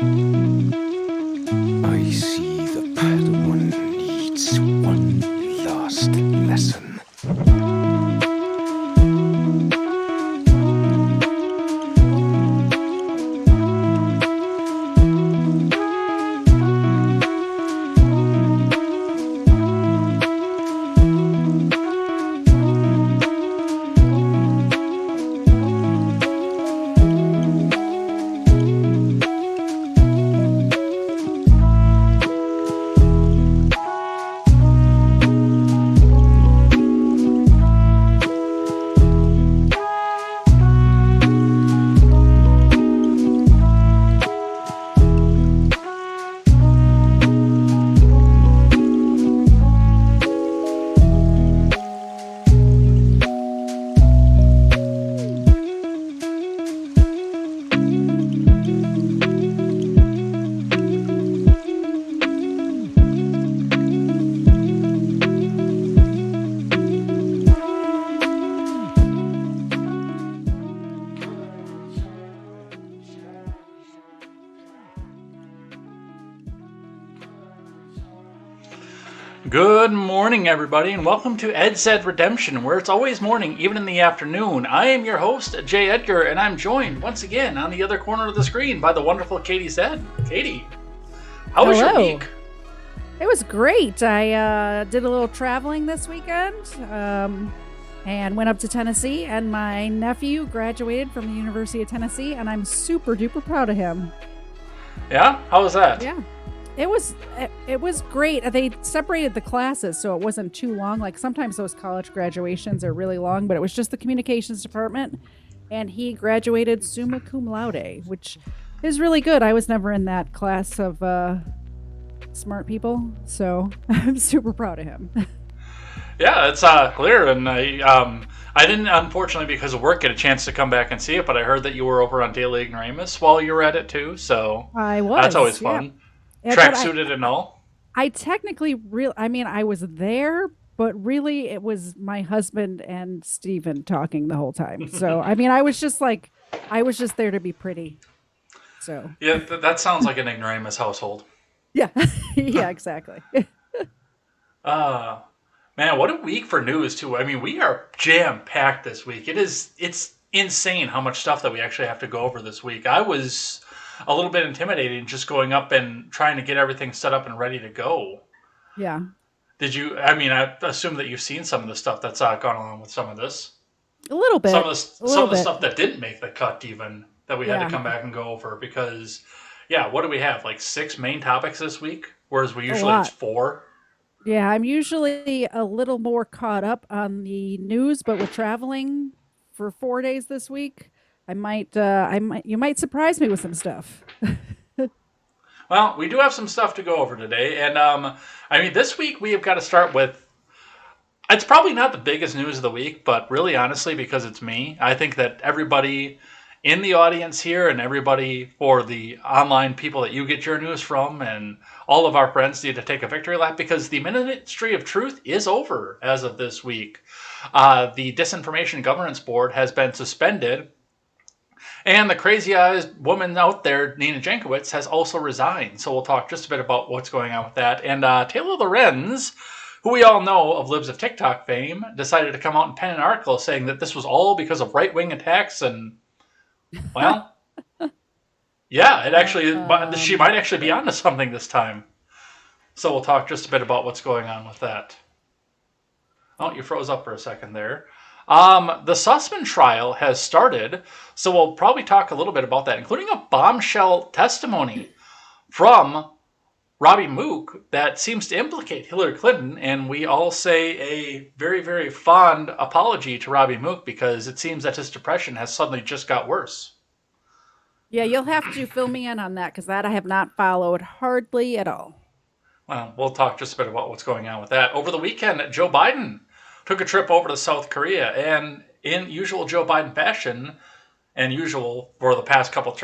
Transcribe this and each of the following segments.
I see the Padawan needs one last lesson. Good morning, everybody, and welcome to KTZed Redemption, where it's always morning, even in the afternoon. I am your host, Jay Edgar, and I'm joined once again on the other corner of the screen by the wonderful KTZed. Katie, how was your week? It was great. I did a little traveling this weekend and went up to Tennessee, and my nephew graduated from the University of Tennessee, and I'm super duper proud of him. Yeah? How was that? Yeah. It was great. They separated the classes so it wasn't too long. Like sometimes those college graduations are really long, but it was just the communications department, and he graduated summa cum laude, which is really good. I was never in that class of smart people, so I'm super proud of him. Yeah, it's clear, and I didn't, unfortunately, because of work, get a chance to come back and see it, but I heard that you were over on Daily Ignoramus while you were at it too, so I was. That's always fun. Yeah. Tracksuited and all? I technically I was there, but really it was my husband and Steven talking the whole time. So, I was just there to be pretty. So. Yeah, that sounds like an ignoramus household. Yeah. Yeah, exactly. Man, what a week for news too. I mean, we are jam-packed this week. It's insane how much stuff that we actually have to go over this week. I was a little bit intimidating just going up and trying to get everything set up and ready to go. Yeah. Did you, I assume that you've seen some of the stuff that's gone along with some of this. A little bit. Some of the stuff that didn't make the cut even, that we had to come back and go over because, what do we have? Like 6 main topics this week? Whereas it's 4? Yeah, I'm usually a little more caught up on the news, but with traveling for 4 days this week, you might surprise me with some stuff. Well, we do have some stuff to go over today. And, this week we have got to start with, it's probably not the biggest news of the week, but really honestly, because it's me, I think that everybody in the audience here and everybody for the online people that you get your news from and all of our friends need to take a victory lap because the Ministry of Truth is over as of this week. The Disinformation Governance Board has been suspended. And the crazy-eyed woman out there, Nina Jankowicz, has also resigned. So we'll talk just a bit about what's going on with that. And Taylor Lorenz, who we all know of Libs of TikTok fame, decided to come out and pen an article saying that this was all because of right-wing attacks. And, well, yeah, she might actually be onto something this time. So we'll talk just a bit about what's going on with that. Oh, you froze up for a second there. The Sussman trial has started, so we'll probably talk a little bit about that, including a bombshell testimony from Robbie Mook that seems to implicate Hillary Clinton, and we all say a very, very fond apology to Robbie Mook because it seems that his depression has suddenly just got worse. Yeah, you'll have to fill me in on that because that I have not followed hardly at all. Well, we'll talk just a bit about what's going on with that. Over the weekend, Joe Biden took a trip over to South Korea, and in usual Joe Biden fashion, and usual for the past couple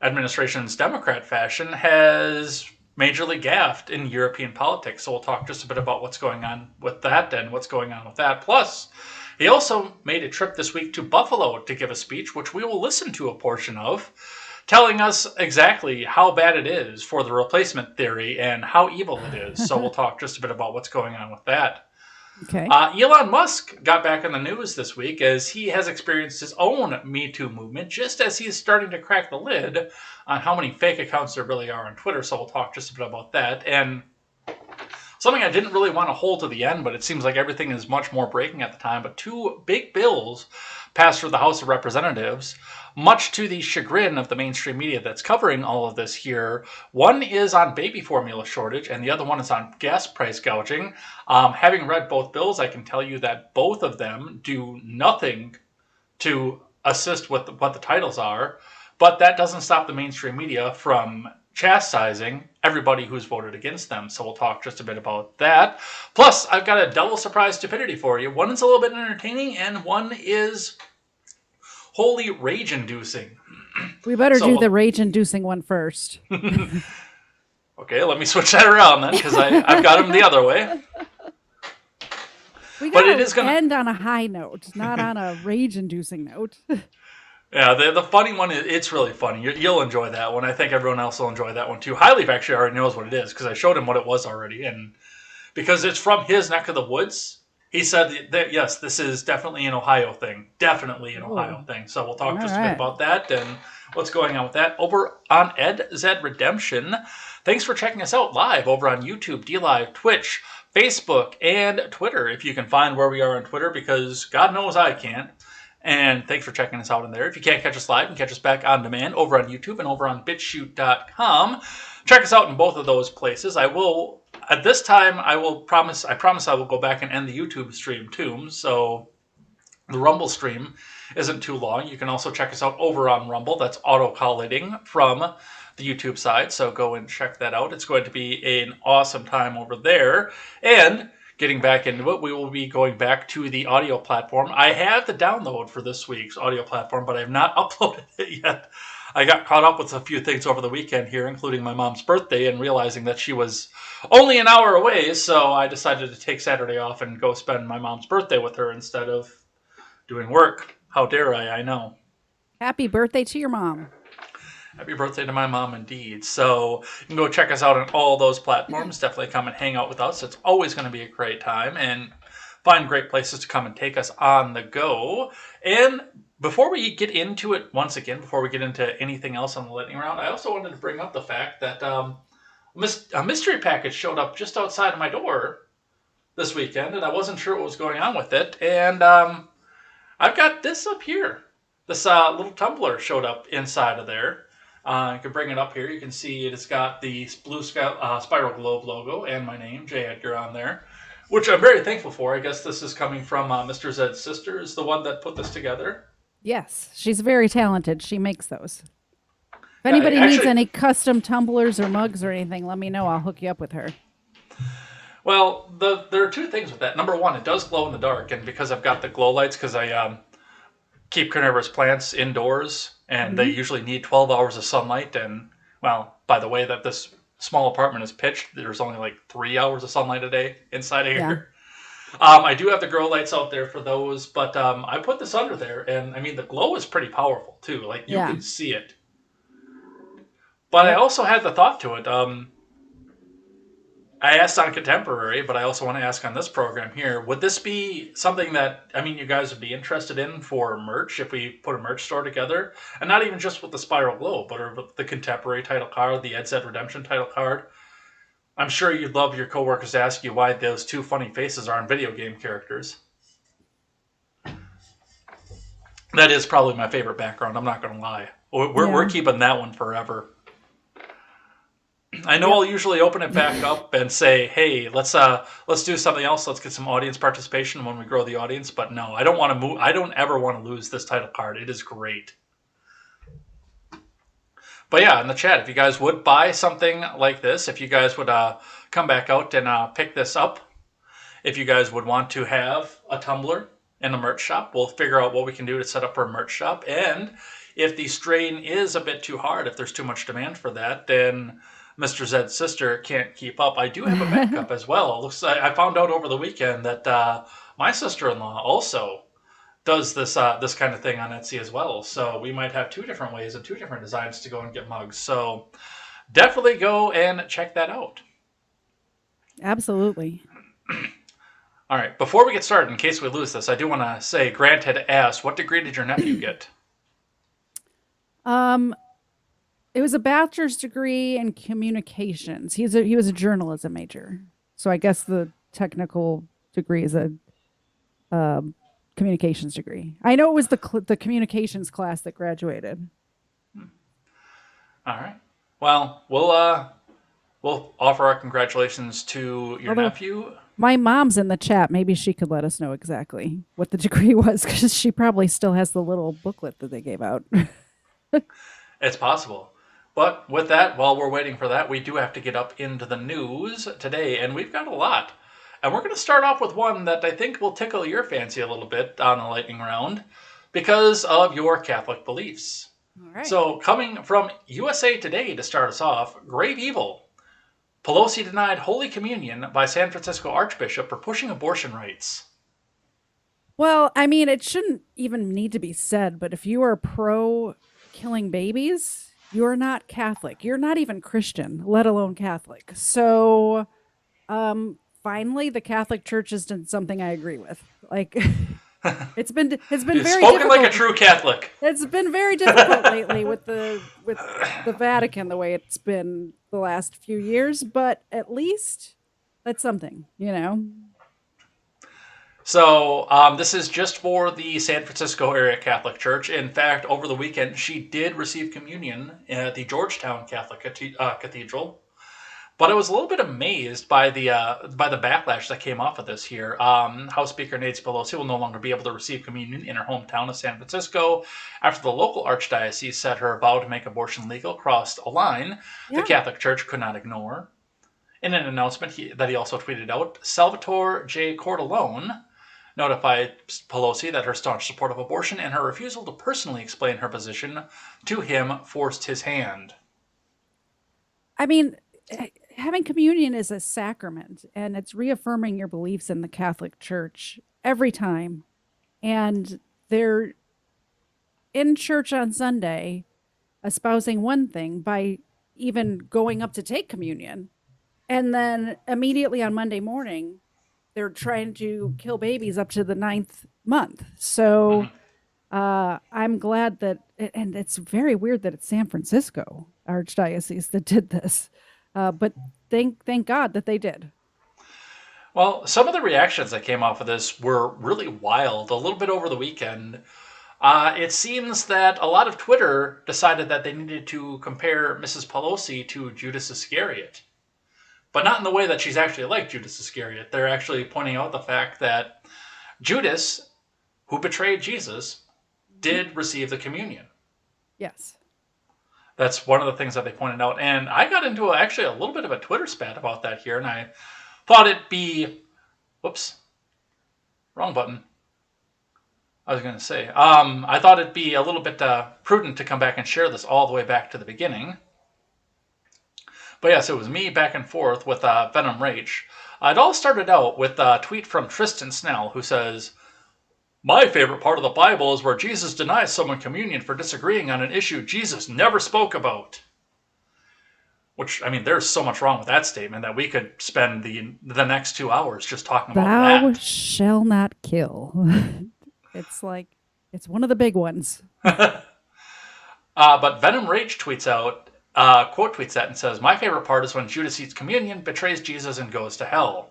administration's Democrat fashion, has majorly gaffed in European politics. So we'll talk just a bit about what's going on with that and what's going on with that. Plus, he also made a trip this week to Buffalo to give a speech, which we will listen to a portion of, telling us exactly how bad it is for the replacement theory and how evil it is. So we'll talk just a bit about what's going on with that. Okay. Elon Musk got back in the news this week as he has experienced his own Me Too movement, just as he's starting to crack the lid on how many fake accounts there really are on Twitter. So we'll talk just a bit about that. And something I didn't really want to hold to the end, but it seems like everything is much more breaking at the time. But 2 big bills passed through the House of Representatives, much to the chagrin of the mainstream media that's covering all of this here. One is on baby formula shortage, and the other one is on gas price gouging. Having read both bills, I can tell you that both of them do nothing to assist with what the titles are, but that doesn't stop the mainstream media from chastising everybody who's voted against them. So we'll talk just a bit about that. Plus, I've got a double surprise stupidity for you. One is a little bit entertaining, and one is wholly rage-inducing. We better do the rage-inducing one first. Okay, let me switch that around then, because I've got them the other way. We got to end on a high note, not on a rage-inducing note. Yeah, the funny one, it's really funny. You'll enjoy that one. I think everyone else will enjoy that one too. Highleaf actually already knows what it is because I showed him what it was already. And because it's from his neck of the woods, he said that, yes, this is definitely an Ohio thing. Definitely an Ohio thing. So we'll talk just a bit about that and what's going on with that. Over on KTZed Redemption, thanks for checking us out live over on YouTube, DLive, Twitch, Facebook, and Twitter. If you can find where we are on Twitter, because God knows I can't. And thanks for checking us out in there. If you can't catch us live, you can catch us back on demand over on YouTube and over on BitChute.com. Check us out in both of those places. I will, at this time, I promise I will go back and end the YouTube stream too. So the Rumble stream isn't too long. You can also check us out over on Rumble. That's auto-collating from the YouTube side. So go and check that out. It's going to be an awesome time over there. And getting back into it, we will be going back to the audio platform. I have the download for this week's audio platform, but I have not uploaded it yet. I got caught up with a few things over the weekend here, including my mom's birthday, and realizing that she was only an hour away, so I decided to take Saturday off and go spend my mom's birthday with her instead of doing work. How dare I know. Happy birthday to your mom. Happy birthday to my mom, indeed. So you can go check us out on all those platforms. Definitely come and hang out with us. It's always going to be a great time and find great places to come and take us on the go. And before we get into it, once again, before we get into anything else on the lightning round, I also wanted to bring up the fact that a mystery package showed up just outside of my door this weekend, and I wasn't sure what was going on with it. And I've got this up here. This little tumbler showed up inside of there. You can bring it up here. You can see it's got the blue Spiral Globe logo and my name, J. Edgar, on there, which I'm very thankful for. I guess this is coming from Mr. Zed's sister, is the one that put this together. Yes, she's very talented. She makes those. If anybody needs any custom tumblers or mugs or anything, let me know. I'll hook you up with her. Well, there are 2 things with that. Number one, it does glow in the dark, and because I've got the glow lights, because I keep carnivorous plants indoors, and they usually need 12 hours of sunlight. And, well, by the way that this small apartment is pitched, there's only like 3 hours of sunlight a day inside of here. I do have the grow lights out there for those, but I put this under there, and, I mean, the glow is pretty powerful, too. Like, you can see it. But I also had the thought to it. I asked on Contemporary, but I also want to ask on this program here, would this be something that, I mean, you guys would be interested in for merch if we put a merch store together? And not even just with the Spiral Globe, but with the Contemporary title card, the KTZed Redemption title card. I'm sure you'd love your coworkers to ask you why those 2 funny faces are on video game characters. That is probably my favorite background, I'm not going to lie. We're keeping that one forever. I know I'll usually open it back up and say, hey, let's do something else. Let's get some audience participation when we grow the audience. But no, I don't want to move. I don't ever want to lose this title card. It is great. But yeah, in the chat, if you guys would buy something like this, if you guys would come back out and pick this up, if you guys would want to have a tumbler in the merch shop, we'll figure out what we can do to set up for a merch shop. And if the strain is a bit too hard, if there's too much demand for that, then Mr. Zed's sister can't keep up. I do have a backup as well. It looks like I found out over the weekend that my sister-in-law also does this this kind of thing on Etsy as well. So we might have 2 different ways and 2 different designs to go and get mugs. So definitely go and check that out. Absolutely. All right. Before we get started, in case we lose this, I do want to say Grant had asked, what degree did your nephew get? It was a bachelor's degree in communications. He was a journalism major, so I guess the technical degree is a communications degree. I know it was the communications class that graduated. All right. Well, we'll offer our congratulations to your nephew. My mom's in the chat. Maybe she could let us know exactly what the degree was, because she probably still has the little booklet that they gave out. It's possible. But with that, while we're waiting for that, we do have to get up into the news today, and we've got a lot. And we're going to start off with one that I think will tickle your fancy a little bit on the lightning round because of your Catholic beliefs. All right. So coming from USA Today to start us off, grave evil. Pelosi denied Holy Communion by San Francisco Archbishop for pushing abortion rights. Well, I mean, it shouldn't even need to be said, but if you are pro killing babies, you're not Catholic. You're not even Christian, let alone Catholic. So, finally, the Catholic Church has done something I agree with. Like, it's been very spoken difficult. like a true Catholic. It's been very difficult lately with the Vatican, the way it's been the last few years. But at least that's something, you know. So this is just for the San Francisco area Catholic Church. In fact, over the weekend, she did receive communion at the Georgetown Catholic Cathedral. But I was a little bit amazed by the backlash that came off of this here. House Speaker Nancy Pelosi will no longer be able to receive communion in her hometown of San Francisco after the local archdiocese said her vow to make abortion legal crossed a line the Catholic Church could not ignore. In an announcement that he also tweeted out, Salvatore J. Cordelone notified Pelosi that her staunch support of abortion and her refusal to personally explain her position to him forced his hand. I mean, having communion is a sacrament, and it's reaffirming your beliefs in the Catholic Church every time. And they're in church on Sunday espousing one thing by even going up to take communion. And then immediately on Monday morning, they're trying to kill babies up to the 9th month. So I'm glad that, and it's very weird that it's San Francisco Archdiocese that did this. But thank God that they did. Well, some of the reactions that came off of this were really wild. A little bit over the weekend, it seems that a lot of Twitter decided that they needed to compare Mrs. Pelosi to Judas Iscariot. But not in the way that she's actually like Judas Iscariot. They're actually pointing out the fact that Judas, who betrayed Jesus, did receive the communion. Yes. That's one of the things that they pointed out. And I got into actually a little bit of a Twitter spat about that here. And I thought it'd be... Whoops. Wrong button. I was going to say. I thought it'd be a little bit prudent to come back and share this all the way back to the beginning. But yes, it was me back and forth with Venom Rage. It all started out with a tweet from Tristan Snell, who says, "My favorite part of the Bible is where Jesus denies someone communion for disagreeing on an issue Jesus never spoke about." Which, I mean, there's so much wrong with that statement that we could spend the next 2 hours just talking about that. Thou shall not kill. It's like, it's one of the big ones. But Venom Rage tweets out, quote tweets that and says, "My favorite part is when Judas eats communion, betrays Jesus, and goes to hell."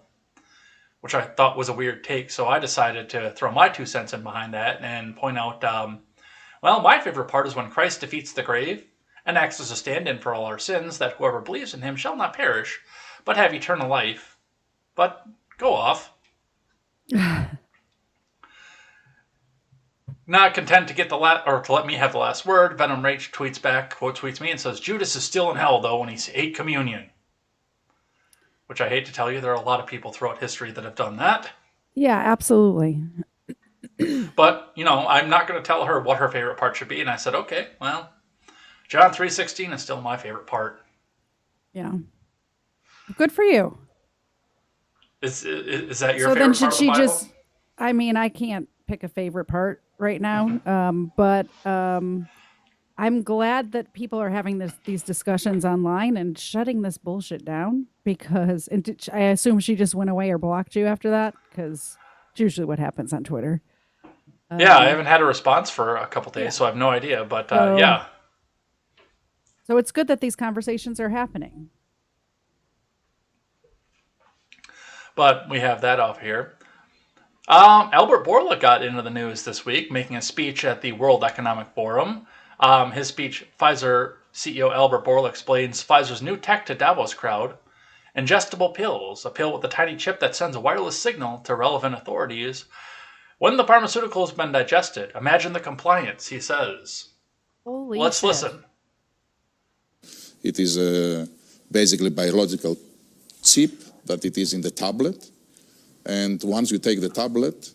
Which I thought was a weird take, so I decided to throw my 2 cents in behind that and point out, well, my favorite part is when Christ defeats the grave and acts as a stand-in for all our sins, that whoever believes in him shall not perish, but have eternal life. But go off. Not content to get to let me have the last word, Venom Rage tweets back, quote tweets me, and says, "Judas is still in hell, though, when he ate communion." Which I hate to tell you, there are a lot of people throughout history that have done that. Yeah, absolutely. But, you know, I'm not going to tell her what her favorite part should be. And I said, okay, well, John 3:16 is still my favorite part. Yeah. Good for you. Is that your So favorite then should part of the she Bible? just, I mean, I can't pick a favorite part right now. But I'm glad that people are having these discussions online and shutting this bullshit down because I assume she just went away or blocked you after that because it's usually what happens on Twitter. Yeah, I haven't had a response for a couple days, Yeah. so I have no idea. But So- yeah. So it's good that these conversations are happening. But we have that off here. Albert Bourla got into the news this week, making a speech at the World Economic Forum. His speech, Pfizer CEO Albert Bourla explains Pfizer's new tech to Davos crowd. Ingestible pills, a pill with a tiny chip that sends a wireless signal to relevant authorities. When the pharmaceutical has been digested, imagine the compliance, he says. Holy Let's shit. listen. It is basically biological chip that it is in the tablet. And once you take the tablet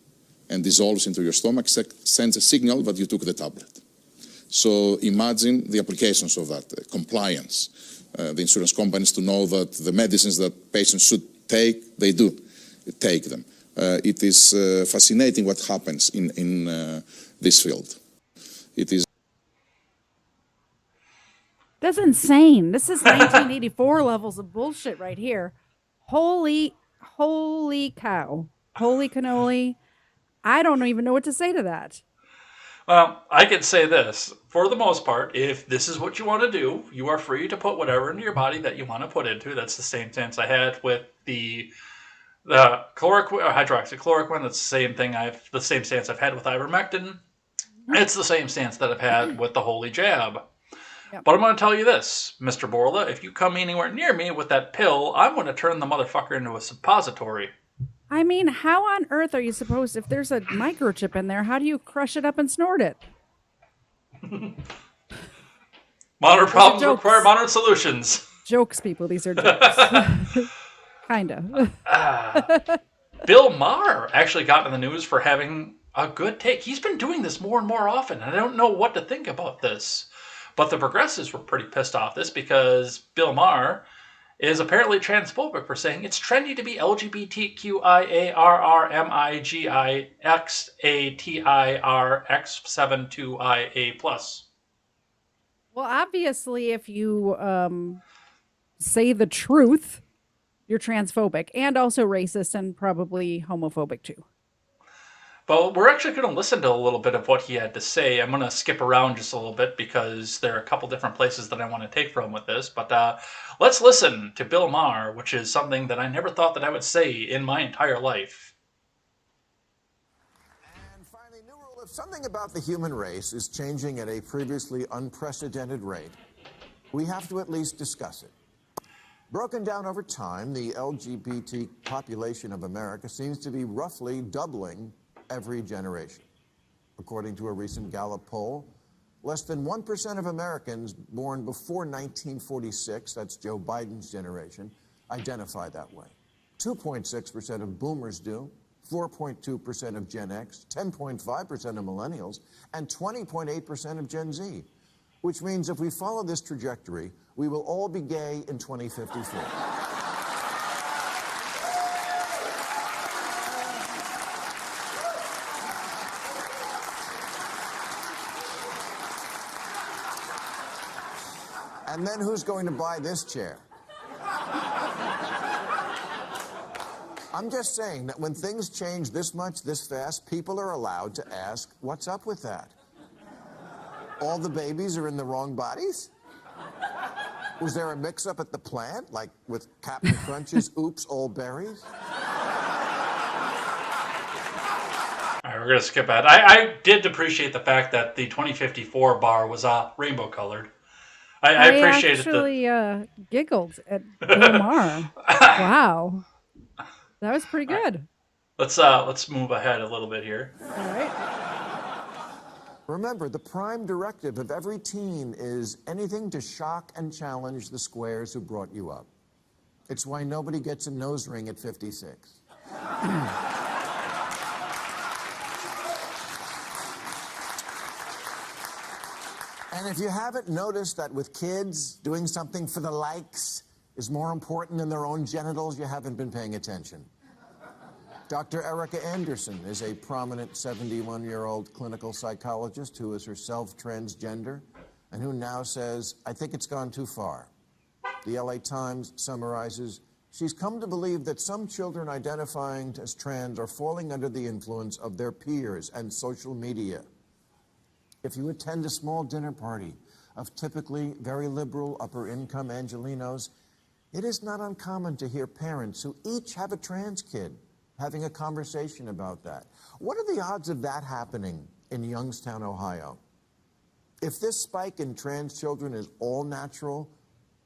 and dissolves into your stomach, sends a signal that you took the tablet. So imagine the applications of that, compliance. The insurance companies to know that the medicines that patients should take, they do take them. It is fascinating what happens in this field. It is. That's insane. This is 1984 levels of bullshit right here. Holy cow. Holy cannoli. I don't even know what to say to that. Well, I can say this. For the most part, if this is what you want to do, you are free to put whatever into your body that you want to put into. That's the same stance I had with the chloroquine, or hydroxychloroquine. That's the same thing. The same stance I've had with ivermectin. It's the same stance that I've had with the holy jab. Yep. But I'm going to tell you this, Mr. Bourla. If you come anywhere near me with that pill, I'm going to turn the motherfucker into a suppository. I mean, how on earth are you supposed, if there's a microchip in there, how do you crush it up and snort it? Modern problems jokes. require modern solutions. Jokes, people. These are jokes. Kind of. Bill Maher actually got in the news for having a good take. He's been doing this more and more often, and I don't know what to think about this. But the progressives were pretty pissed off this because Bill Maher is apparently transphobic for saying it's trendy to be LGBTQIARRMIGIXATIRX72IA+. Well, obviously, if you say the truth, you're transphobic and also racist and probably homophobic too. But we're actually going to listen to a little bit of what he had to say. I'm going to skip around just a little bit because there are a couple different places that I want to take from with this. But let's listen to Bill Maher, which is something that I never thought that I would say in my entire life. And finally, new rule: if something about the human race is changing at a previously unprecedented rate, we have to at least discuss it. Broken down over time, the LGBT population of America seems to be roughly doubling every generation. According to a recent Gallup poll, less than 1% of Americans born before 1946, that's Joe Biden's generation, identify that way. 2.6% of boomers do, 4.2% of Gen X, 10.5% of millennials, and 20.8% of Gen Z. Which means if we follow this trajectory, we will all be gay in 2054. And then who's going to buy this chair? I'm just saying that when things change this much, this fast, people are allowed to ask, what's up with that? All the babies are in the wrong bodies? Was there a mix-up at the plant, like with Captain Crunch's Oops, All Berries? All right, we're going to skip that. I did appreciate the fact that the 2054 bar was rainbow colored. I appreciated actually giggled at Bill Maher. Wow. That was pretty good. Let's move ahead a little bit here. All right. Remember, the prime directive of every teen is anything to shock and challenge the squares who brought you up. It's why nobody gets a nose ring at 56. And if you haven't noticed that with kids, doing something for the likes is more important than their own genitals, you haven't been paying attention. Dr. Erica Anderson is a prominent 71-year-old clinical psychologist who is herself transgender and who now says, I think it's gone too far. The LA Times summarizes, she's come to believe that some children identifying as trans are falling under the influence of their peers and social media. If you attend a small dinner party of typically very liberal upper-income Angelenos, it is not uncommon to hear parents who each have a trans kid having a conversation about that. What are the odds of that happening in Youngstown, Ohio? If this spike in trans children is all natural,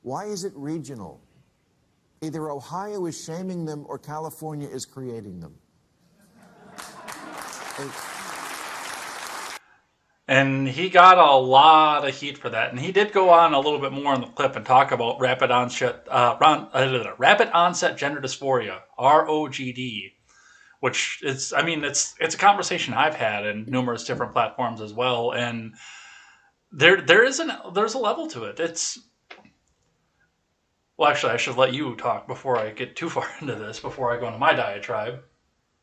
why is it regional? Either Ohio is shaming them or California is creating them. And he got a lot of heat for that. And he did go on a little bit more in the clip and talk about rapid onset gender dysphoria, ROGD, which is, I mean, it's a conversation I've had in numerous different platforms as well. And there's a level to it. Well, actually, I should let you talk before I get too far into this, before I go into my diatribe.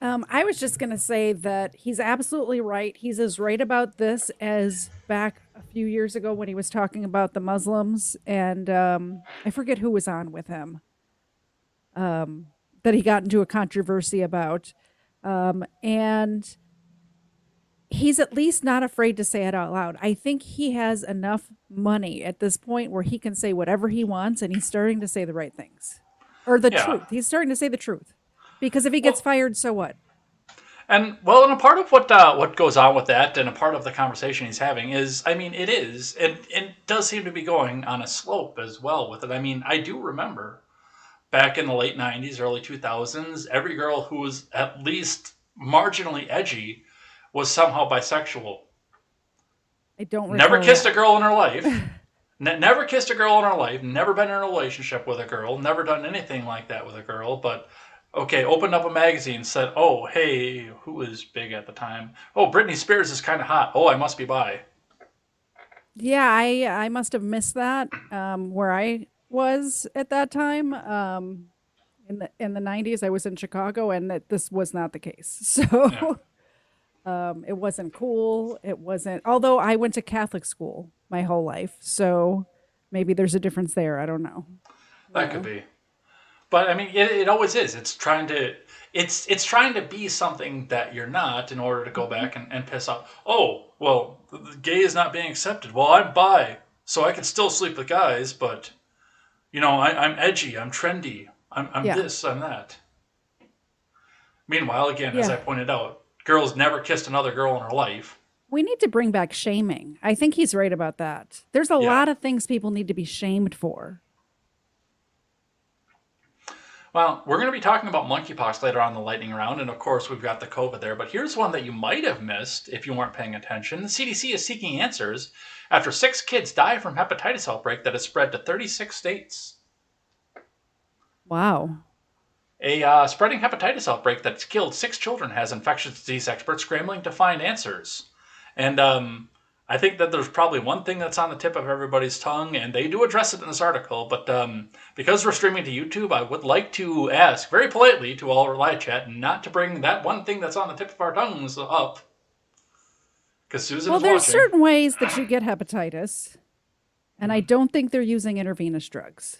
I was just going to say that he's absolutely right. He's as right about this as back a few years ago when he was talking about the Muslims. And I forget who was on with him that he got into a controversy about. And he's at least not afraid to say it out loud. I think he has enough money at this point where he can say whatever he wants, and he's starting to say the right things. Or the truth. He's starting to say the truth. Because if he gets fired, so what? And a part of what goes on with that, and a part of the conversation he's having is, I mean, it does seem to be going on a slope as well with it. I mean, I do remember back in the late 90s, early 2000s, every girl who was at least marginally edgy was somehow bisexual. I don't recall Never kissed a girl in her life. Never kissed a girl in her life. Never been in a relationship with a girl. Never done anything like that with a girl, but... Okay, opened up a magazine, said, oh, hey, who was big at the time? Oh, Britney Spears is kind of hot. Oh, I must be bi. Yeah, I must have missed that where I was at that time. In the 90s, I was in Chicago, and this was not the case. So it wasn't cool. It wasn't, although I went to Catholic school my whole life. So maybe there's a difference there. I don't know. That could be. But I mean, it always is. It's trying to be something that you're not in order to go back and piss off. Oh, well, the gay is not being accepted. Well, I'm bi, so I can still sleep with guys, but I'm edgy, I'm trendy, I'm this, I'm that. Meanwhile, again, as I pointed out, girls never kissed another girl in her life. We need to bring back shaming. I think he's right about that. There's a lot of things people need to be shamed for. Well, we're going to be talking about monkeypox later on in the lightning round, and of course we've got the COVID there, but here's one that you might have missed if you weren't paying attention. The CDC is seeking answers after 6 kids die from hepatitis outbreak that has spread to 36 states. Wow. A spreading hepatitis outbreak that's killed 6 children has infectious disease experts scrambling to find answers. And I think that there's probably one thing that's on the tip of everybody's tongue, and they do address it in this article, but because we're streaming to YouTube, I would like to ask very politely to all our live chat not to bring that one thing that's on the tip of our tongues up. Because Susan is watching. There's certain ways that you get hepatitis, and I don't think they're using intravenous drugs.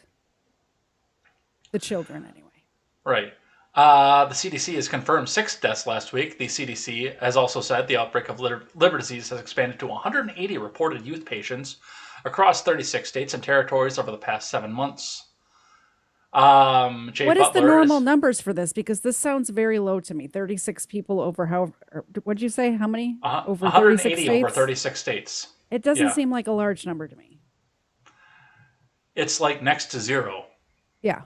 The children, anyway. Right. The CDC has confirmed 6 deaths last week. The CDC has also said the outbreak of liver disease has expanded to 180 reported youth patients across 36 states and territories over the past 7 months. What is the normal numbers for this? Because this sounds very low to me. 36 people over how? What'd you say? How many? Over 180 states? Over 36 states. It doesn't seem like a large number to me. It's like next to 0. Yeah.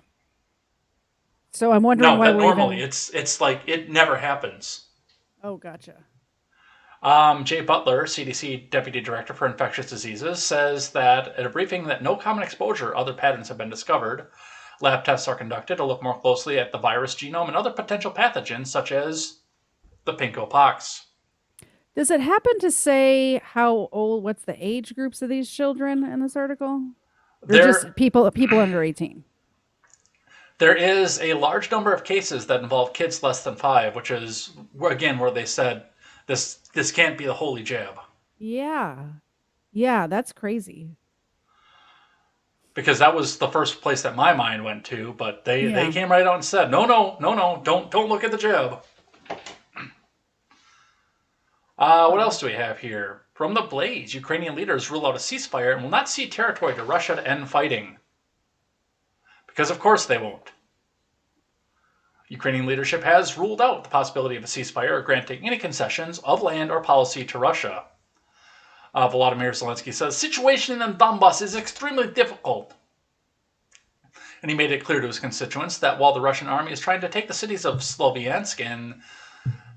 So I'm wondering why normally it's like it never happens. Oh, gotcha. Jay Butler, CDC Deputy Director for Infectious Diseases, says that at a briefing that no common exposure or other patterns have been discovered. Lab tests are conducted to look more closely at the virus genome and other potential pathogens such as the pinko pox. Does it happen to say how old, what's the age groups of these children in this article? They're just people under 18. There is a large number of cases that involve kids less than 5, which is, again, where they said this can't be the holy jab. Yeah. Yeah, that's crazy. Because that was the first place that my mind went to, but they Yeah. came right out and said, no, don't look at the jab. What else do we have here? From the Blaze, Ukrainian leaders rule out a ceasefire and will not cede territory to Russia to end fighting. Because of course they won't. Ukrainian leadership has ruled out the possibility of a ceasefire or granting any concessions of land or policy to Russia. Volodymyr Zelensky says, situation in Donbass is extremely difficult. And he made it clear to his constituents that while the Russian army is trying to take the cities of Sloviansk and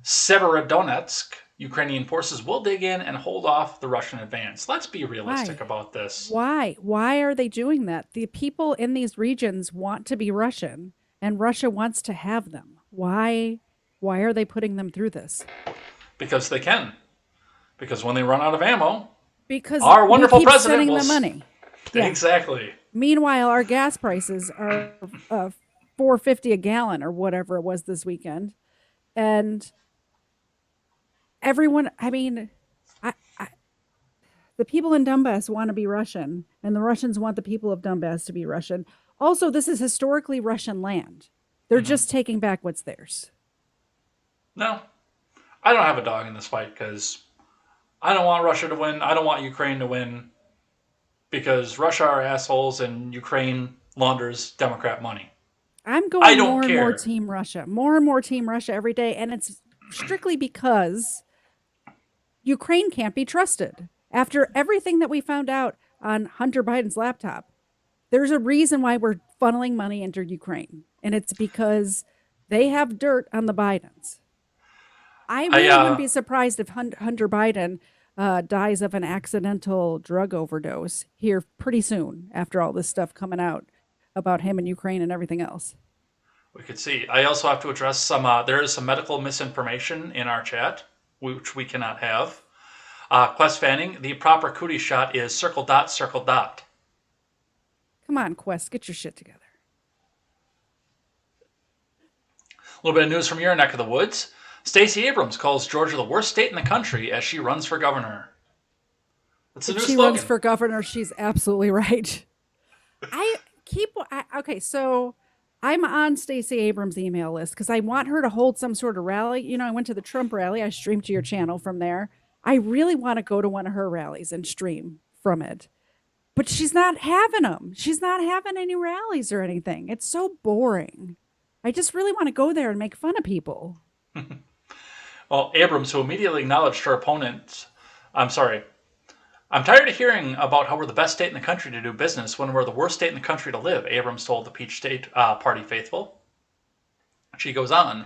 Severodonetsk, Ukrainian forces will dig in and hold off the Russian advance. Let's be realistic about this. Why? Why are they doing that? The people in these regions want to be Russian, and Russia wants to have them. Why are they putting them through this? Because they can. Because when they run out of ammo, because our wonderful we keep president sending will the money. Yeah. Exactly. Meanwhile, our gas prices are $4.50 a gallon or whatever it was this weekend, and everyone. I mean, the people in Donbass want to be Russian, and the Russians want the people of Donbass to be Russian. Also, this is historically Russian land. They're just taking back what's theirs. No, I don't have a dog in this fight because I don't want Russia to win. I don't want Ukraine to win because Russia are assholes and Ukraine launders Democrat money. I'm going more and more Team Russia. More and more Team Russia every day. And it's strictly because Ukraine can't be trusted. After everything that we found out on Hunter Biden's laptop, there's a reason why we're funneling money into Ukraine. And it's because they have dirt on the Bidens. I really wouldn't be surprised if Hunter Biden dies of an accidental drug overdose here pretty soon after all this stuff coming out about him and Ukraine and everything else. We could see. I also have to address some, there is some medical misinformation in our chat, which we cannot have. Quest Fanning, the proper cootie shot is circle dot, circle dot. Come on, Quest, get your shit together. A little bit of news from your neck of the woods. Stacey Abrams calls Georgia the worst state in the country as she runs for governor. That's the new slogan. She runs for governor. She's absolutely right. Okay, so I'm on Stacey Abrams' email list because I want her to hold some sort of rally. You know, I went to the Trump rally. I streamed to your channel from there. I really want to go to one of her rallies and stream from it. But she's not having them. She's not having any rallies or anything. It's so boring. I just really want to go there and make fun of people. Well, Abrams, who immediately acknowledged her opponents, I'm tired of hearing about how we're the best state in the country to do business when we're the worst state in the country to live, Abrams told the Peach State Party faithful. She goes on,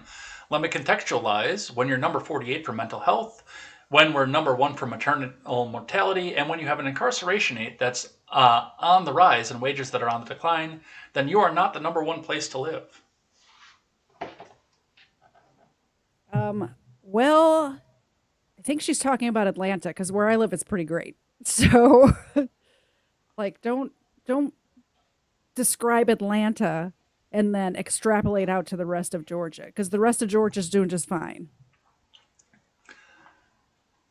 let me contextualize, when you're number 48 for mental health, when we're number 1 for maternal mortality, and when you have an incarceration rate that's on the rise and wages that are on the decline, then you are not the number 1 place to live. Well, I think she's talking about Atlanta because where I live, it's pretty great. So, like, don't describe Atlanta and then extrapolate out to the rest of Georgia because the rest of Georgia is doing just fine.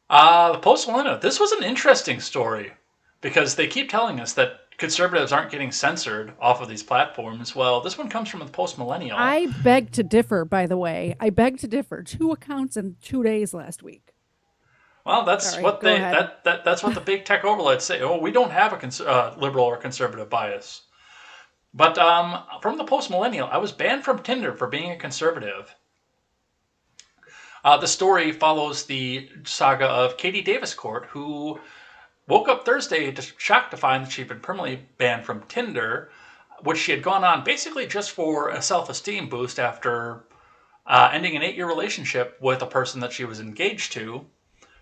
The Post-Millennial, this was an interesting story because they keep telling us that conservatives aren't getting censored off of these platforms. Well, this one comes from the Post-Millennial. I beg to differ, by the way. I beg to differ. 2 accounts in 2 days last week. Well, that's what that's what the big tech overlords say. Oh, we don't have a liberal or conservative bias. But from the Post-Millennial, I was banned from Tinder for being a conservative. The story follows the saga of Katie Daviscourt, who woke up Thursday shocked to find that she'd been permanently banned from Tinder, which she had gone on basically just for a self-esteem boost after ending an 8-year relationship with a person that she was engaged to.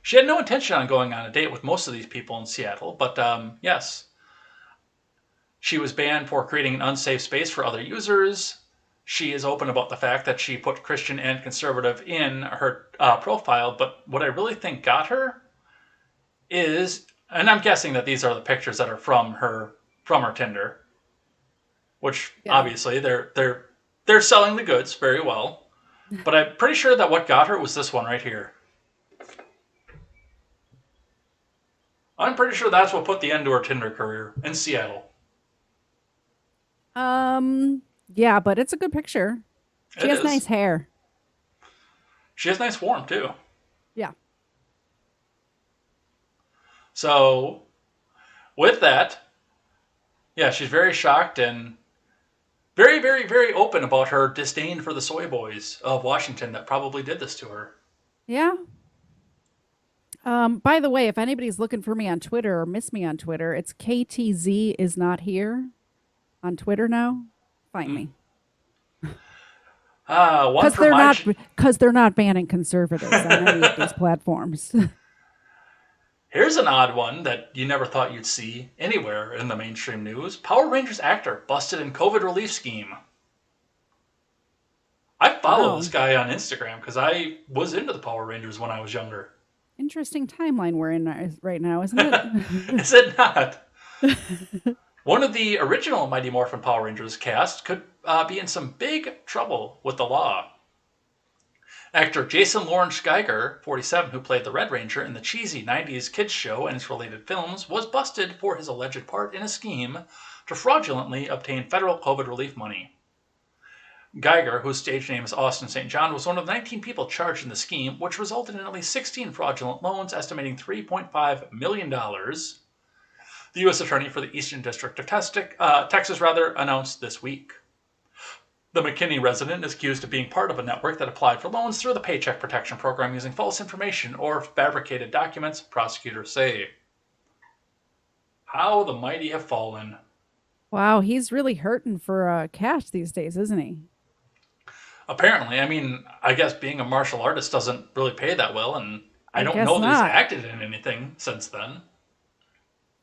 She had no intention on going on a date with most of these people in Seattle, but yes. She was banned for creating an unsafe space for other users. She is open about the fact that she put Christian and conservative in her profile, but what I really think got her is, and I'm guessing that these are the pictures that are from her Tinder, which obviously they're they're selling the goods very well. But I'm pretty sure that what got her was this one right here. I'm pretty sure that's what put the end to her Tinder career in Seattle. Yeah, but it's a good picture. She has nice hair. She has nice form, too. Yeah. So, with that, yeah, she's very shocked and very, very, very open about her disdain for the soy boys of Washington that probably did this to her. Yeah. By the way, if anybody's looking for me on Twitter or miss me on Twitter, it's KTZ is not here on Twitter now. Find me. Because they're not banning conservatives on any of these platforms. Here's an odd one that you never thought you'd see anywhere in the mainstream news. Power Rangers actor busted in COVID relief scheme. I follow this guy on Instagram because I was into the Power Rangers when I was younger. Interesting timeline we're in right now, isn't it? Is it not? One of the original Mighty Morphin Power Rangers cast could be in some big trouble with the law. Actor Jason Lawrence Geiger, 47, who played the Red Ranger in the cheesy 90s kids show and its related films, was busted for his alleged part in a scheme to fraudulently obtain federal COVID relief money. Geiger, whose stage name is Austin St. John, was one of 19 people charged in the scheme, which resulted in at least 16 fraudulent loans estimating $3.5 million. The U.S. Attorney for the Eastern District of Texas announced this week. The McKinney resident is accused of being part of a network that applied for loans through the Paycheck Protection Program using false information or fabricated documents, prosecutors say. How the mighty have fallen. Wow, he's really hurting for cash these days, isn't he? Apparently. I mean, I guess being a martial artist doesn't really pay that well, and I don't know that he's acted in anything since then.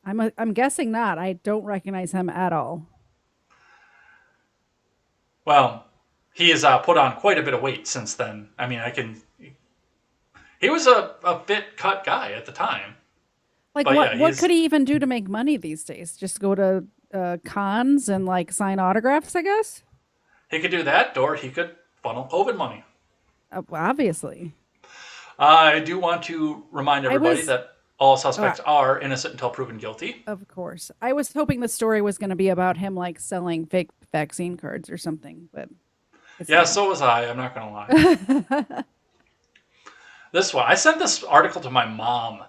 I'm guessing not. I don't recognize him at all. Well, he has put on quite a bit of weight since then. I mean, he was a fit cut guy at the time. Like, what could he even do to make money these days? Just go to cons and, like, sign autographs, I guess? He could do that, or he could funnel COVID money. Obviously. I do want to remind everybody that all suspects are innocent until proven guilty. Of course. I was hoping the story was going to be about him, like, selling fake vaccine cards or something, but yeah, so was I. I'm not going to lie. This one, I sent this article to my mom,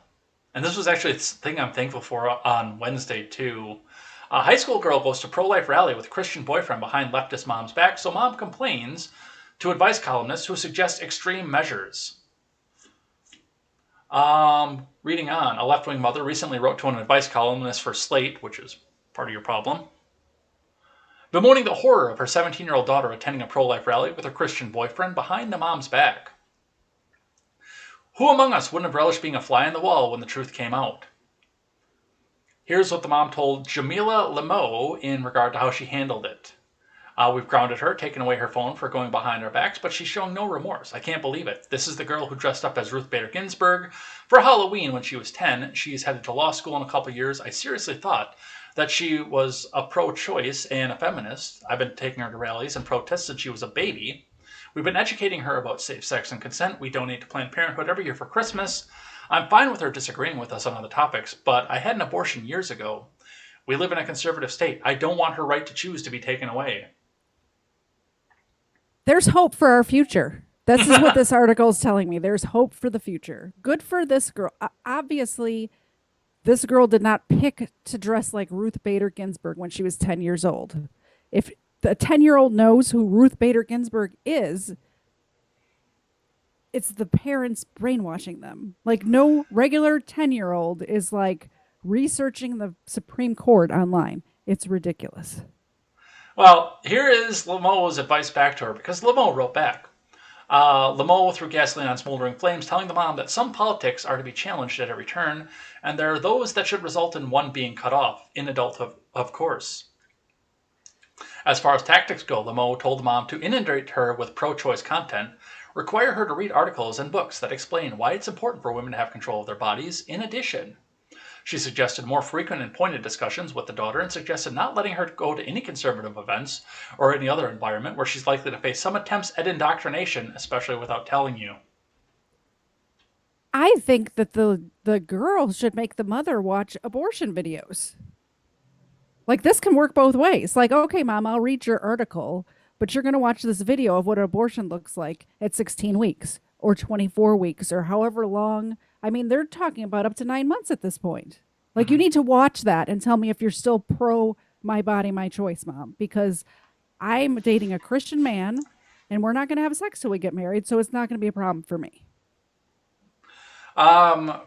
and this was actually a thing I'm thankful for on Wednesday, too. A high school girl goes to pro-life rally with Christian boyfriend behind leftist mom's back, so mom complains to advice columnists who suggest extreme measures. Reading on, a left-wing mother recently wrote to an advice columnist for Slate, which is part of your problem, bemoaning the horror of her 17-year-old daughter attending a pro-life rally with her Christian boyfriend behind the mom's back. Who among us wouldn't have relished being a fly on the wall when the truth came out? Here's what the mom told Jamila Lemo in regard to how she handled it. We've grounded her, taken away her phone for going behind our backs, but she's showing no remorse. I can't believe it. This is the girl who dressed up as Ruth Bader Ginsburg for Halloween when she was 10. She's headed to law school in a couple of years. I seriously thought that she was a pro-choice and a feminist. I've been taking her to rallies and protests since she was a baby. We've been educating her about safe sex and consent. We donate to Planned Parenthood every year for Christmas. I'm fine with her disagreeing with us on other topics, but I had an abortion years ago. We live in a conservative state. I don't want her right to choose to be taken away. There's hope for our future. This is what this article is telling me. There's hope for the future. Good for this girl. Obviously, this girl did not pick to dress like Ruth Bader Ginsburg when she was 10 years old. If the 10-year-old knows who Ruth Bader Ginsburg is, it's the parents brainwashing them. Like, no regular 10-year-old is, like, researching the Supreme Court online. It's ridiculous. Well, here is Lemo's advice back to her, because Lemo wrote back. Lemo threw gasoline on smoldering flames, telling the mom that some politics are to be challenged at every turn, and there are those that should result in one being cut off, in adulthood, of course. As far as tactics go, Lemo told the mom to inundate her with pro-choice content, require her to read articles and books that explain why it's important for women to have control of their bodies. In addition, She suggested more frequent and pointed discussions with the daughter and suggested not letting her go to any conservative events or any other environment where she's likely to face some attempts at indoctrination, especially without telling you. I think that the girl should make the mother watch abortion videos. Like, this can work both ways. Like, okay, Mom, I'll read your article, but you're going to watch this video of what an abortion looks like at 16 weeks or 24 weeks or however long. I mean, they're talking about up to 9 months at this point. Like, you need to watch that and tell me if you're still pro my body, my choice, Mom, because I'm dating a Christian man and we're not going to have sex till we get married. So it's not going to be a problem for me.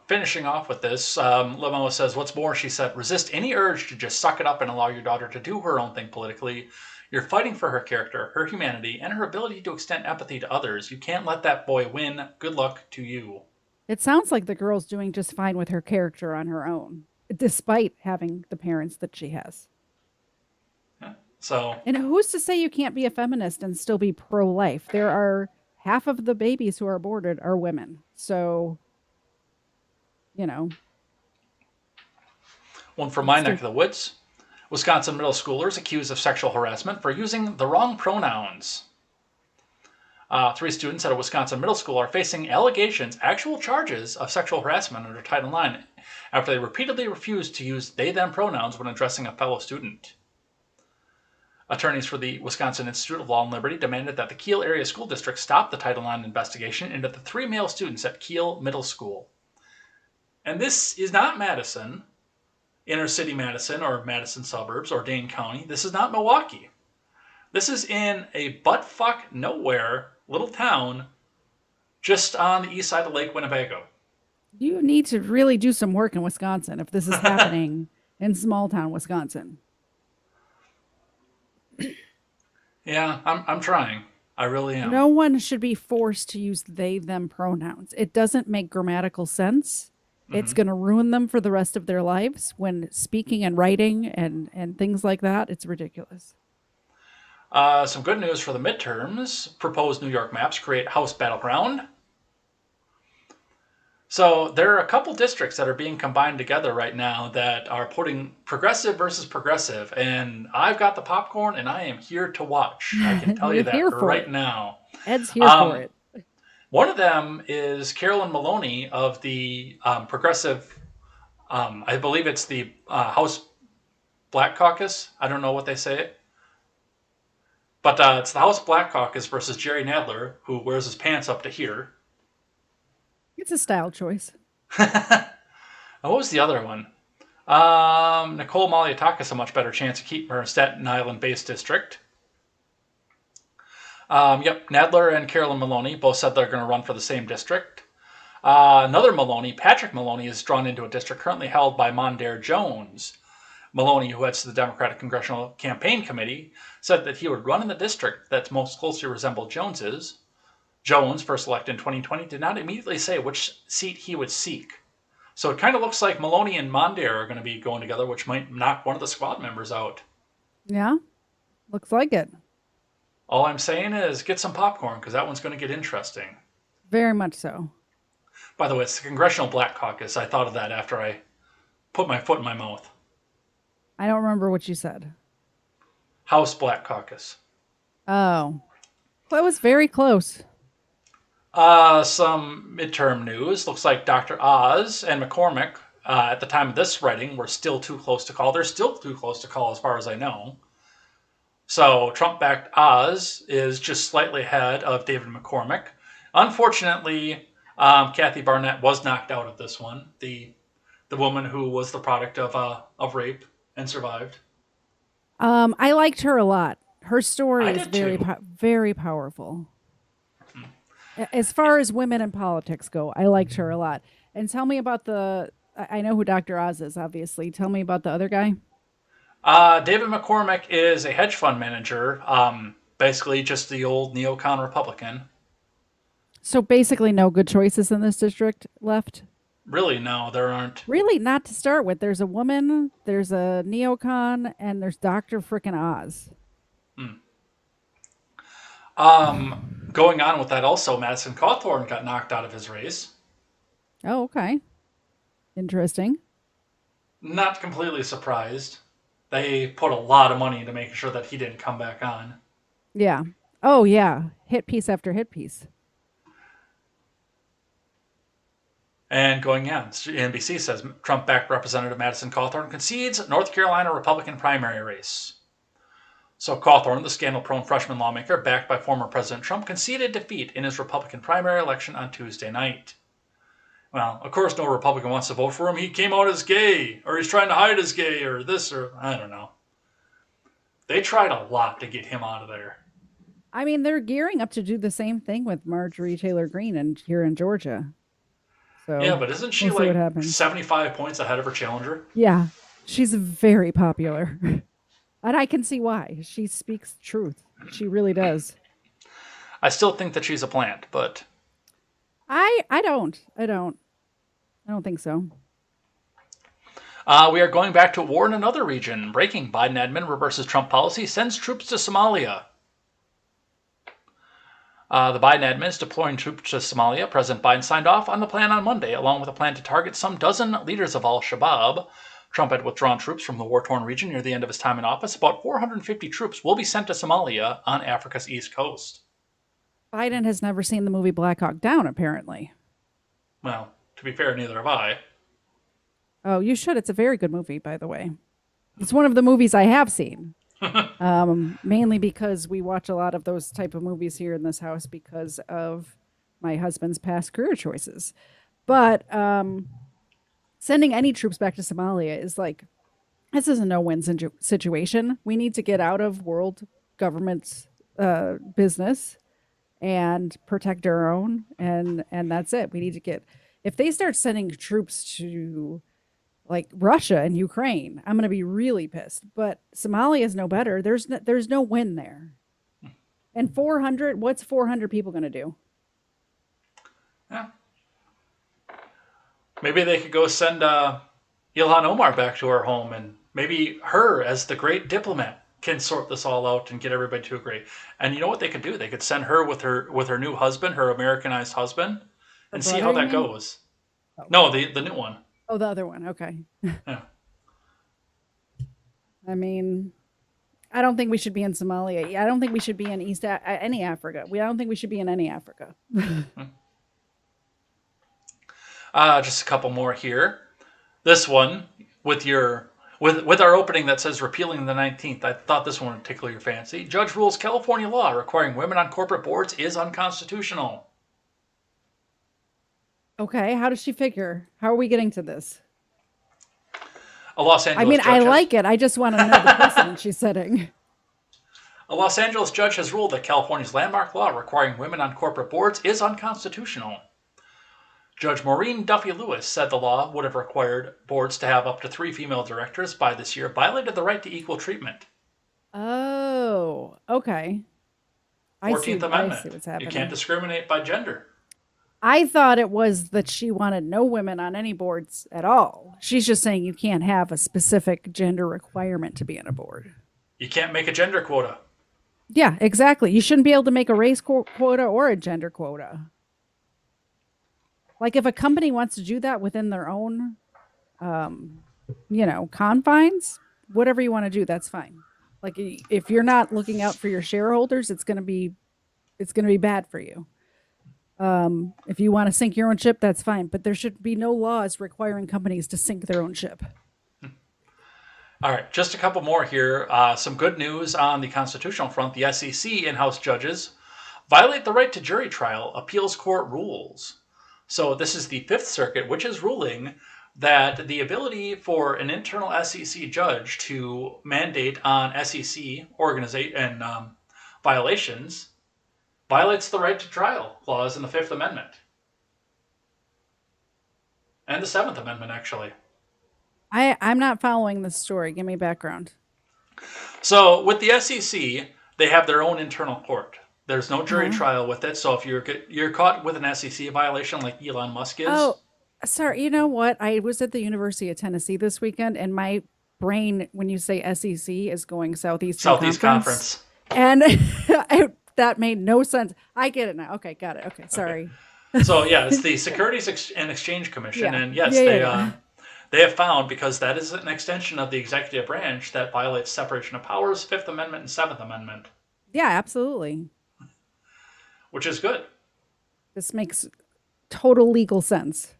Finishing off with this, Limo says, what's more, she said, resist any urge to just suck it up and allow your daughter to do her own thing politically. You're fighting for her character, her humanity, and her ability to extend empathy to others. You can't let that boy win. Good luck to you. It sounds like the girl's doing just fine with her character on her own, despite having the parents that she has. Yeah. So, and who's to say you can't be a feminist and still be pro-life? There are half of the babies who are aborted are women. So, you know. One from my neck of the woods. Wisconsin middle schoolers accused of sexual harassment for using the wrong pronouns. 3 students at a Wisconsin middle school are facing allegations, actual charges of sexual harassment under Title IX after they repeatedly refused to use they-them pronouns when addressing a fellow student. Attorneys for the Wisconsin Institute of Law and Liberty demanded that the Kiel Area School District stop the Title IX investigation into the 3 male students at Kiel Middle School. And this is not Madison, inner city Madison, or Madison suburbs, or Dane County. This is not Milwaukee. This is in a buttfuck nowhere little town just on the east side of Lake Winnebago. You need to really do some work in Wisconsin if this is happening in small town Wisconsin. Yeah, I'm trying. I really am. No one should be forced to use they, them pronouns. It doesn't make grammatical sense. It's going to ruin them for the rest of their lives when speaking and writing and things like that. It's ridiculous. Some good news for the midterms. Proposed New York maps create House battleground. So there are a couple districts that are being combined together right now that are putting progressive versus progressive. And I've got the popcorn and I am here to watch. I can tell you that right now. Ed's here for it. One of them is Carolyn Maloney of the progressive, I believe it's the House Black Caucus. I don't know what they say it. But it's the House Black Caucus versus Jerry Nadler, who wears his pants up to here. It's a style choice. What was the other one? Nicole Malliotakis a much better chance of keeping her Staten Island-based district. Nadler and Carolyn Maloney both said they're going to run for the same district. Another Maloney, Patrick Maloney, is drawn into a district currently held by Mondaire Jones. Maloney, who heads to the Democratic Congressional Campaign Committee, said that he would run in the district that most closely resembled Jones's. Jones, first elected in 2020, did not immediately say which seat he would seek. So it kind of looks like Maloney and Mondaire are going to be going together, which might knock one of the squad members out. Yeah, looks like it. All I'm saying is get some popcorn, because that one's going to get interesting. Very much so. By the way, it's the Congressional Black Caucus. I thought of that after I put my foot in my mouth. I don't remember what you said. House Black Caucus. Oh. That was very close. Some midterm news. Looks like Dr. Oz and McCormick, at the time of this writing, were still too close to call. They're still too close to call as far as I know. So Trump-backed Oz is just slightly ahead of David McCormick. Unfortunately, Kathy Barnett was knocked out of this one. The woman who was the product of rape and survived. I liked her a lot. Her story is very very powerful. As far as women in politics go, I liked her a lot. And tell me about I know who Dr. Oz is, obviously. Tell me about the other guy. David McCormick is a hedge fund manager, basically just the old neocon Republican. So basically no good choices in this district left? Really, no, there aren't. Really, not to start with. There's a woman, there's a neocon, and there's Dr. Frickin' Oz. Going on with that also, Madison Cawthorn got knocked out of his race. Oh, okay. Interesting. not completely surprised. They put a lot of money into making sure that he didn't come back on. Yeah. Oh, yeah. Hit piece after hit piece. And going on, NBC says Trump-backed Representative Madison Cawthorn concedes North Carolina Republican primary race. So Cawthorn, the scandal-prone freshman lawmaker backed by former President Trump, conceded defeat in his Republican primary election on Tuesday night. Well, of course no Republican wants to vote for him. He came out as gay, or he's trying to hide as gay, or this, or I don't know. They tried a lot to get him out of there. I mean, they're gearing up to do the same thing with Marjorie Taylor Greene here in Georgia. So yeah, but isn't she like 75 points ahead of her challenger? Yeah, she's very popular. And I can see why. She speaks truth. She really does. I still think that she's a plant, but I don't think so. We are going back to war in another region. Breaking: Biden admin reverses Trump policy, sends troops to Somalia. The Biden admin is deploying troops to Somalia. President Biden signed off on the plan on Monday, along with a plan to target some dozen leaders of al-Shabaab. Trump had withdrawn troops from the war-torn region near the end of his time in office. About 450 troops will be sent to Somalia on Africa's east coast. Biden has never seen the movie Black Hawk Down, apparently. Well, to be fair, neither have I. Oh, you should. It's a very good movie, by the way. It's one of the movies I have seen. Mainly because we watch a lot of those type of movies here in this house because of my husband's past career choices. But sending any troops back to Somalia is like, this is a no-win situation. We need to get out of world government's business and protect our own, and that's it. We need to get, if they start sending troops to like Russia and Ukraine, I'm going to be really pissed. But Somalia is no better. There's no win there. And 400, what's 400 people going to do? Yeah. Maybe they could go send Ilhan Omar back to her home, and maybe her, as the great diplomat, can sort this all out and get everybody to agree. And you know what they could do? They could send her with her new husband, her Americanized husband, and see how that goes. Oh. No, the new one. Oh, the other one. Okay. Yeah. I mean, I don't think we should be in Somalia. I don't think we should be in any Africa. I don't think we should be in any Africa. Just a couple more here. This one with our opening that says repealing the 19th. I thought this one would tickle your fancy. Judge rules California law requiring women on corporate boards is unconstitutional. Okay, how does she figure? How are we getting to this? A Los Angeles I mean, judge I like it. I just want to know the precedent she's setting. A Los Angeles judge has ruled that California's landmark law requiring women on corporate boards is unconstitutional. Judge Maureen Duffy Lewis said the law would have required boards to have up to 3 female directors by this year, violated the right to equal treatment. Oh, okay. 14th Amendment. I see what's happening. You can't discriminate by gender. I thought it was that she wanted no women on any boards at all. She's just saying you can't have a specific gender requirement to be on a board. You can't make a gender quota. Yeah, exactly. You shouldn't be able to make a race quota or a gender quota. Like if a company wants to do that within their own, confines, whatever you want to do, that's fine. Like if you're not looking out for your shareholders, it's going to be bad for you. If you want to sink your own ship, that's fine. But there should be no laws requiring companies to sink their own ship. All right, just a couple more here. Some good news on the constitutional front. The SEC in-house judges violate the right to jury trial, appeals court rules. So this is the Fifth Circuit, which is ruling that the ability for an internal SEC judge to mandate on SEC organization violations violates the right to trial clause in the Fifth Amendment. And the Seventh Amendment, actually. I'm not following this story. Give me background. So with the SEC, they have their own internal court. There's no jury trial with it. So if you're caught with an SEC violation like Elon Musk is. Oh, sorry. You know what? I was at the University of Tennessee this weekend, and my brain, when you say SEC, is going Southeast Conference. And that made no sense. I get it now. Okay, got it. Okay, sorry. So yeah, it's the Securities and Exchange Commission, Yeah. and yes, They have found, because that is an extension of the executive branch that violates separation of powers, Fifth Amendment and Seventh Amendment, Yeah, absolutely. which is good. This makes total legal sense.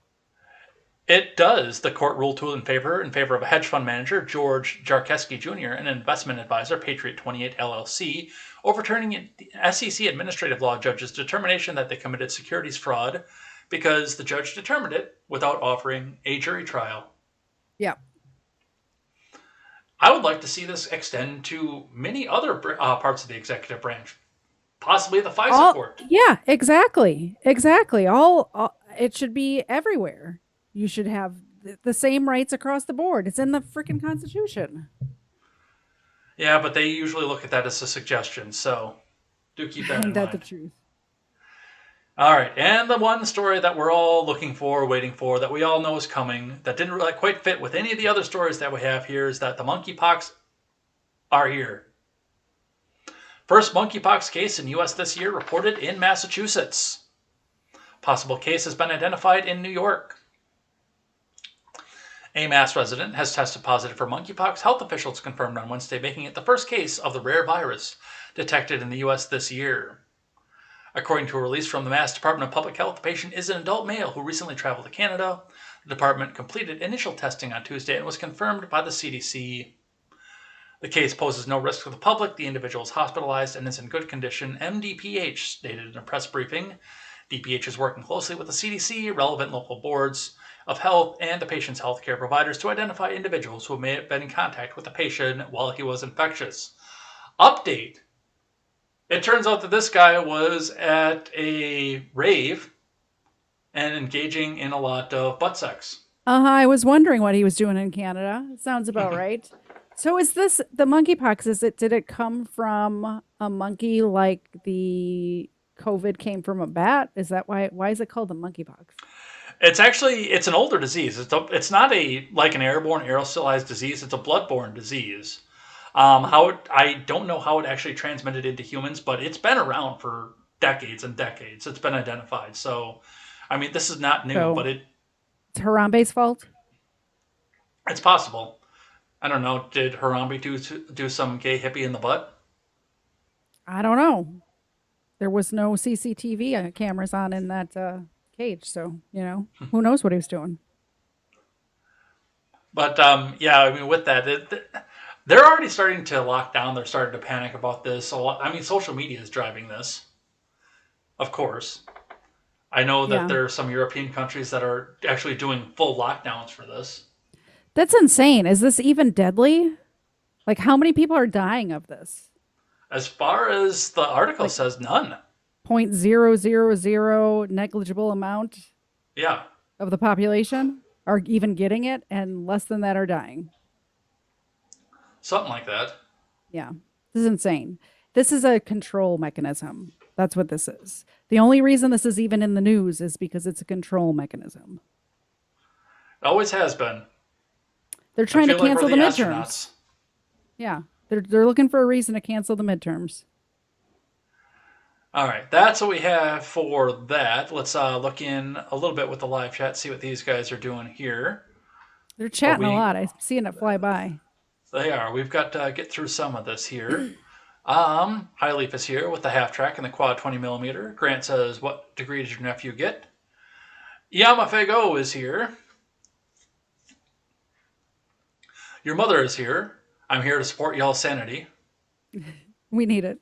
It does. The court ruled in favor of a hedge fund manager, George Jarkeski Jr., and an investment advisor, Patriot 28 LLC, overturning the SEC administrative law judge's determination that they committed securities fraud because the judge determined it without offering a jury trial. Yeah. I would like to see this extend to many other parts of the executive branch, possibly the FISA court. Yeah, exactly. Exactly. All it should be everywhere. You should have the same rights across the board. It's in the freaking Constitution. Yeah, but they usually look at that as a suggestion, so do keep that in Ain't that mind. the truth? All right, and the one story that we're all looking for, waiting for, that we all know is coming, that didn't really quite fit with any of the other stories that we have here, is that the monkeypox are here. First monkeypox case in U.S. this year reported in Massachusetts. Possible case has been identified in New York. A Mass resident has tested positive for monkeypox, health officials confirmed on Wednesday, making it the first case of the rare virus detected in the U.S. this year. According to a release from the Mass Department of Public Health, the patient is an adult male who recently traveled to Canada. The department completed initial testing on Tuesday and was confirmed by the CDC. The case poses no risk to the public. The individual is hospitalized and is in good condition, MDPH stated in a press briefing. DPH is working closely with the CDC, relevant local boards of health, and the patient's healthcare providers to identify individuals who may have been in contact with the patient while he was infectious. Update. It turns out that this guy was at a rave and engaging in a lot of butt sex. I was wondering what he was doing in Canada. Sounds about right. So is this the monkeypox? Did it come from a monkey like the COVID came from a bat? Is that why is it called the monkeypox? It's an older disease. It's not like an airborne aerosolized disease. It's a bloodborne disease. I don't know how it actually transmitted into humans, but it's been around for decades and decades. It's been identified. So, I mean, this is not new, but it's Harambe's fault. It's possible. I don't know. Did Harambe do some gay hippie in the butt? I don't know. There was no CCTV cameras on in that cage, so who knows what he was doing. But yeah, I mean, with that, they're already starting to lock down. They're starting to panic about this. I mean, social media is driving this, of course. I know that there are some European countries that are actually doing full lockdowns for this. That's insane. Is this even deadly? Like, how many people are dying of this? As far as the article says, none. 0.000 negligible amount Yeah. of the population are even getting it, and less than that are dying. Something like that. Yeah. This is insane. This is a control mechanism. That's what this is. The only reason this is even in the news is because it's a control mechanism. It always has been. They're trying to cancel the midterms. Astronauts. Yeah. They're looking for a reason to cancel the midterms. All right. That's what we have for that. Let's look in a little bit with the live chat, see what these guys are doing here. They're chatting a lot. I'm seeing it fly by. They are. We've got to get through some of this here. High Leaf is here with the half track and the quad 20mm. Grant says, what degree did your nephew get? Yamafago is here. Your mother is here. I'm here to support y'all's sanity. We need it.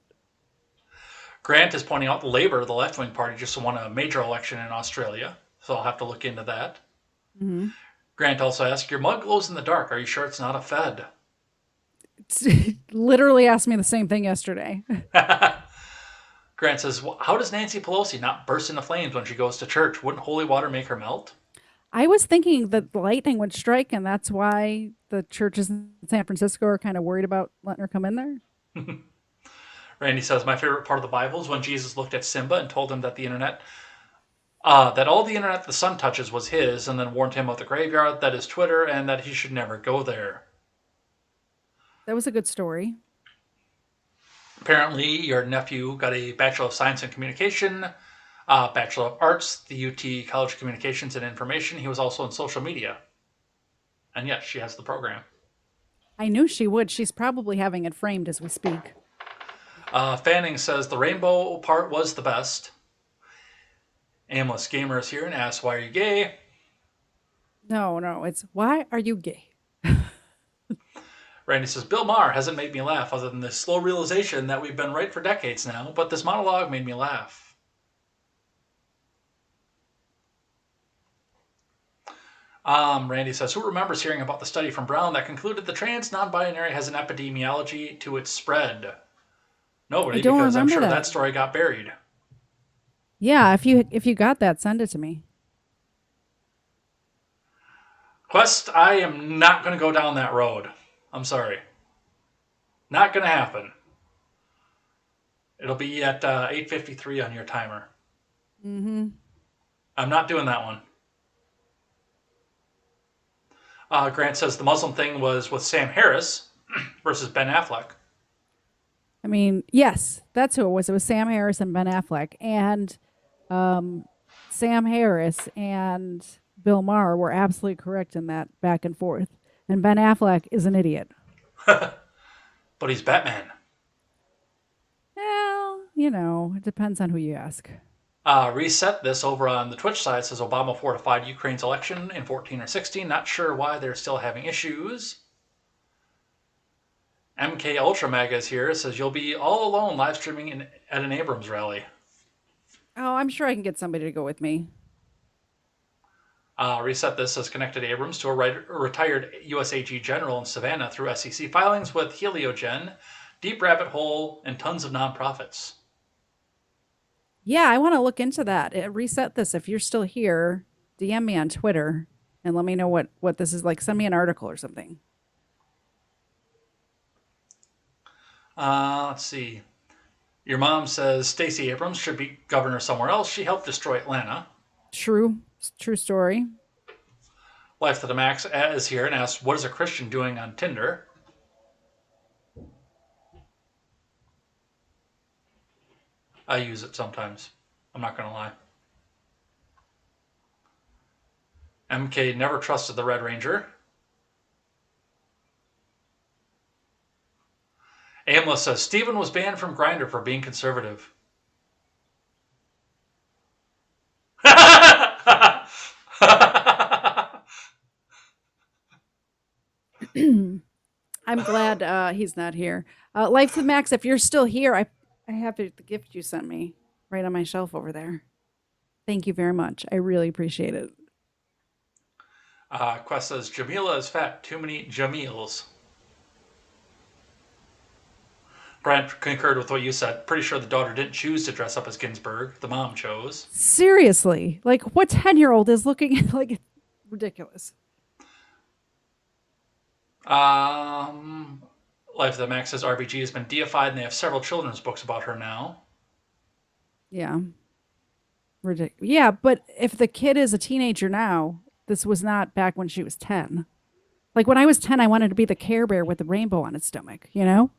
Grant is pointing out Labour, the left-wing party, just won a major election in Australia. So I'll have to look into that. Mm-hmm. Grant also asks, your mug glows in the dark. Are you sure it's not a Fed? Literally asked me the same thing yesterday. Grant says, well, how does Nancy Pelosi not burst into flames when she goes to church? Wouldn't holy water make her melt? I was thinking that the lightning would strike, and that's why the churches in San Francisco are kind of worried about letting her come in there. Randy says, my favorite part of the Bible is when Jesus looked at Simba and told him that that all the internet the sun touches was his, and then warned him of the graveyard that is Twitter and that he should never go there. That was a good story. Apparently, your nephew got a Bachelor of Science in Communication, Bachelor of Arts, the UT College of Communications and Information. He was also in social media. And yes, she has the program. I knew she would. She's probably having it framed as we speak. Fanning says the rainbow part was the best. Aimless Gamer is here and asks, why are you gay? No, it's why are you gay? Randy says, Bill Maher hasn't made me laugh other than this slow realization that we've been right for decades now, but this monologue made me laugh. Randy says, who remembers hearing about the study from Brown that concluded the trans non-binary has an epidemiology to its spread? Nobody, because I'm sure that story got buried. Yeah, if you got that, send it to me. Quest, I am not going to go down that road. I'm sorry. Not going to happen. It'll be at 8:53 on your timer. Mm-hmm. I'm not doing that one. Grant says the Muslim thing was with Sam Harris versus Ben Affleck. I mean, yes, that's who it was. It was Sam Harris and Ben Affleck. And Sam Harris and Bill Maher were absolutely correct in that back and forth. And Ben Affleck is an idiot. But he's Batman. Well, you know, it depends on who you ask. Reset this over on the Twitch side says Obama fortified Ukraine's election in 14 or 16. Not sure why they're still having issues. MK Ultra Mega is here. Says you'll be all alone live streaming at an Abrams rally. Oh, I'm sure I can get somebody to go with me. Reset this says connected Abrams to a retired USAG general in Savannah through SEC filings with Heliogen, Deep Rabbit Hole, and tons of nonprofits. Yeah, I want to look into that. Reset this. If you're still here, DM me on Twitter and let me know what this is like. Send me an article or something. Let's see. Your mom says Stacey Abrams should be governor somewhere else. She helped destroy Atlanta. True story. Life to the Max is here and asks, what is a Christian doing on Tinder? I use it sometimes. I'm not going to lie. MK never trusted the Red Ranger. Aimless says, Steven was banned from Grindr for being conservative. I'm glad he's not here. Life to the Max, if you're still here, I have the gift you sent me right on my shelf over there. Thank you very much. I really appreciate it. Quest says, Jamila is fat. Too many Jamils. Brent concurred with what you said. Pretty sure the daughter didn't choose to dress up as Ginsburg. The mom chose. Seriously. Like, what 10-year-old is looking like ridiculous? Life of the Max says RBG has been deified and they have several children's books about her now. Yeah. Ridiculous. Yeah, but if the kid is a teenager now, this was not back when she was 10. Like when I was 10, I wanted to be the Care Bear with the rainbow on its stomach, you know?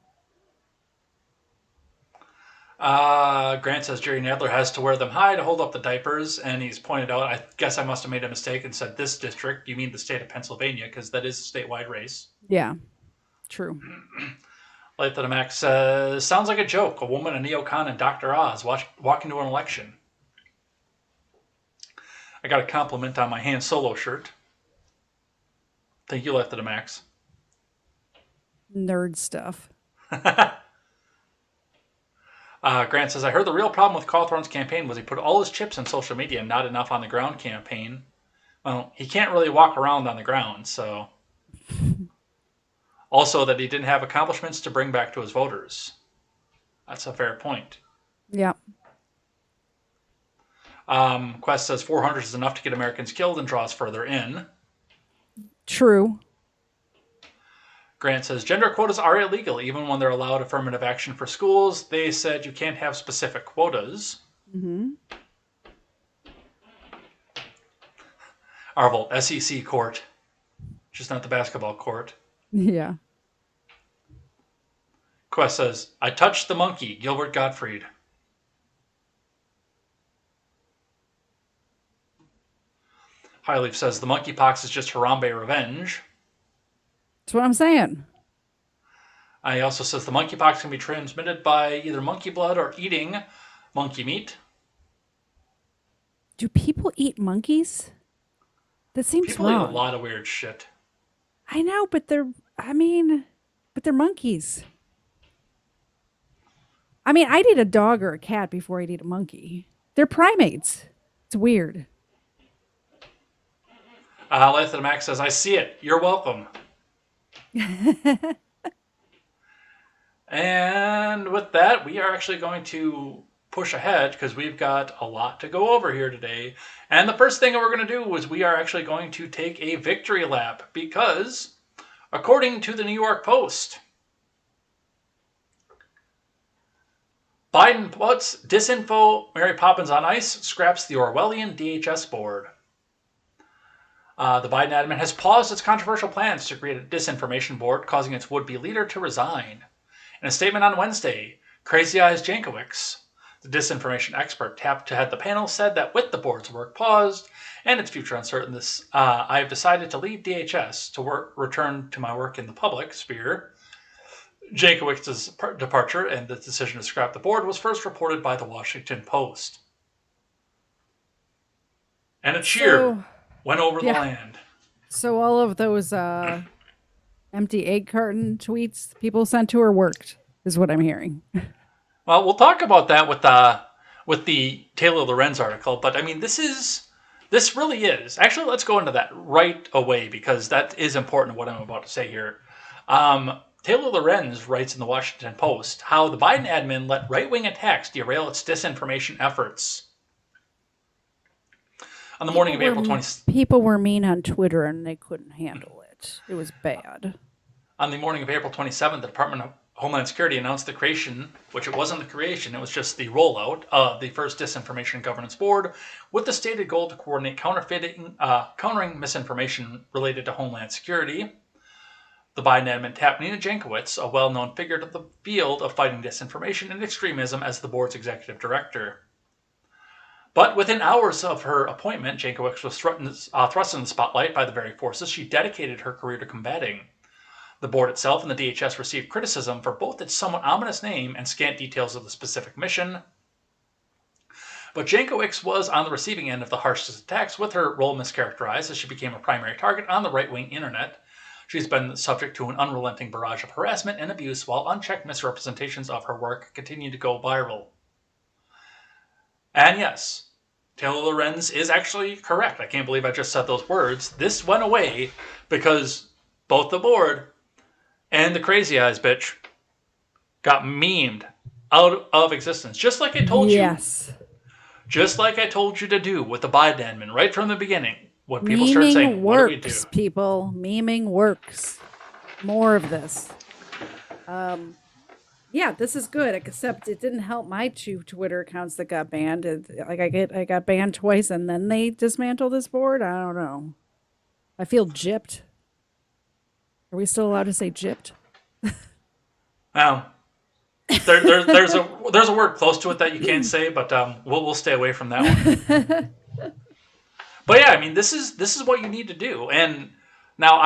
Grant says Jerry Nadler has to wear them high to hold up the diapers, and he's pointed out, I guess I must have made a mistake and said this district. You mean the state of Pennsylvania, because that is a statewide race. Yeah, true. Light to the Max says, sounds like a joke. A woman, a neocon, and Dr. Oz walk into an election. I got a compliment on my Han Solo shirt. Thank you, Light to the Max. Nerd stuff. Grant says, I heard the real problem with Cawthorn's campaign was he put all his chips in social media and not enough on the ground campaign. Well, he can't really walk around on the ground, so... Also, that he didn't have accomplishments to bring back to his voters. That's a fair point. Yeah. Quest says 400 is enough to get Americans killed and draws further in. True. Grant says gender quotas are illegal even when they're allowed affirmative action for schools. They said you can't have specific quotas. Mm-hmm. Arvold, SEC court. Just not the basketball court. Yeah. Quest says, I touched the monkey, Gilbert Gottfried. Highleaf says, the monkeypox is just Harambe revenge. That's what I'm saying. He also says the monkeypox can be transmitted by either monkey blood or eating monkey meat. Do people eat monkeys? That seems People eat a wrong. lot of weird shit. I know, but they're monkeys. I mean, I'd eat a dog or a cat before I'd eat a monkey. They're primates. It's weird. Life to the Max says, I see it. You're welcome. And with that, we are actually going to push ahead because we've got a lot to go over here today. And the first thing that we're going to do is we are actually going to take a victory lap because, according to the New York Post, Biden puts disinfo Mary Poppins on ice, scraps the Orwellian DHS board. The Biden admin has paused its controversial plans to create a disinformation board, causing its would-be leader to resign. In a statement on Wednesday, Crazy Eyes Jankowicz, the disinformation expert tapped to head the panel, said that with the board's work paused and its future uncertain, I have decided to leave DHS to return to my work in the public sphere. Jankowicz's departure and the decision to scrap the board was first reported by the Washington Post. And a cheer went over the land. So all of those empty egg carton tweets people sent to her worked, is what I'm hearing. Well, we'll talk about that with the Taylor Lorenz article, but I mean, this really is. Actually, let's go into that right away because that is important, what I'm about to say here. Taylor Lorenz writes in the Washington Post how the Biden admin let right-wing attacks derail its disinformation efforts. On the morning of April 20th... People were mean on Twitter and they couldn't handle it. It was bad. On the morning of April 27th, the Department of Homeland Security announced the creation, which it wasn't the creation, it was just the rollout of the first Disinformation Governance Board with the stated goal to coordinate countering misinformation related to Homeland Security. The Biden admin tapped Nina Jankowicz, a well-known figure to the field of fighting disinformation and extremism, as the board's executive director. But within hours of her appointment, Jankowicz was thrust in the spotlight by the very forces she dedicated her career to combating. The board itself and the DHS received criticism for both its somewhat ominous name and scant details of the specific mission. But Jankowicz was on the receiving end of the harshest attacks, with her role mischaracterized as she became a primary target on the right-wing internet. She's been subject to an unrelenting barrage of harassment and abuse, while unchecked misrepresentations of her work continue to go viral. And yes, Taylor Lorenz is actually correct. I can't believe I just said those words. This went away because both the board and the Crazy Eyes bitch got memed out of existence. Just like I told you. Yes. Just like I told you to do with the Biden admin right from the beginning. When people start saying, what do we do? People. Memeing works. More of this. Yeah, this is good, except it didn't help my 2 Twitter accounts that got banned. I got banned twice and then they dismantled this board. I don't know. I feel gypped. Are we still allowed to say gypped? Well, there's a word close to it that you can't say, but we'll stay away from that one. But yeah, I mean, this is what you need to do. And now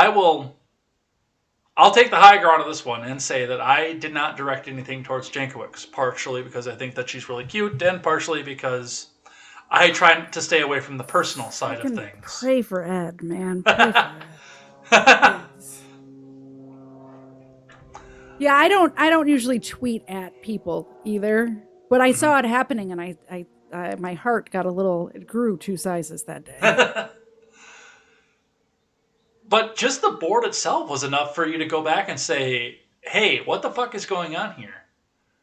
I'll take the high ground of this one and say that I did not direct anything towards Jankowicz, partially because I think that she's really cute, and partially because I try to stay away from the personal side of things. Pray for Ed, man. Pray for Ed. Yeah, I don't usually tweet at people either, but I saw it happening and I my heart got it grew 2 sizes that day. But just the board itself was enough for you to go back and say, hey, what the fuck is going on here?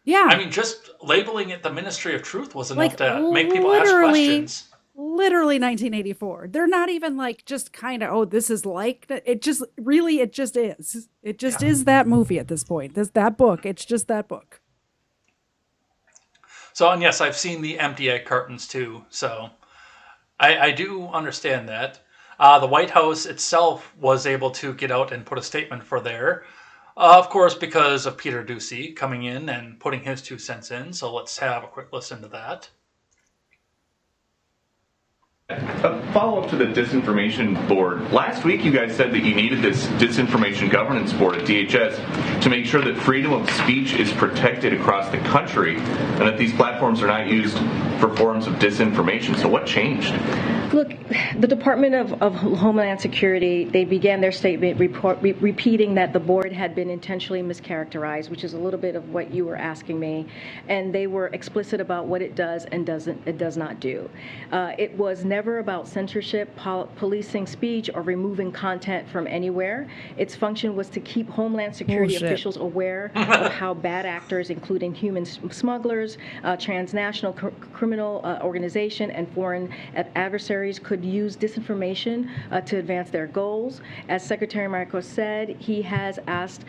Yeah. I mean, just labeling it the Ministry of Truth was enough to make people ask questions. Literally 1984. They're not even like just kind of, this is like, it just is. It just is that movie at this point. That book. It's just that book. So, and yes, I've seen the empty egg cartons too. So I do understand that. The White House itself was able to get out and put a statement for there. Of course, because of Peter Doocy coming in and putting his 2 cents in. So let's have a quick listen to that. A follow-up to the disinformation board. Last week you guys said that you needed this disinformation governance board at DHS to make sure that freedom of speech is protected across the country and that these platforms are not used for forms of disinformation. So what changed? Look, the Department of Homeland Security, they began their statement repeating that the board had been intentionally mischaracterized, which is a little bit of what you were asking me, and they were explicit about what it does and does not do. It was never about censorship, policing speech, or removing content from anywhere. Its function was to keep Homeland Security officials aware of how bad actors, including human smugglers, transnational criminal organization, and foreign adversaries could use disinformation to advance their goals. As Secretary Michael said, he has asked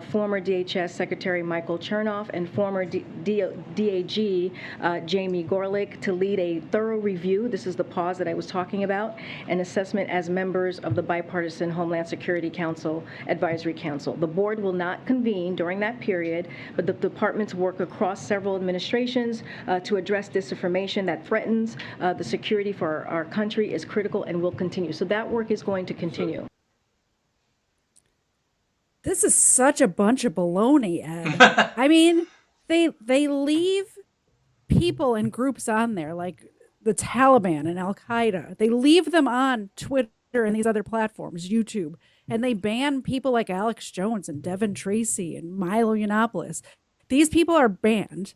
former DHS Secretary Michael Chernoff and former DAG Jamie Gorelick to lead a thorough review. This is the pause that I was talking about, an assessment as members of the Bipartisan Homeland Security Council Advisory Council. The board will not convene during that period, but the departments work across several administrations to address disinformation that threatens the security for our country is critical and will continue. So that work is going to continue. This is such a bunch of baloney, Ed. I mean, they leave people and groups on there like the Taliban and Al Qaeda. They leave them on Twitter and these other platforms, YouTube, and they ban people like Alex Jones and Devin Tracy and Milo Yiannopoulos. These people are banned,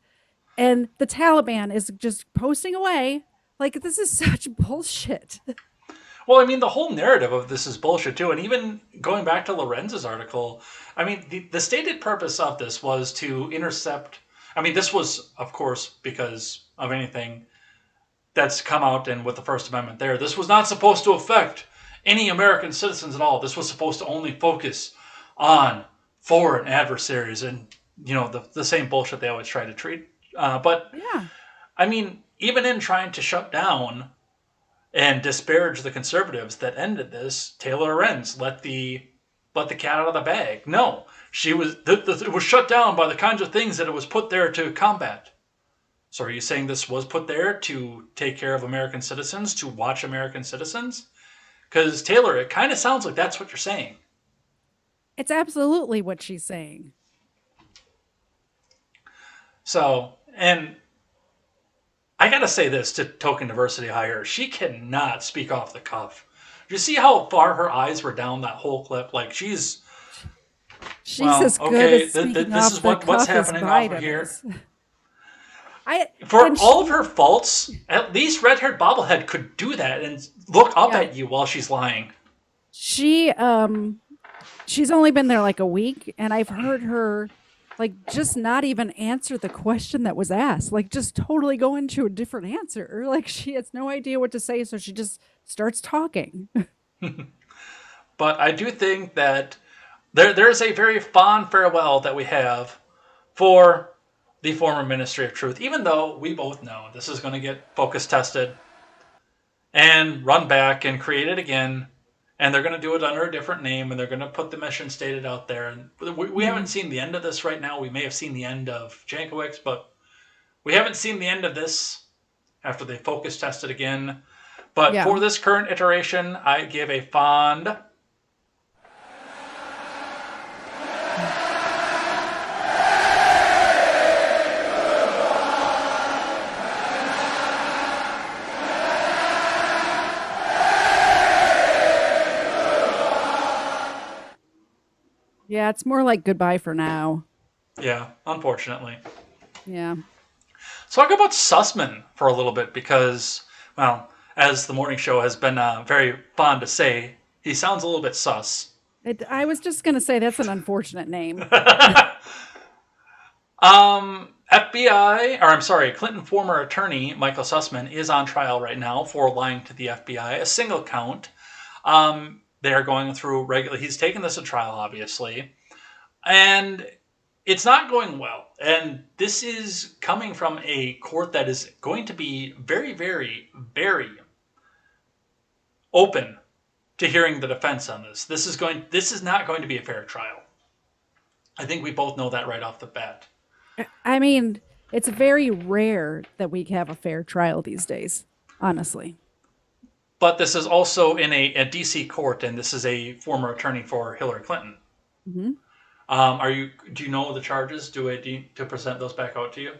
and the Taliban is just posting away. Like, this is such bullshit. Well, I mean, the whole narrative of this is bullshit, too. And even going back to Lorenz's article, I mean, the stated purpose of this was to intercept. I mean, this was, of course, because of anything that's come out and with the First Amendment there. This was not supposed to affect any American citizens at all. This was supposed to only focus on foreign adversaries and, you know, the same bullshit they always try to treat. But, yeah. I mean, even in trying to shut down and disparage the conservatives that ended this, Taylor Lorenz let the cat out of the bag. No, it was shut down by the kinds of things that it was put there to combat. So are you saying this was put there to take care of American citizens, to watch American citizens? Because, Taylor, it kind of sounds like that's what you're saying. It's absolutely what she's saying. So, and I gotta say this to Token Diversity Hire. She cannot speak off the cuff. Do you see how far her eyes were down that whole clip? Like, she's well, as good okay, as speaking this off is the what's cuff as happening Biden over here. is. For all of her faults, at least red-haired bobblehead could do that and look up at you while she's lying. She's only been there like a week, and I've heard her like just not even answer the question that was asked, like just totally go into a different answer. Like she has no idea what to say, so she just starts talking. But I do think that there's a very fond farewell that we have for the former Ministry of Truth, even though we both know this is going to get focus tested and run back and created again. And they're going to do it under a different name, and they're going to put the mission stated out there. And we haven't seen the end of this right now. We may have seen the end of Jankowicz, but we haven't seen the end of this after they focus tested again. But for this current iteration, I give a fond... Yeah, it's more like goodbye for now. Yeah, unfortunately. Yeah. Let's talk about Sussman for a little bit because, well, as the morning show has been very fond to say, he sounds a little bit sus. I was just going to say that's an unfortunate name. Clinton former attorney Michael Sussman is on trial right now for lying to the FBI, a single count. They are going through he's taken this to trial, obviously, and it's not going well. And this is coming from a court that is going to be very, very, very open to hearing the defense on this. This is not going to be a fair trial. I think we both know that right off the bat. I mean, it's very rare that we have a fair trial these days, honestly. But this is also in a D.C. court, and this is a former attorney for Hillary Clinton. Mm-hmm. Do you know the charges? Do I need to present those back out to you?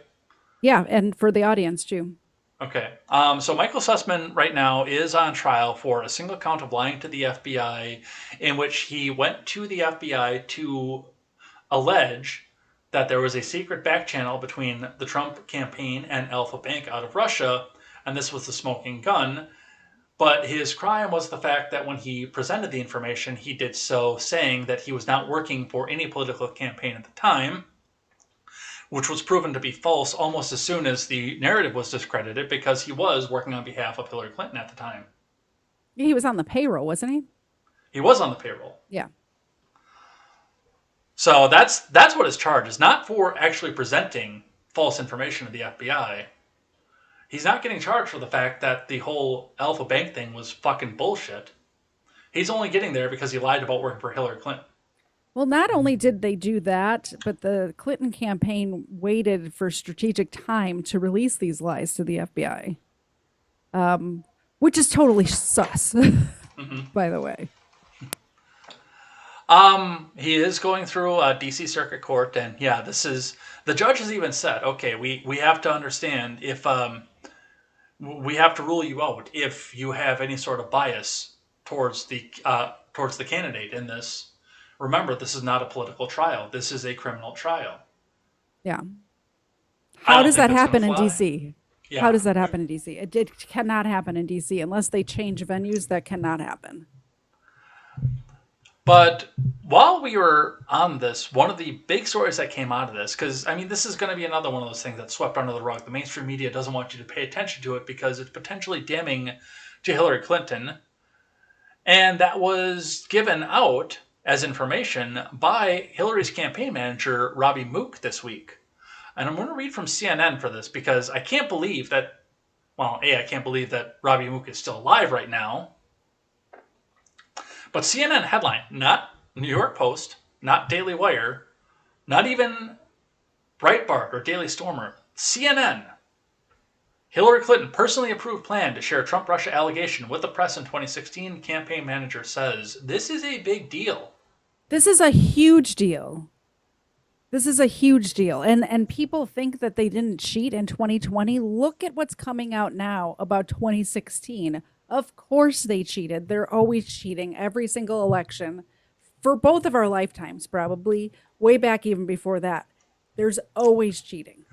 Yeah, and for the audience too. Okay. So Michael Sussman right now is on trial for a single count of lying to the FBI, in which he went to the FBI to allege that there was a secret back channel between the Trump campaign and Alpha Bank out of Russia, and this was the smoking gun. But his crime was the fact that when he presented the information, he did so saying that he was not working for any political campaign at the time, which was proven to be false almost as soon as the narrative was discredited, because he was working on behalf of Hillary Clinton at the time. He was on the payroll, wasn't he? He was on the payroll. Yeah. So that's what his charge is, not for actually presenting false information to the FBI. He's not getting charged for the fact that the whole Alpha Bank thing was fucking bullshit. He's only getting there because he lied about working for Hillary Clinton. Well, not only did they do that, but the Clinton campaign waited for strategic time to release these lies to the FBI, which is totally sus, by the way. He is going through a D.C. Circuit Court, and yeah, the judge has even said, okay, we have to understand if we have to rule you out if you have any sort of bias towards the candidate in this. Remember, this is not a political trial. This is a criminal trial. Yeah. How does that happen in D.C.? Yeah. How does that happen in D.C.? It cannot happen in D.C. unless they change venues. That cannot happen. But while we were on this, one of the big stories that came out of this, because, I mean, this is going to be another one of those things that's swept under the rug. The mainstream media doesn't want you to pay attention to it because it's potentially damning to Hillary Clinton. And that was given out as information by Hillary's campaign manager, Robbie Mook, this week. And I'm going to read from CNN for this because I can't believe that, well, I can't believe that Robbie Mook is still alive right now. But CNN headline, not New York Post, not Daily Wire, not even Breitbart or Daily Stormer. CNN. Hillary Clinton personally approved plan to share Trump-Russia allegation with the press in 2016. Campaign manager says, this is a big deal. This is a huge deal. This is a huge deal. And people think that they didn't cheat in 2020. Look at what's coming out now about 2016. Of course they cheated. They're always cheating every single election for both of our lifetimes, probably way back even before that. There's always cheating.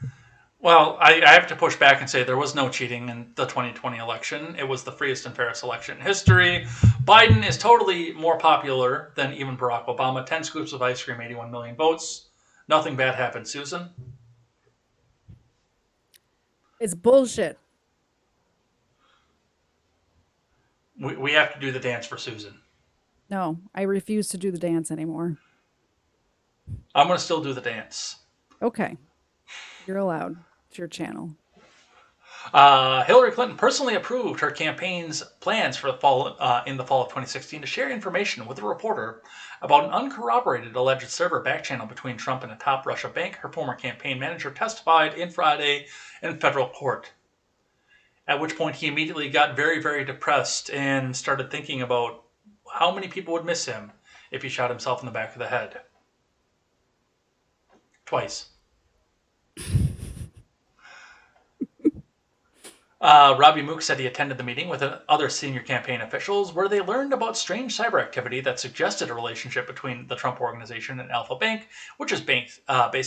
Well, I have to push back and say there was no cheating in the 2020 election. It was the freest and fairest election in history. Biden is totally more popular than even Barack Obama. 10 scoops of ice cream, 81 million votes. Nothing bad happened, Susan. It's bullshit. We have to do the dance for Susan. No, I refuse to do the dance anymore. I'm going to still do the dance. Okay. You're allowed. It's your channel. Hillary Clinton personally approved her campaign's plans for the fall in the fall of 2016 to share information with a reporter about an uncorroborated alleged server backchannel between Trump and a top Russia bank. Her former campaign manager testified in Friday in federal court, at which point he immediately got very, very depressed and started thinking about how many people would miss him if he shot himself in the back of the head. Twice. Robbie Mook said he attended the meeting with other senior campaign officials where they learned about strange cyber activity that suggested a relationship between the Trump Organization and Alpha Bank, which is based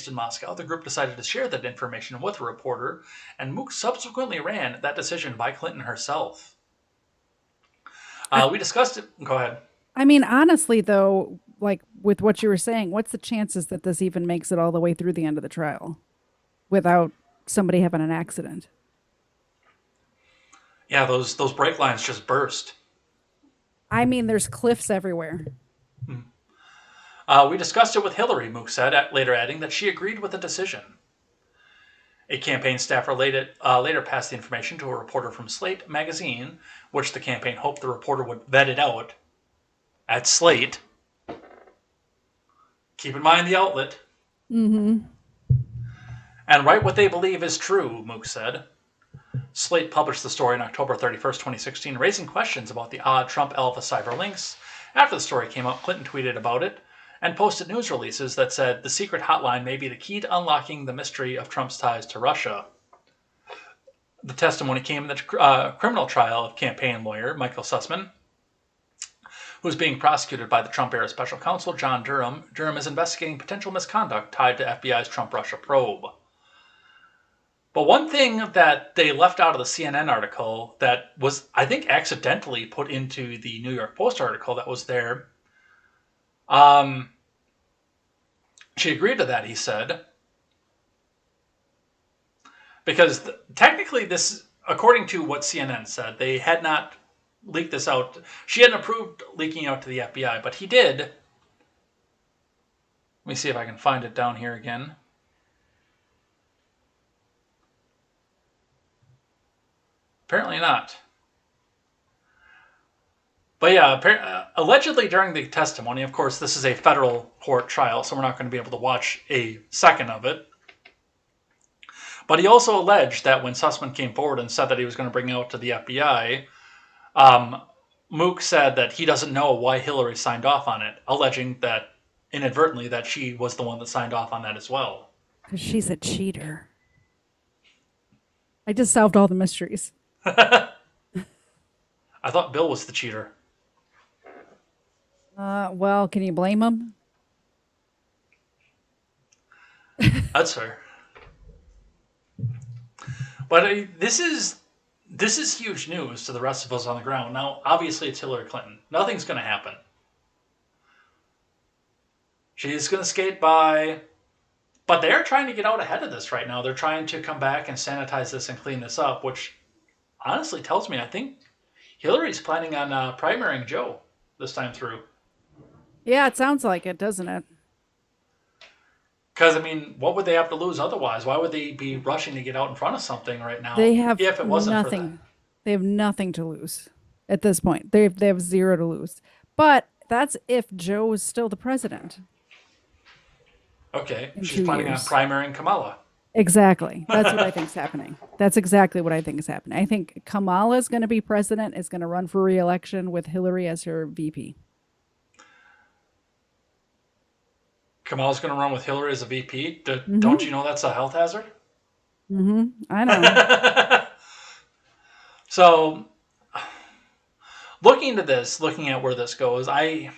in Moscow. The group decided to share that information with a reporter, and Mook subsequently ran that decision by Clinton herself. We discussed it. Go ahead. I mean, honestly, though, like with what you were saying, what's the chances that this even makes it all the way through the end of the trial without somebody having an accident? Yeah, those brake lines just burst. I mean, there's cliffs everywhere. We discussed it with Hillary, Mook said, later adding that she agreed with the decision. A campaign staffer later passed the information to a reporter from Slate magazine, which the campaign hoped the reporter would vet it out at Slate. Keep in mind the outlet. Mm-hmm. And write what they believe is true, Mook said. Slate published the story on October 31st, 2016, raising questions about the odd Trump-Elva cyber links. After the story came out, Clinton tweeted about it and posted news releases that said the secret hotline may be the key to unlocking the mystery of Trump's ties to Russia. The testimony came in the criminal trial of campaign lawyer Michael Sussman, who is being prosecuted by the Trump-era special counsel John Durham. Durham is investigating potential misconduct tied to FBI's Trump-Russia probe. But one thing that they left out of the CNN article that was, I think, accidentally put into the New York Post article that was there, she agreed to that, he said, because technically this, according to what CNN said, they had not leaked this out. She hadn't approved leaking out to the FBI, but he did. Let me see if I can find it down here again. Apparently not. But yeah, allegedly during the testimony, of course, this is a federal court trial, so we're not going to be able to watch a second of it. But he also alleged that when Sussman came forward and said that he was going to bring it out to the FBI, Mook said that he doesn't know why Hillary signed off on it, alleging that inadvertently that she was the one that signed off on that as well. Because she's a cheater. I just solved all the mysteries. I thought Bill was the cheater. Well, can you blame him? That's fair. But this is huge news to the rest of us on the ground. Now, obviously, it's Hillary Clinton. Nothing's going to happen. She's going to skate by. But they're trying to get out ahead of this right now. They're trying to come back and sanitize this and clean this up, which honestly tells me I think Hillary's planning on primarying Joe this time through. Yeah, it sounds like it, doesn't it? Because, I mean, what would they have to lose otherwise? Why would they be rushing to get out in front of something right now? They have if it wasn't nothing. For that? They have nothing to lose at this point. They have zero to lose. But that's if Joe is still the president. Okay, In she's 2 planning years. on primarying Kamala. Exactly. That's what I think is happening. That's exactly what I think is happening. I think Kamala is going to be president, is going to run for re-election with Hillary as her VP. Kamala's going to run with Hillary as a VP. Don't you know that's a health hazard? I know. So, looking at where this goes, I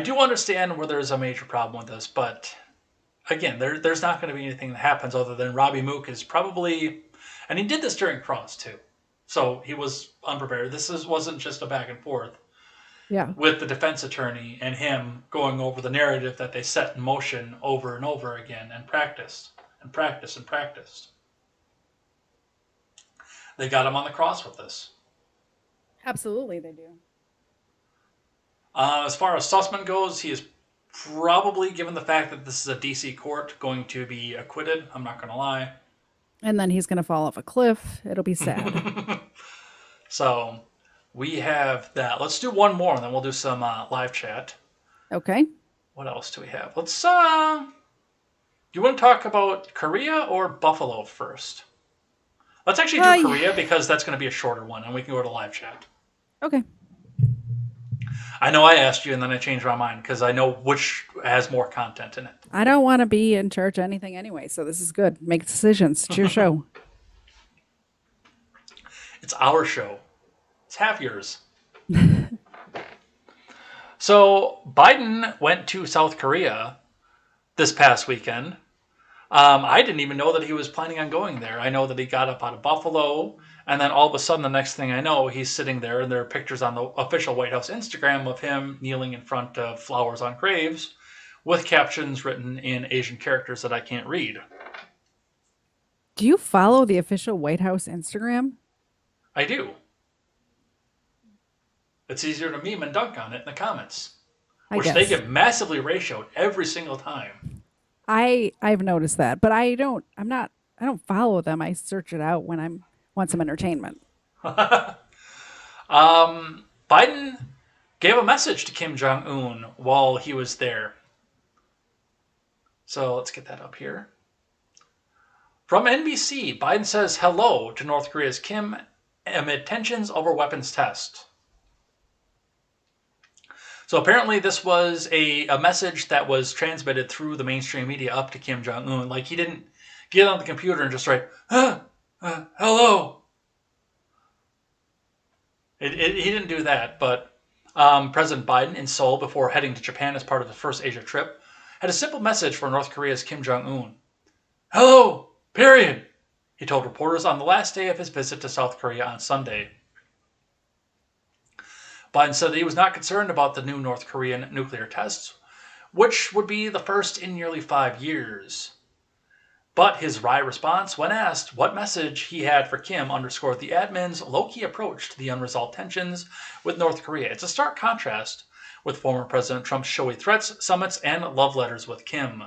do understand where there's a major problem with this, but again, there's not going to be anything that happens other than Robbie Mook is probably, and he did this during Cross too, so he was unprepared. Wasn't just a back and forth. Yeah. With the defense attorney and him going over the narrative that they set in motion over and over again and practiced and practiced and practiced. They got him on the cross with this. Absolutely, they do. As far as Sussman goes, he is probably, given the fact that this is a DC court, going to be acquitted. I'm not going to lie. And then he's going to fall off a cliff. It'll be sad. So we have that. Let's do one more, and then we'll do some live chat. Okay. What else do we have? Let's, do you want to talk about Korea or Buffalo first? Let's actually do Korea because that's going to be a shorter one, and we can go to live chat. Okay. I know I asked you, and then I changed my mind because I know which has more content in it. I don't want to be in charge of anything anyway, so this is good. Make decisions. It's your show. It's our show. It's half yours. So Biden went to South Korea this past weekend. I didn't even know that he was planning on going there. I know that he got up out of Buffalo, and then all of a sudden, the next thing I know, he's sitting there, and there are pictures on the official White House Instagram of him kneeling in front of flowers on graves with captions written in Asian characters that I can't read. Do you follow the official White House Instagram? I do. It's easier to meme and dunk on it in the comments, which they get massively ratioed every single time. I've noticed that, but I don't follow them. I search it out when I want some entertainment. Biden gave a message to Kim Jong-un while he was there. So let's get that up here. From NBC, Biden says hello to North Korea's Kim amid tensions over weapons test. So apparently this was a message that was transmitted through the mainstream media up to Kim Jong-un. Like, he didn't get on the computer and just write, hello. He didn't do that, but President Biden in Seoul, before heading to Japan as part of his first Asia trip, had a simple message for North Korea's Kim Jong-un. Hello, period, he told reporters on the last day of his visit to South Korea on Sunday. Biden said that he was not concerned about the new North Korean nuclear tests, which would be the first in nearly 5 years. But his wry response, when asked what message he had for Kim, underscored the admin's low-key approach to the unresolved tensions with North Korea. It's a stark contrast with former President Trump's showy threats, summits, and love letters with Kim.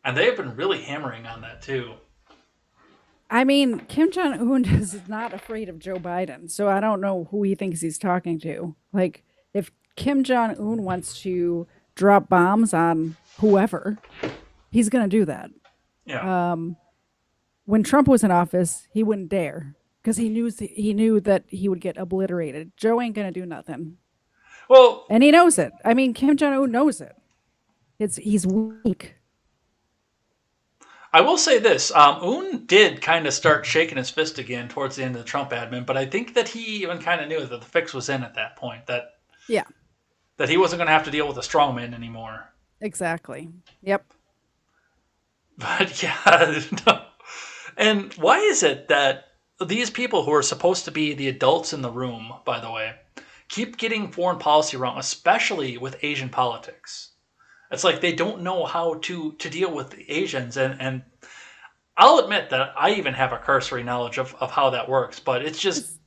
And they've been really hammering on that, too. I mean, Kim Jong-un is not afraid of Joe Biden, so I don't know who he thinks he's talking to. Like, if Kim Jong-un wants to drop bombs on whoever, he's going to do that. Yeah. When Trump was in office, he wouldn't dare because he knew that he would get obliterated. Joe ain't going to do nothing. Well, and he knows it. I mean, Kim Jong-un knows it. He's weak. I will say this, Un did kind of start shaking his fist again towards the end of the Trump admin, but I think that he even kind of knew that the fix was in at that point, that he wasn't going to have to deal with a strongman anymore. Exactly. Yep. But yeah, no. And why is it that these people who are supposed to be the adults in the room, by the way, keep getting foreign policy wrong, especially with Asian politics? It's like they don't know how to deal with the Asians. And I'll admit that I even have a cursory knowledge of how that works, but it's just...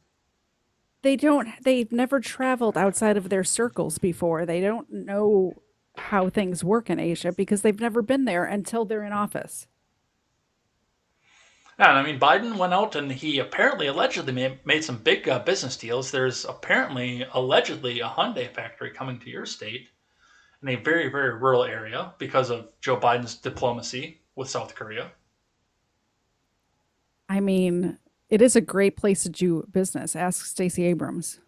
They've never traveled outside of their circles before. They don't know how things work in Asia because they've never been there until they're in office. Yeah, and I mean, Biden went out and he allegedly made some big business deals. There's allegedly a Hyundai factory coming to your state in a very, very rural area because of Joe Biden's diplomacy with South Korea. I mean, it is a great place to do business. Ask Stacey Abrams.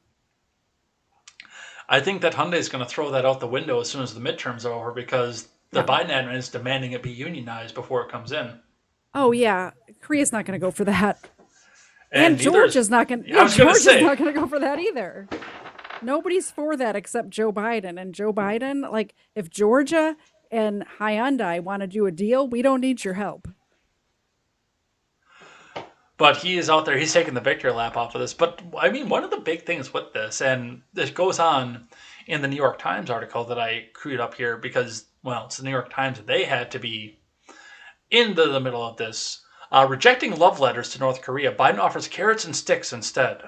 I think that Hyundai is going to throw that out the window as soon as the midterms are over because the Biden admin is demanding it be unionized before it comes in. Oh, yeah. Korea's not going to go for that. And Georgia's not going to go for that either. Nobody's for that except Joe Biden. And Joe Biden, like, if Georgia and Hyundai want to do a deal, we don't need your help. But he is out there. He's taking the victory lap off of this. But, I mean, one of the big things with this, and this goes on in the New York Times article that I crewed up here because, well, it's the New York Times. They had to be in the middle of this. Rejecting love letters to North Korea, Biden offers carrots and sticks instead.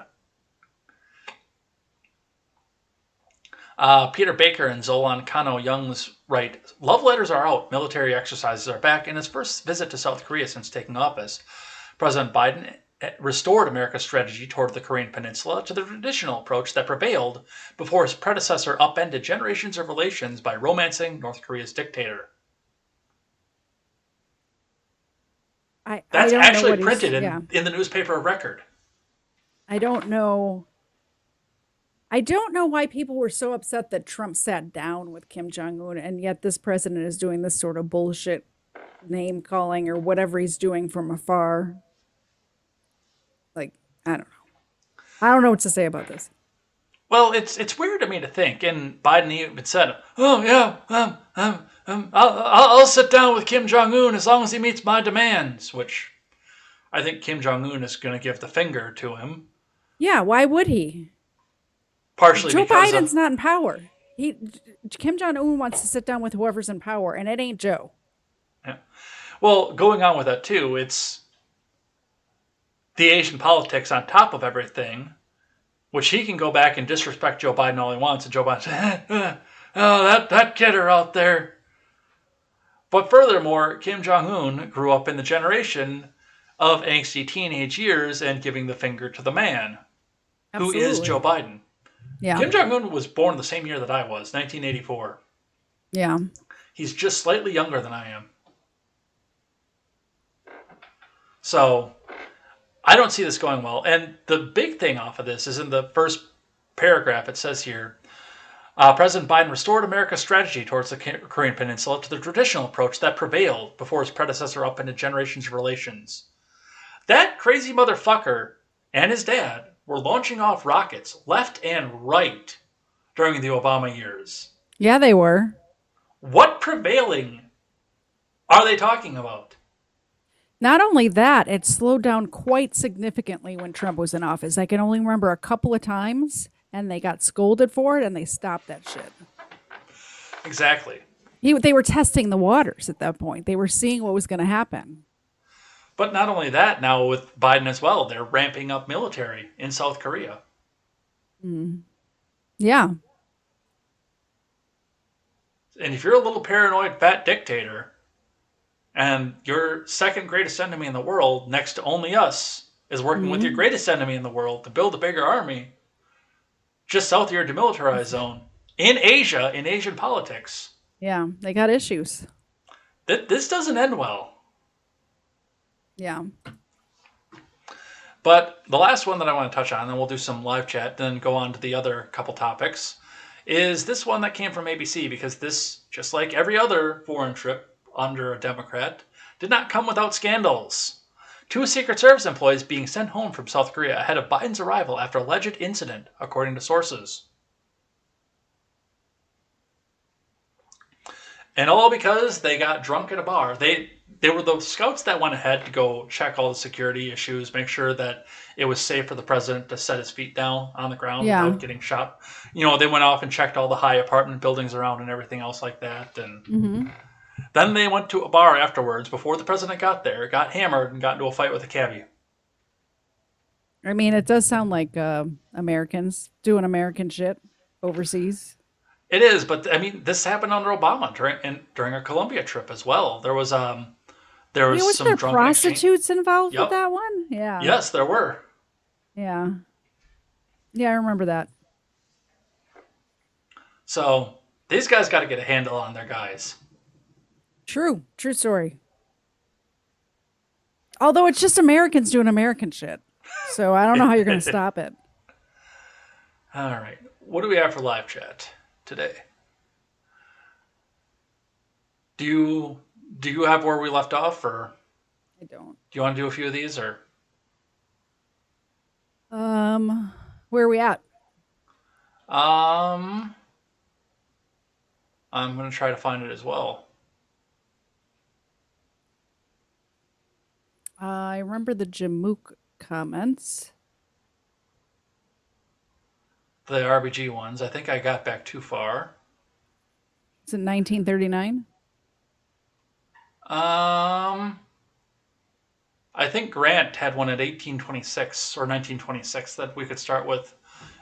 Peter Baker and Zolan Kano-Young's write, love letters are out, military exercises are back. In his first visit to South Korea since taking office, President Biden restored America's strategy toward the Korean Peninsula to the traditional approach that prevailed before his predecessor upended generations of relations by romancing North Korea's dictator. That's actually printed in the newspaper of record. I don't know why people were so upset that Trump sat down with Kim Jong-un, and yet this president is doing this sort of bullshit name calling or whatever he's doing from afar. Like, I don't know. I don't know what to say about this. Well, it's weird to me to think, and Biden even said, "Oh yeah, I'll sit down with Kim Jong-un as long as he meets my demands," which I think Kim Jong-un is going to give the finger to him. Yeah, why would he? Partially Joe because Biden's not in power. Kim Jong-un wants to sit down with whoever's in power, and it ain't Joe. Yeah. Well, going on with that too, it's the Asian politics on top of everything, which he can go back and disrespect Joe Biden all he wants, and Joe Biden says, "Oh, that kidder out there." But furthermore, Kim Jong-un grew up in the generation of angsty teenage years and giving the finger to the man, Absolutely. who is Joe Biden. Yeah. Kim Jong-un was born the same year that I was, 1984. Yeah. He's just slightly younger than I am. So I don't see this going well. And the big thing off of this is in the first paragraph. It says here, President Biden restored America's strategy towards the Korean Peninsula to the traditional approach that prevailed before his predecessor upended generations of relations. That crazy motherfucker and his dad were launching off rockets left and right during the Obama years. Yeah, they were. What prevailing are they talking about? Not only that, it slowed down quite significantly when Trump was in office. I can only remember a couple of times, and they got scolded for it, and they stopped that shit. Exactly. They were testing the waters at that point. They were seeing what was going to happen. But not only that, now with Biden as well, they're ramping up military in South Korea. Yeah. And if you're a little paranoid fat dictator, and your second greatest enemy in the world, next to only us, is working with your greatest enemy in the world to build a bigger army, just south of your demilitarized zone, in Asia, in Asian politics. Yeah, they got issues. This doesn't end well. Yeah. But the last one that I want to touch on, and we'll do some live chat, then go on to the other couple topics, is this one that came from ABC, because this, just like every other foreign trip under a Democrat, did not come without scandals. 2 Secret Service employees being sent home from South Korea ahead of Biden's arrival after alleged incident, according to sources. And all because they got drunk at a bar. They were the scouts that went ahead to go check all the security issues, make sure that it was safe for the president to set his feet down on the ground without getting shot. You know, they went off and checked all the high apartment buildings around and everything else like that. And then they went to a bar afterwards, before the president got there, got hammered, and got into a fight with a cabbie. I mean, it does sound like Americans doing American shit overseas. It is, but I mean, this happened under Obama during a Colombia trip as well. There was some there drunk prostitutes involved Yep. with that one? Yeah. Yes, there were. Yeah. Yeah, I remember that. So these guys got to get a handle on their guys. True story. Although it's just Americans doing American shit. So I don't know how you're going to stop it. All right. What do we have for live chat today? Do you have where we left off, or I don't. do you want to do a few of these, or? Where are we at? I'm going to try to find it as well. I remember the Mook comments. The RBG ones. I think I got back too far. Is it 1939? I think Grant had one at 1826 or 1926 that we could start with.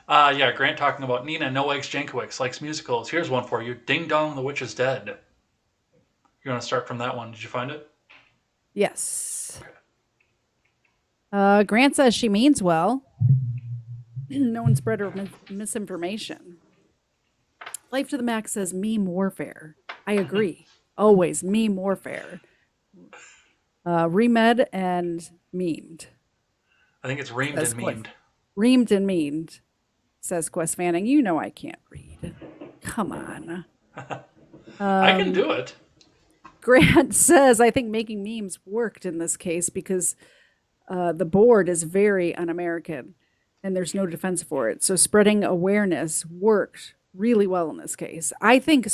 Yeah, Grant talking about Nina No Eggs Jankowicz likes musicals. Here's one for you. Ding Dong, the Witch is Dead. You want to start from that one? Did you find it? Yes. Grant says she means well. No one spread her misinformation. Life to the Max says meme warfare. I agree. Always meme warfare. Remed and memed. I think it's reamed and memed. Reamed and memed, says Quest Fanning. You know I can't read. Come on. I can do it. Grant says, I think making memes worked in this case because the board is very un-American and there's no defense for it. So spreading awareness worked really well in this case. I think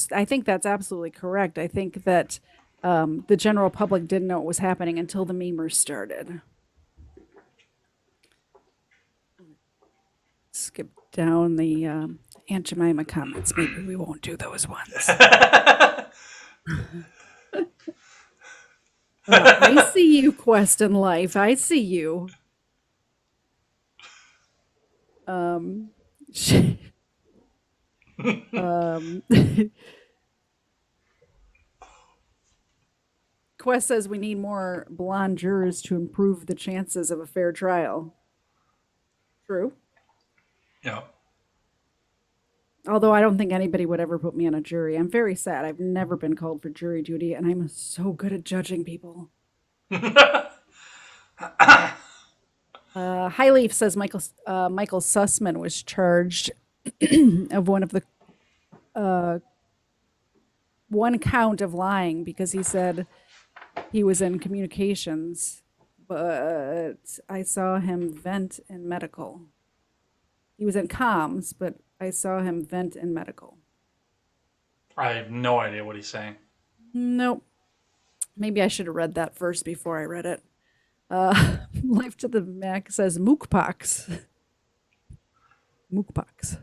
that's absolutely correct. I think that the general public didn't know what was happening until the memers started. Skip down the Aunt Jemima comments. Maybe we won't do those ones. I see you, Quest in Life. I see you. Quest says we need more blonde jurors to improve the chances of a fair trial. True. Yeah. Although I don't think anybody would ever put me on a jury. I'm very sad. I've never been called for jury duty, and I'm so good at judging people. Highleaf says Michael Sussman was charged of one count of lying because he said he was in communications, but I saw him vent in medical. He was in comms, but I saw him vent in medical. I have no idea what he's saying. Nope. Maybe I should have read that first before I read it. Life to the Mac says mookpox. Mookpox.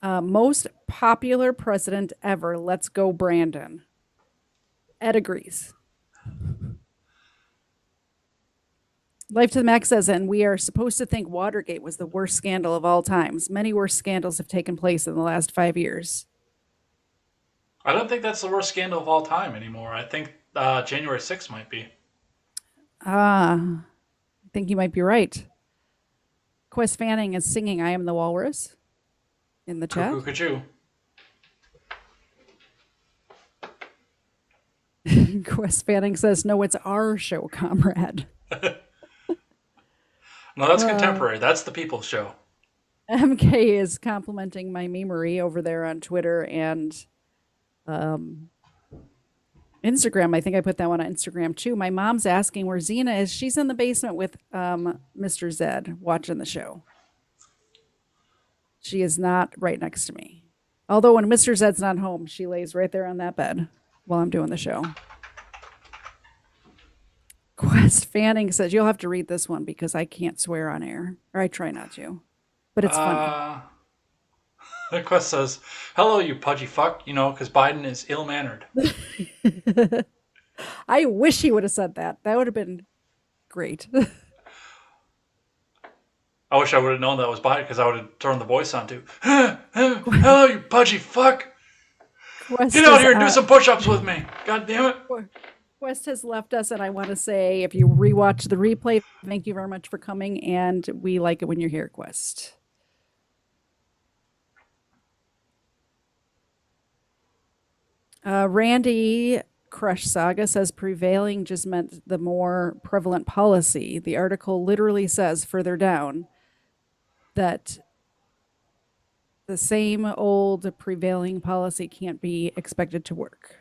Most popular president ever. Let's go, Brandon. Ed agrees. Life to the Max says, and we are supposed to think Watergate was the worst scandal of all times. Many worse scandals have taken place in the last 5 years. I don't think that's the worst scandal of all time anymore. I think January 6th might be. I think you might be right. Quest Fanning is singing I Am the Walrus in the chat. Cuckoo. Quest Fanning says, no, it's our show, comrade. No, that's contemporary. That's the People's Show. MK is complimenting my memery over there on Twitter and Instagram. I think I put that one on Instagram too. My mom's asking where Xena is. She's in the basement with Mr. Zed watching the show. She is not right next to me. Although when Mr. Zed's not home, she lays right there on that bed while I'm doing the show. Quest Fanning says, you'll have to read this one because I can't swear on air. Or I try not to. But it's funny. Quest says, hello, you pudgy fuck. You know, because Biden is ill-mannered. I wish he would have said that. That would have been great. I wish I would have known that was Biden because I would have turned the voice on too. Hello, you pudgy fuck. Quest Get out here and do some push-ups with me. God damn it. Quest has left us, and I want to say, if you rewatch the replay, thank you very much for coming, and we like it when you're here, Quest. Randy Crush Saga says prevailing just meant the more prevalent policy. The article literally says further down that the same old prevailing policy can't be expected to work.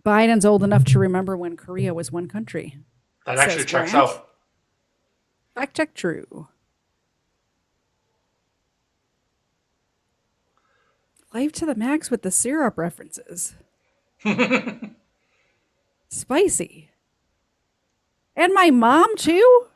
Biden's old enough to remember when Korea was one country. That actually checks out. Fact check true. Life to the Max with the syrup references. Spicy. And my mom, too?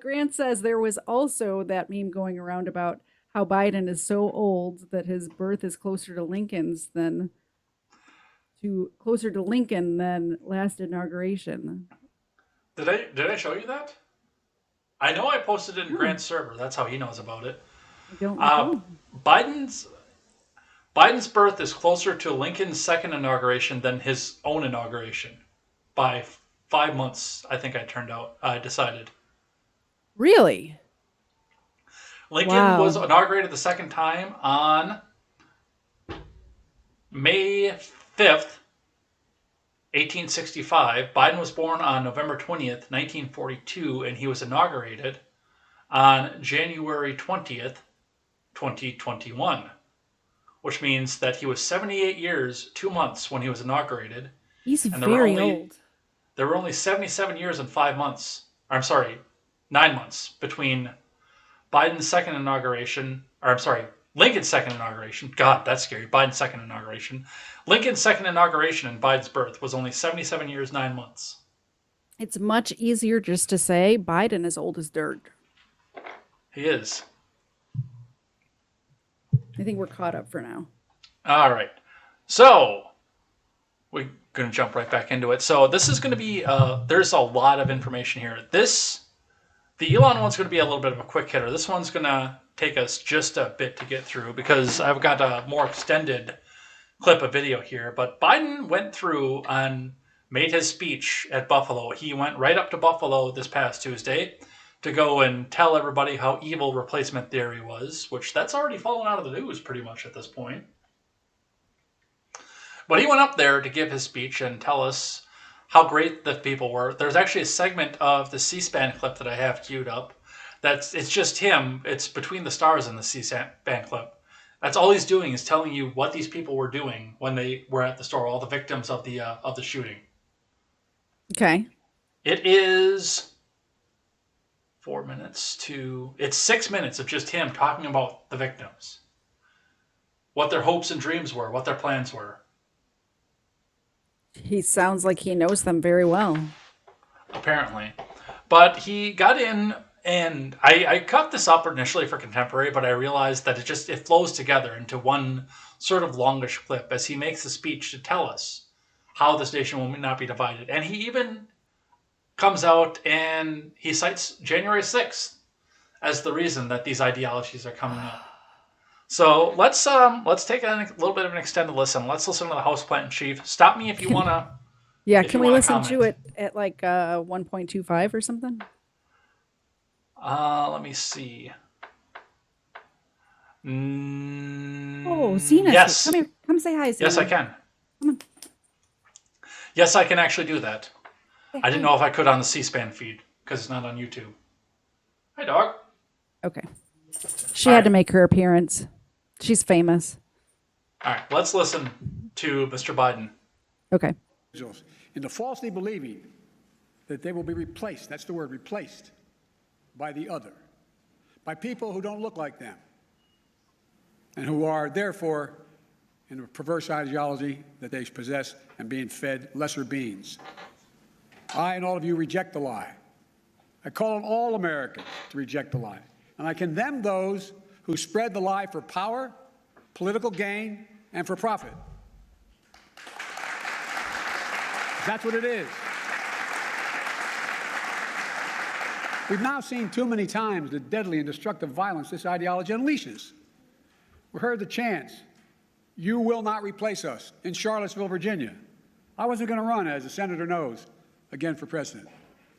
Grant says there was also that meme going around about how Biden is so old that his birth is closer to Lincoln than last inauguration. Did I show you that? I know I posted it in Grant's server. That's how he knows about it. I don't know. Biden's birth is closer to Lincoln's second inauguration than his own inauguration by 5 months. I think I decided. Really? Lincoln was inaugurated the second time on May 5th, 1865. Biden was born on November 20th, 1942, and he was inaugurated on January 20th, 2021, which means that he was 78 years, 2 months when he was inaugurated. He's very old. There were only 77 years and 5 months. 9 months between Biden's second inauguration, Lincoln's second inauguration. God, that's scary. Biden's second inauguration. Lincoln's second inauguration and Biden's birth was only 77 years, 9 months. It's much easier just to say Biden is old as dirt. He is. I think we're caught up for now. All right. So, we're going to jump right back into it. So, this is going to be, there's a lot of information here. The Elon one's going to be a little bit of a quick hitter. This one's going to take us just a bit to get through because I've got a more extended clip of video here. But Biden went through and made his speech at Buffalo. He went right up to Buffalo this past Tuesday to go and tell everybody how evil replacement theory was, which that's already fallen out of the news pretty much at this point. But he went up there to give his speech and tell us how great the people were. There's actually a segment of the C-SPAN clip that I have queued up. It's just him. It's between the stars in the C-SPAN clip. That's all he's doing is telling you what these people were doing when they were at the store, all the victims of the shooting. Okay. It is 4 minutes to... It's 6 minutes of just him talking about the victims. What their hopes and dreams were, what their plans were. He sounds like he knows them very well. Apparently. But he got in, and I cut this up initially for contemporary, but I realized that it flows together into one sort of longish clip as he makes a speech to tell us how this nation will not be divided. And he even comes out and he cites January 6th as the reason that these ideologies are coming up. So let's take a little bit of an extended listen. Let's listen to the House Plant in Chief. Stop me if you want to. Yeah, can we listen to it at like 1.25 or something? Let me see. Oh, Zena, yes. come here. Come say hi, Zena. Yes, I can. Yes, I can actually do that. I didn't know if I could on the C-SPAN feed because it's not on YouTube. Hi, dog. Okay. She had to make her appearance. She's famous. All right, let's listen to Mr. Biden. Okay. Into falsely believing that they will be replaced, that's the word, replaced, by the other, by people who don't look like them, and who are, therefore, in a perverse ideology that they possess and being fed lesser beings. I and all of you reject the lie. I call on all Americans to reject the lie. And I condemn those who spread the lie for power, political gain, and for profit. That's what it is. We've now seen too many times the deadly and destructive violence this ideology unleashes. We heard the chants, "You will not replace us," in Charlottesville, Virginia. I wasn't going to run, as the senator knows, again for president.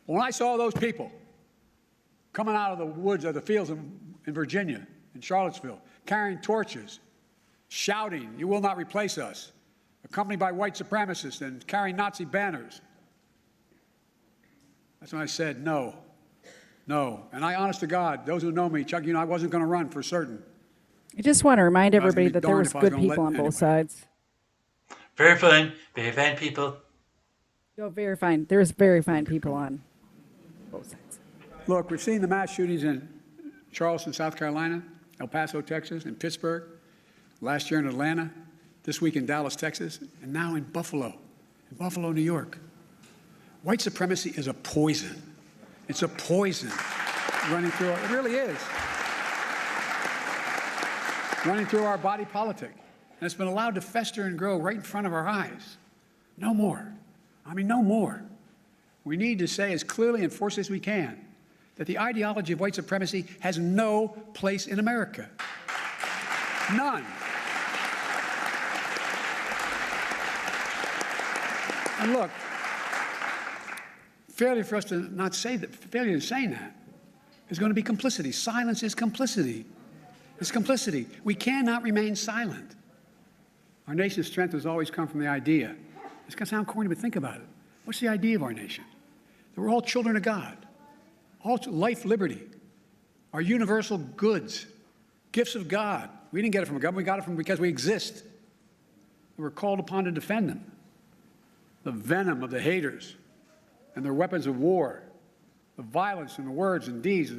When I saw those people coming out of the woods or the fields in Virginia, in Charlottesville, carrying torches, shouting, "You will not replace us," accompanied by white supremacists and carrying Nazi banners, that's when I said, no. And I, honest to God, those who know me, Chuck, I wasn't going to run for certain. I just want to remind everybody that there was good people on both sides. Very fine people. Oh, very fine. There's very fine people on both sides. Look, we've seen the mass shootings in Charleston, South Carolina, El Paso, Texas, and Pittsburgh, last year in Atlanta, this week in Dallas, Texas, and now in Buffalo, New York. White supremacy is a poison. It's a poison running through, it really is, running through our body politic. And it's been allowed to fester and grow right in front of our eyes. No more. No more. We need to say as clearly and forcefully as we can that the ideology of white supremacy has no place in America. None. And look, failure for us to not say that, failure in saying that is going to be complicity. Silence is complicity. It's complicity. We cannot remain silent. Our nation's strength has always come from the idea. It's going to sound corny, but think about it. What's the idea of our nation? That we're all children of God. All life, liberty, our universal goods, gifts of God. We didn't get it from a government. We got it from because we exist. We're called upon to defend them. The venom of the haters and their weapons of war, the violence and the words and deeds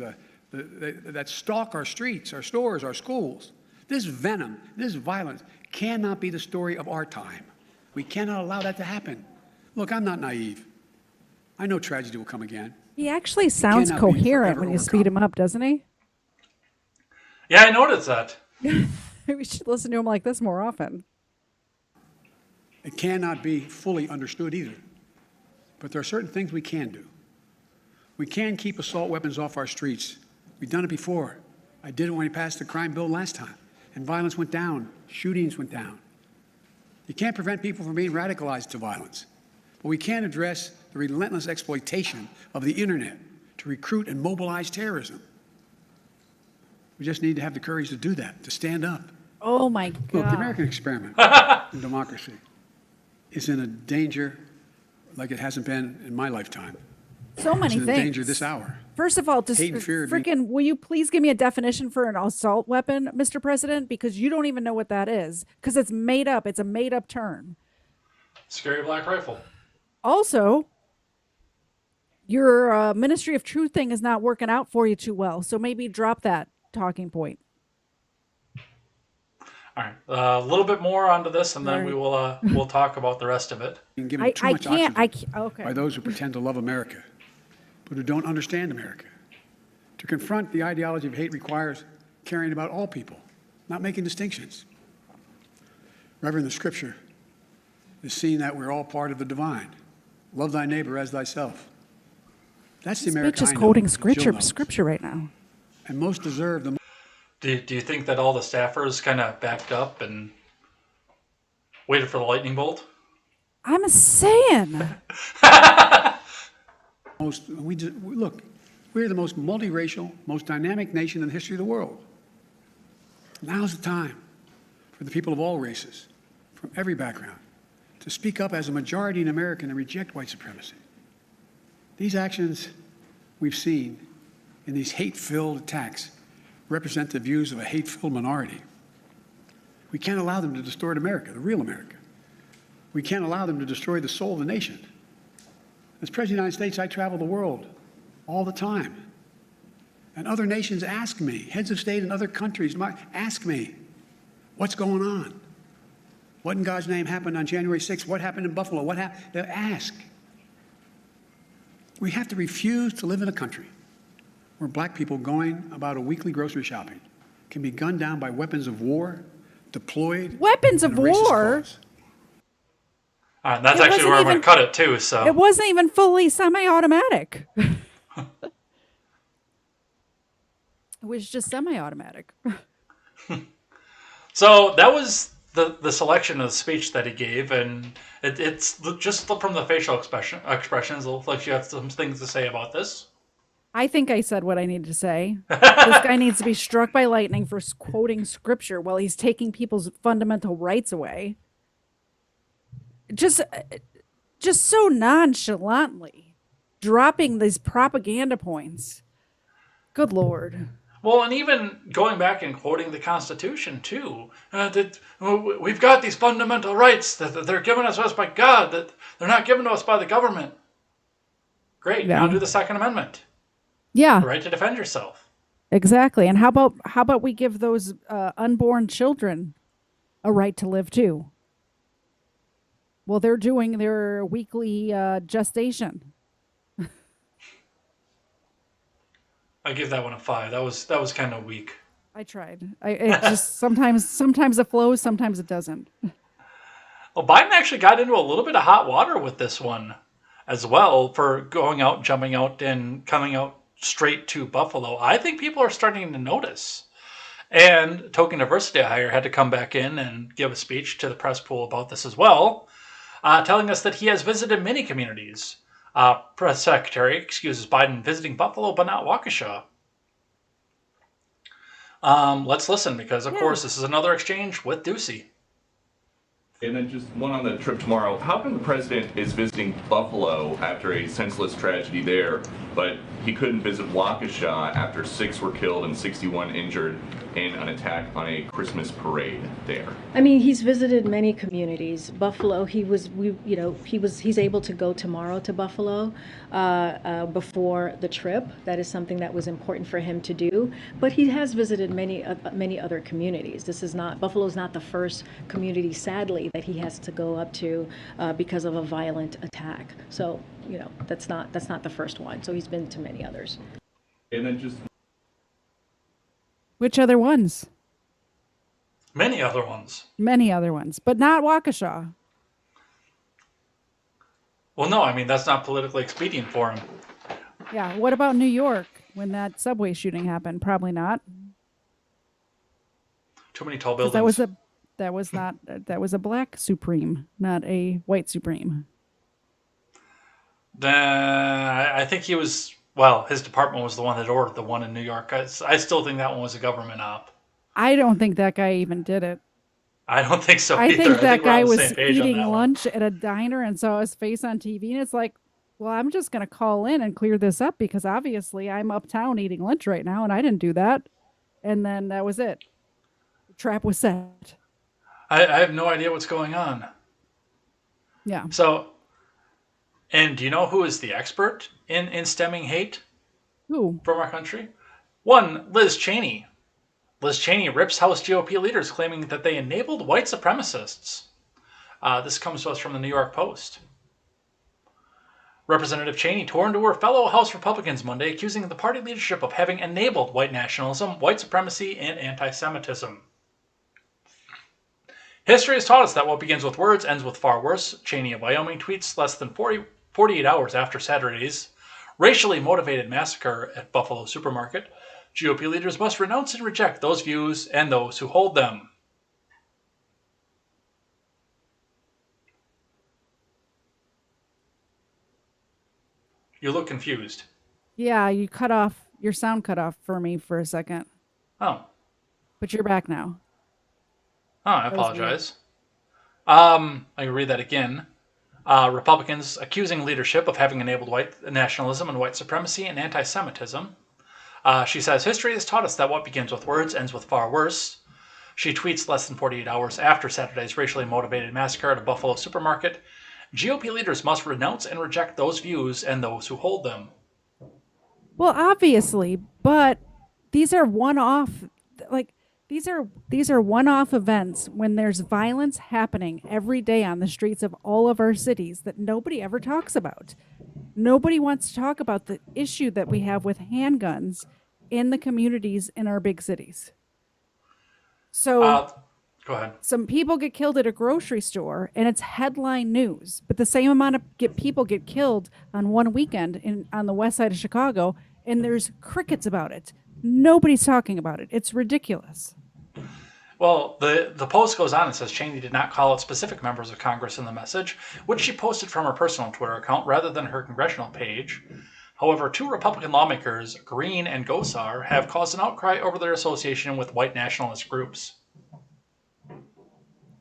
that stalk our streets, our stores, our schools. This venom, this violence cannot be the story of our time. We cannot allow that to happen. Look, I'm not naive. I know tragedy will come again. He actually sounds coherent when you speed him up, doesn't he? Yeah, I noticed that. We should listen to him like this more often. It cannot be fully understood either. But there are certain things we can do. We can keep assault weapons off our streets. We've done it before. I did it when we passed the crime bill last time. And violence went down. Shootings went down. You can't prevent people from being radicalized to violence. But we can address the relentless exploitation of the internet to recruit and mobilize terrorism. We just need to have the courage to do that, to stand up. Oh my Look, the God. American experiment in democracy is in a danger like it hasn't been in my lifetime. So many It's in things. danger this hour. First of all, just Hate and fear are being- freaking, will you please give me a definition for an assault weapon, Mr. President? Because you don't even know what that is. Because it's made up. It's a made up term. Scary black rifle. Also, your Ministry of Truth thing is not working out for you too well. So maybe drop that talking point. All right, a little bit more onto this, and then we will we'll talk about the rest of it. Being given too much oxygen Okay. by those who pretend to love America, but who don't understand America. To confront the ideology of hate requires caring about all people, not making distinctions. Reverend, the scripture is seeing that we're all part of the divine. Love thy neighbor as thyself. That's the This America bitch is I know. quoting Jill knows. scripture right now. And most deserve the Do you think that all the staffers kind of backed up and waited for the lightning bolt? I'm saying. most. Look, we're the most multiracial, most dynamic nation in the history of the world. Now's the time for the people of all races, from every background, to speak up as a majority in America and reject white supremacy. These actions we've seen in these hate-filled attacks represent the views of a hate-filled minority. We can't allow them to distort America, the real America. We can't allow them to destroy the soul of the nation. As President of the United States, I travel the world all the time. And other nations ask me, heads of state in other countries ask me, what's going on? What in God's name happened on January 6th? What happened in Buffalo? What happened? They ask. We have to refuse to live in a country where black people going about a weekly grocery shopping can be gunned down by weapons of war, deployed. Weapons of in a racist war? cause. All right, that's It actually wasn't where I'm going even- to cut it too. So It wasn't even fully semi-automatic. It was just semi-automatic. So that was the selection of the speech that he gave, and it's just from the facial expressions. It looks like you have some things to say about this. I think I said what I needed to say. This guy needs to be struck by lightning for quoting scripture while he's taking people's fundamental rights away. Just so nonchalantly dropping these propaganda points. Good Lord. Well, and even going back and quoting the Constitution too, that we've got these fundamental rights that they're given us by God, that they're not given to us by the government. Great, Yeah. now do the Second Amendment, Yeah, the right to defend yourself. exactly. And how about we give those unborn children a right to live too? Well, they're doing their weekly gestation. I give that one a 5. That was kind of weak. I tried. It just sometimes it flows, sometimes it doesn't. Well, Biden actually got into a little bit of hot water with this one as well for going out, jumping out, and coming out straight to Buffalo. I think people are starting to notice. And Token Diversity Hire had to come back in and give a speech to the press pool about this as well, telling us that he has visited many communities. Press Secretary excuses Biden visiting Buffalo, but not Waukesha. Let's listen, because, of course, this is another exchange with Ducey. And then just one on the trip tomorrow. How come the president is visiting Buffalo after a senseless tragedy there, but he couldn't visit Waukesha after 6 were killed and 61 injured in an attack on a Christmas parade there? I mean, he's visited many communities. Buffalo, he's able to go tomorrow to Buffalo before the trip. That is something that was important for him to do. But he has visited many other communities. Buffalo's not the first community, sadly, that he has to go up to because of a violent attack. So, that's not the first one. So he's been to many others. And then just Which other ones? Many other ones. Many other ones, but not Waukesha. Well, no, I mean, that's not politically expedient for him. Yeah. What about New York when that subway shooting happened? Probably not. Too many tall 'Cause buildings. that was a black supreme, not a white supreme. I think he was Well, his department was the one that ordered the one in New York. I still think that one was a government op. I don't think that guy even did it. I don't think so I either. think I that think we're on guy the was same page on eating that one. lunch at a diner and saw his face on TV, and it's like, well, I'm just going to call in and clear this up because obviously I'm uptown eating lunch right now, and I didn't do that. And then that was it. The trap was set. I have no idea what's going on. Yeah. So, and do you know who is the expert in stemming hate Who? from our country? One, Liz Cheney. Liz Cheney rips House GOP leaders claiming that they enabled white supremacists. This comes to us from the New York Post. Representative Cheney tore into her fellow House Republicans Monday, accusing the party leadership of having enabled white nationalism, white supremacy, and anti-Semitism. History has taught us that what begins with words ends with far worse. Cheney of Wyoming tweets less than 48 hours after Saturday's racially motivated massacre at Buffalo Supermarket. GOP leaders must renounce and reject those views and those who hold them. You look confused. Yeah, your sound cut off for me for a second, Oh. but you're back now. Oh, I That was apologize. I can read that again. Republicans accusing leadership of having enabled white nationalism and white supremacy and anti-Semitism. She says, history has taught us that what begins with words ends with far worse. She tweets less than 48 hours after Saturday's racially motivated massacre at a Buffalo supermarket. GOP leaders must renounce and reject those views and those who hold them. Well, obviously, but these are one-off. Like these are one-off events when there's violence happening every day on the streets of all of our cities that nobody ever talks about. Nobody wants to talk about the issue that we have with handguns in the communities in our big cities. So Go ahead. some people get killed at a grocery store and it's headline news, but the same amount of people get killed on one weekend on the west side of Chicago, and there's crickets about it. Nobody's talking about it. It's ridiculous. Well, the post goes on and says Cheney did not call out specific members of Congress in the message, which she posted from her personal Twitter account rather than her congressional page. However, two Republican lawmakers, Green and Gosar, have caused an outcry over their association with white nationalist groups.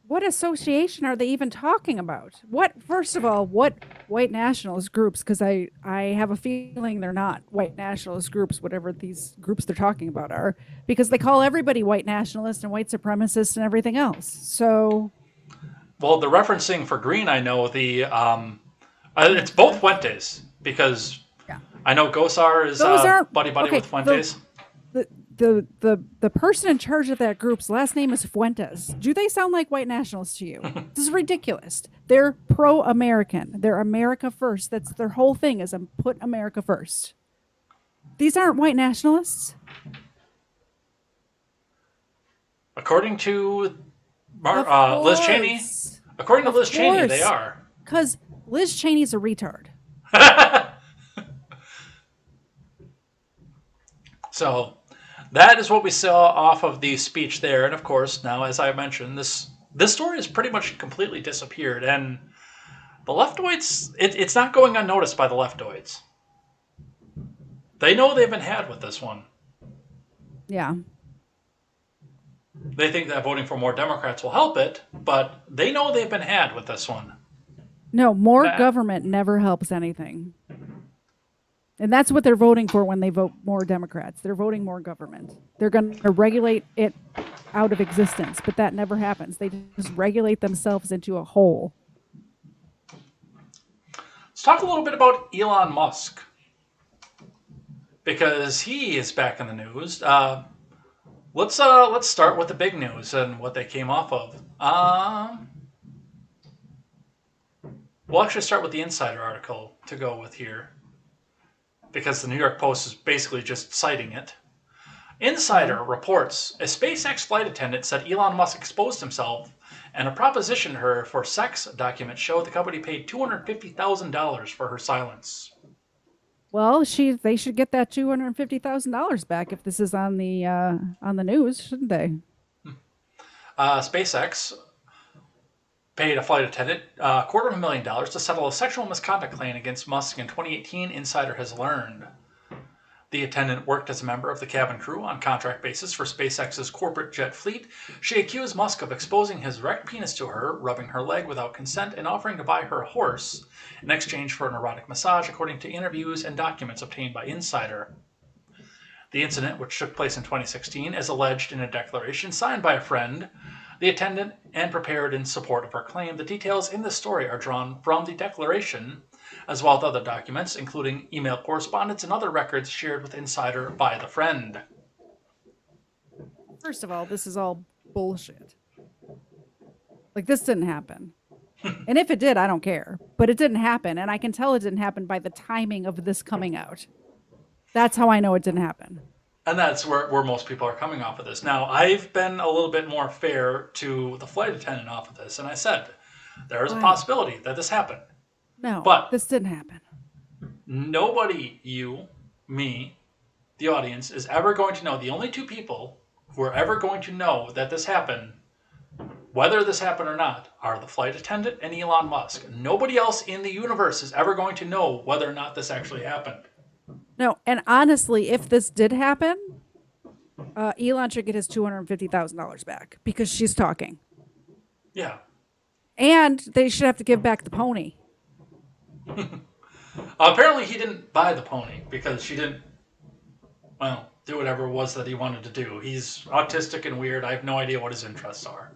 What association are they even talking about? First of all, what white nationalist groups? Because I have a feeling they're not white nationalist groups, whatever these groups they're talking about are, because they call everybody white nationalist and white supremacist and everything else. So, well, the referencing for Green, I know it's both Fuentes, because I know Gosar is buddy with Fuentes. The person in charge of that group's last name is Fuentes. Do they sound like white nationalists to you? This is ridiculous. They're pro-American. They're America first. That's their whole thing, is put America first. These aren't white nationalists. According to Liz Cheney, they are. Because Liz Cheney's a retard. So that is what we saw off of the speech there. And of course, now, as I mentioned, this story has pretty much completely disappeared. And the leftoids, it's not going unnoticed by the leftoids. They know they've been had with this one. Yeah. They think that voting for more Democrats will help it, but they know they've been had with this one. No, more government never helps anything. And that's what they're voting for when they vote more Democrats. They're voting more government. They're going to regulate it out of existence, but that never happens. They just regulate themselves into a hole. Let's talk a little bit about Elon Musk, because he is back in the news. Let's start with the big news and what they came off of. We'll actually start with the Insider article to go with here, because the New York Post is basically just citing it. Insider reports a SpaceX flight attendant said Elon Musk exposed himself, and a proposition her for sex documents show the company paid $250,000 for her silence. Well, they should get that $250,000 back if this is on the news, shouldn't they? SpaceX paid a flight attendant $250,000 to settle a sexual misconduct claim against Musk in 2018, Insider has learned. The attendant worked as a member of the cabin crew on contract basis for SpaceX's corporate jet fleet. She accused Musk of exposing his erect penis to her, rubbing her leg without consent, and offering to buy her a horse in exchange for an erotic massage, according to interviews and documents obtained by Insider. The incident, which took place in 2016, is alleged in a declaration signed by a friend, the attendant, and prepared in support of her claim. The details in this story are drawn from the declaration, as well as other documents, including email correspondence and other records shared with Insider by the friend. First of all, this is all bullshit. Like, this didn't happen. And if it did, I don't care. But it didn't happen, and I can tell it didn't happen by the timing of this coming out. That's how I know it didn't happen. And that's where most people are coming off of this. Now, I've been a little bit more fair to the flight attendant off of this, and I said, there is a possibility that this happened. No, but this didn't happen. Nobody, you, me, the audience, is ever going to know. The only two people who are ever going to know that this happened, whether this happened or not, are the flight attendant and Elon Musk. Nobody else in the universe is ever going to know whether or not this actually happened. No, and honestly, if this did happen, Elon should get his $250,000 back because she's talking. Yeah. And they should have to give back the pony. Apparently he didn't buy the pony because she didn't, well, do whatever it was that he wanted to do. He's autistic and weird. I have no idea what his interests are.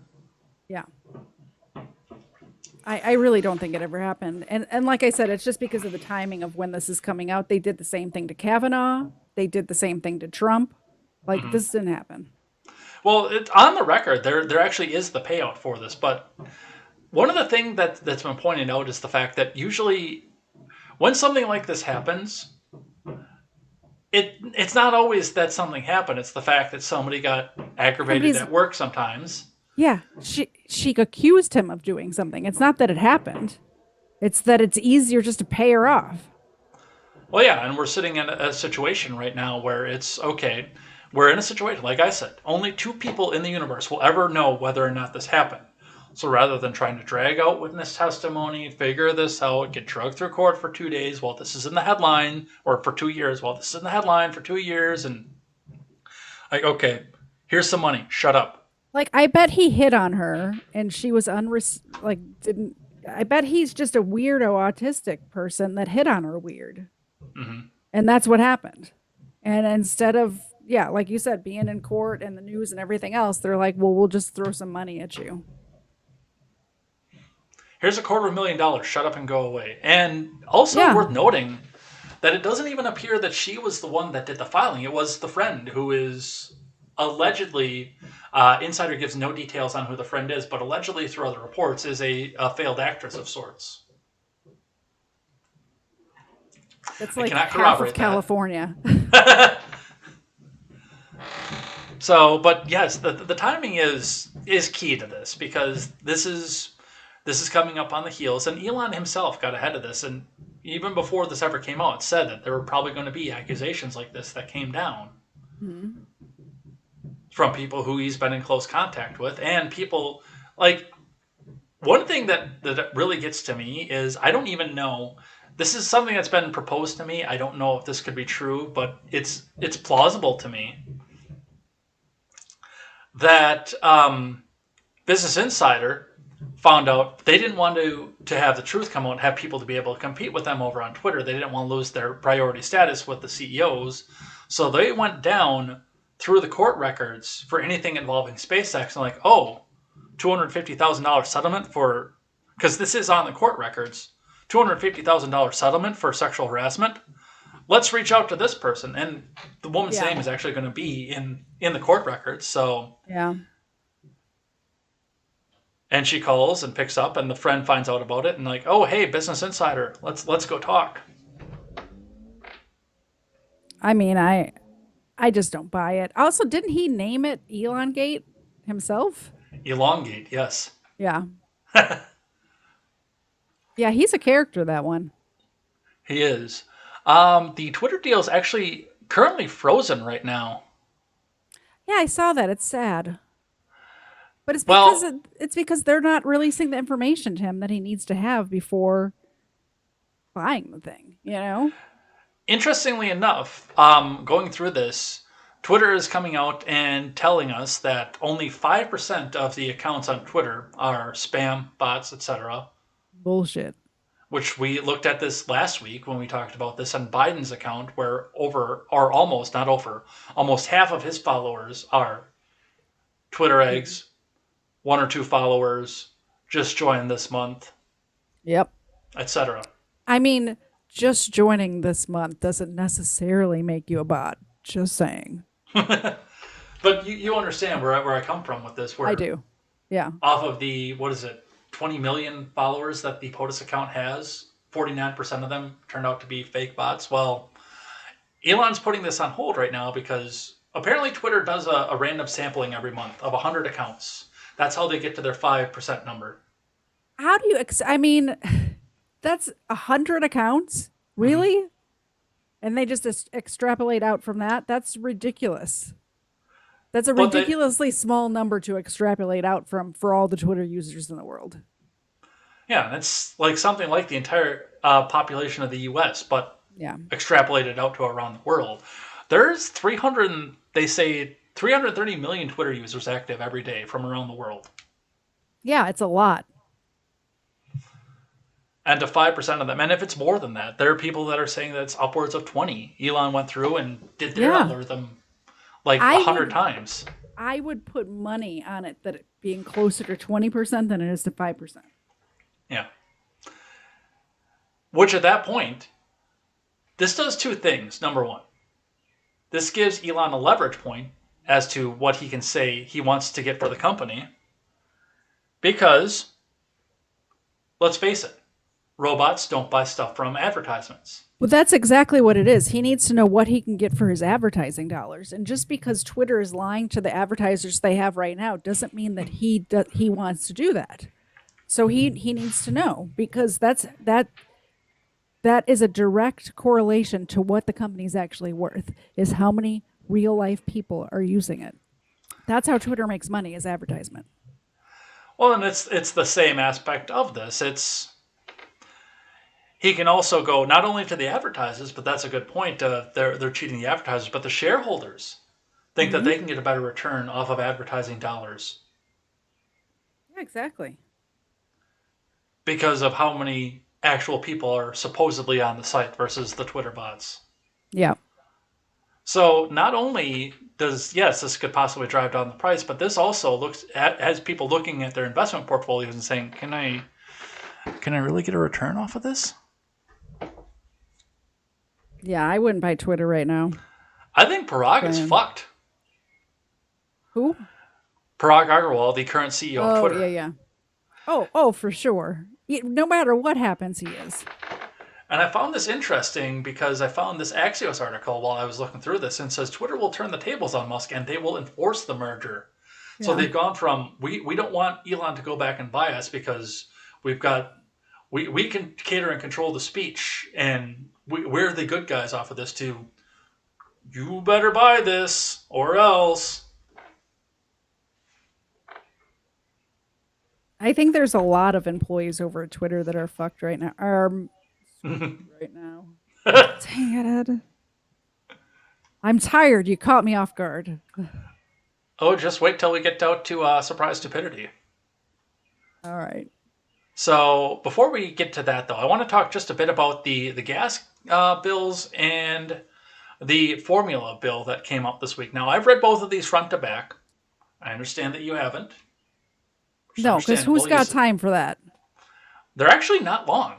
Yeah. I really don't think it ever happened. And like I said, it's just because of the timing of when this is coming out. They did the same thing to Kavanaugh. They did the same thing to Trump. Like, this didn't happen. Well, on the record, there actually is the payout for this. But one of the things that's been pointed out is the fact that usually when something like this happens, it's not always that something happened. It's the fact that somebody got aggravated at work sometimes. Yeah, she accused him of doing something. It's not that it happened. It's that it's easier just to pay her off. Well, yeah, and we're sitting in a situation right now where it's, okay, we're in a situation, like I said, only two people in the universe will ever know whether or not this happened. So rather than trying to drag out witness testimony, figure this out, get drugged through court for 2 days while this is in the headline, or for 2 years while this is in the headline for 2 years, and like, okay, here's some money, shut up. Like, I bet he hit on her and she was I bet he's just a weirdo autistic person that hit on her weird. Mm-hmm. And that's what happened. And instead of, yeah, like you said, being in court and the news and everything else, they're like, well, we'll just throw some money at you. Here's $250,000, shut up and go away. And also worth noting that it doesn't even appear that she was the one that did the filing. It was the friend who is allegedly, Insider gives no details on who the friend is, but allegedly through other reports is a failed actress of sorts. It's like half of California. So, but yes, the timing is key to this, because this is coming up on the heels, and Elon himself got ahead of this, and even before this ever came out, said that there were probably going to be accusations like this that came down. Mm-hmm. From people who he's been in close contact with, and people, like, one thing that really gets to me is, I don't even know, this is something that's been proposed to me, I don't know if this could be true, but it's plausible to me that Business Insider found out they didn't want to have the truth come out and have people to be able to compete with them over on Twitter. They didn't want to lose their priority status with the CEOs, so they went down through the court records for anything involving SpaceX, and like, oh, $250,000 settlement for, because this is on the court records, $250,000 settlement for sexual harassment. Let's reach out to this person, and the woman's name is actually going to be in the court records. So yeah, and she calls and picks up, and the friend finds out about it, and like, oh, hey, Business Insider, let's go talk. I mean, I just don't buy it. Also, didn't he name it Elongate himself? Elongate, yes. Yeah. Yeah, he's a character, that one. He is. The Twitter deal is actually currently frozen right now. Yeah, I saw that. It's sad. But it's because they're not releasing the information to him that he needs to have before buying the thing, you know? interestingly enough, going through this, Twitter is coming out and telling us that only 5% of the accounts on Twitter are spam, bots, etc. Bullshit. Which we looked at this last week when we talked about this on Biden's account, where almost half of his followers are Twitter eggs, 1 or 2 followers, just joined this month, Yep. etc. I mean, just joining this month doesn't necessarily make you a bot. Just saying. But you understand where I come from with this. Where I do. Yeah. Off of the, 20 million followers that the POTUS account has, 49% of them turned out to be fake bots. Well, Elon's putting this on hold right now because apparently Twitter does a random sampling every month of 100 accounts. That's how they get to their 5% number. How do you, I mean, that's 100 accounts? Really? Mm-hmm. And they just extrapolate out from that? That's ridiculous. That's a ridiculously small number to extrapolate out from for all the Twitter users in the world. Yeah, that's like something like the entire population of the U.S., but extrapolated out to around the world. There's 330 million Twitter users active every day from around the world. Yeah, it's a lot. And to 5% of them, and if it's more than that, there are people that are saying that it's upwards of 20. Elon went through and did their algorithm like 100 times. I would put money on it that it being closer to 20% than it is to 5%. Yeah. Which at that point, this does 2 things. Number 1, this gives Elon a leverage point as to what he can say he wants to get for the company. Because, let's face it, robots don't buy stuff from advertisements. Well, that's exactly what it is. He needs to know what he can get for his advertising dollars. And just because Twitter is lying to the advertisers they have right now doesn't mean that he wants to do that. So he needs to know, because that is a direct correlation to what the company's actually worth, is how many real life people are using it. That's how Twitter makes money, is advertisement. Well, and it's the same aspect of this. He can also go not only to the advertisers, but that's a good point. They're cheating the advertisers, but the shareholders think that they can get a better return off of advertising dollars. Yeah, exactly. Because of how many actual people are supposedly on the site versus the Twitter bots. Yeah. So not only this could possibly drive down the price, but this also has people looking at their investment portfolios and saying, can I really get a return off of this? Yeah, I wouldn't buy Twitter right now. I think Parag is fucked. Who? Parag Agrawal, the current CEO of Twitter. Yeah. Oh, for sure. No matter what happens, he is. And I found this interesting because I found this Axios article while I was looking through this, and says Twitter will turn the tables on Musk and they will enforce the merger. Yeah. So they've gone from, we don't want Elon to go back and buy us because we can cater and control the speech, and we're the good guys off of this, to you better buy this or else. I think there's a lot of employees over at Twitter that are fucked right now. Right now. Dang it, Ed. I'm tired. You caught me off guard. Oh, just wait till we get out to surprise stupidity. All right. So before we get to that, though, I want to talk just a bit about the gas bills and the formula bill that came out this week. Now, I've read both of these front to back. I understand that you haven't. No, because who's got time for that? They're actually not long.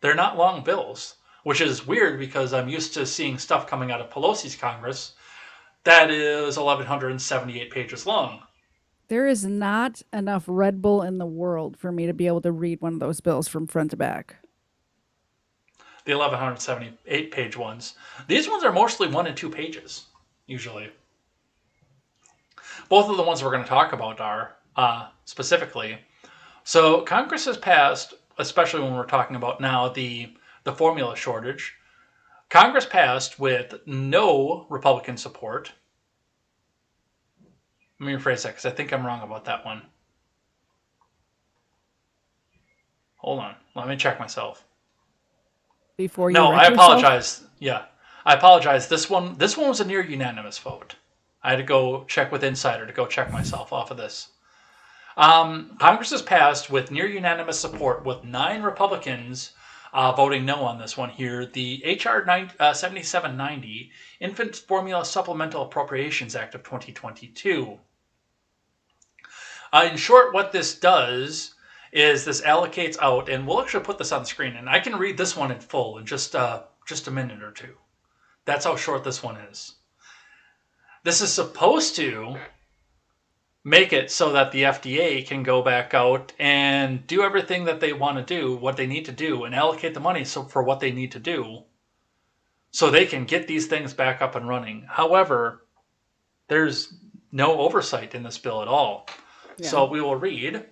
They're not long bills, which is weird because I'm used to seeing stuff coming out of Pelosi's Congress that is 1,178 pages long. There is not enough Red Bull in the world for me to be able to read one of those bills from front to back. The 1,178 page ones. These ones are mostly 1 and 2 pages, usually. Both of the ones we're going to talk about are specifically. So Congress has passed, especially when we're talking about now the formula shortage, Congress passed with no Republican support. Let me rephrase that because I think I'm wrong about that one. Hold on. Let me check myself. Before you No, I apologize. Yeah. I apologize. This one was a near unanimous vote. I had to go check with Insider to go check myself off of this. Congress has passed with near unanimous support, with 9 Republicans voting no on this one here, the H.R. 7790 Infant Formula Supplemental Appropriations Act of 2022. In short, what this does is this allocates out, and we'll actually put this on the screen, and I can read this one in full in just a minute or two. That's how short this one is. This is supposed to make it so that the FDA can go back out and do everything that they want to do, what they need to do, and allocate the money for what they need to do so they can get these things back up and running. However, there's no oversight in this bill at all. Yeah. So we will read,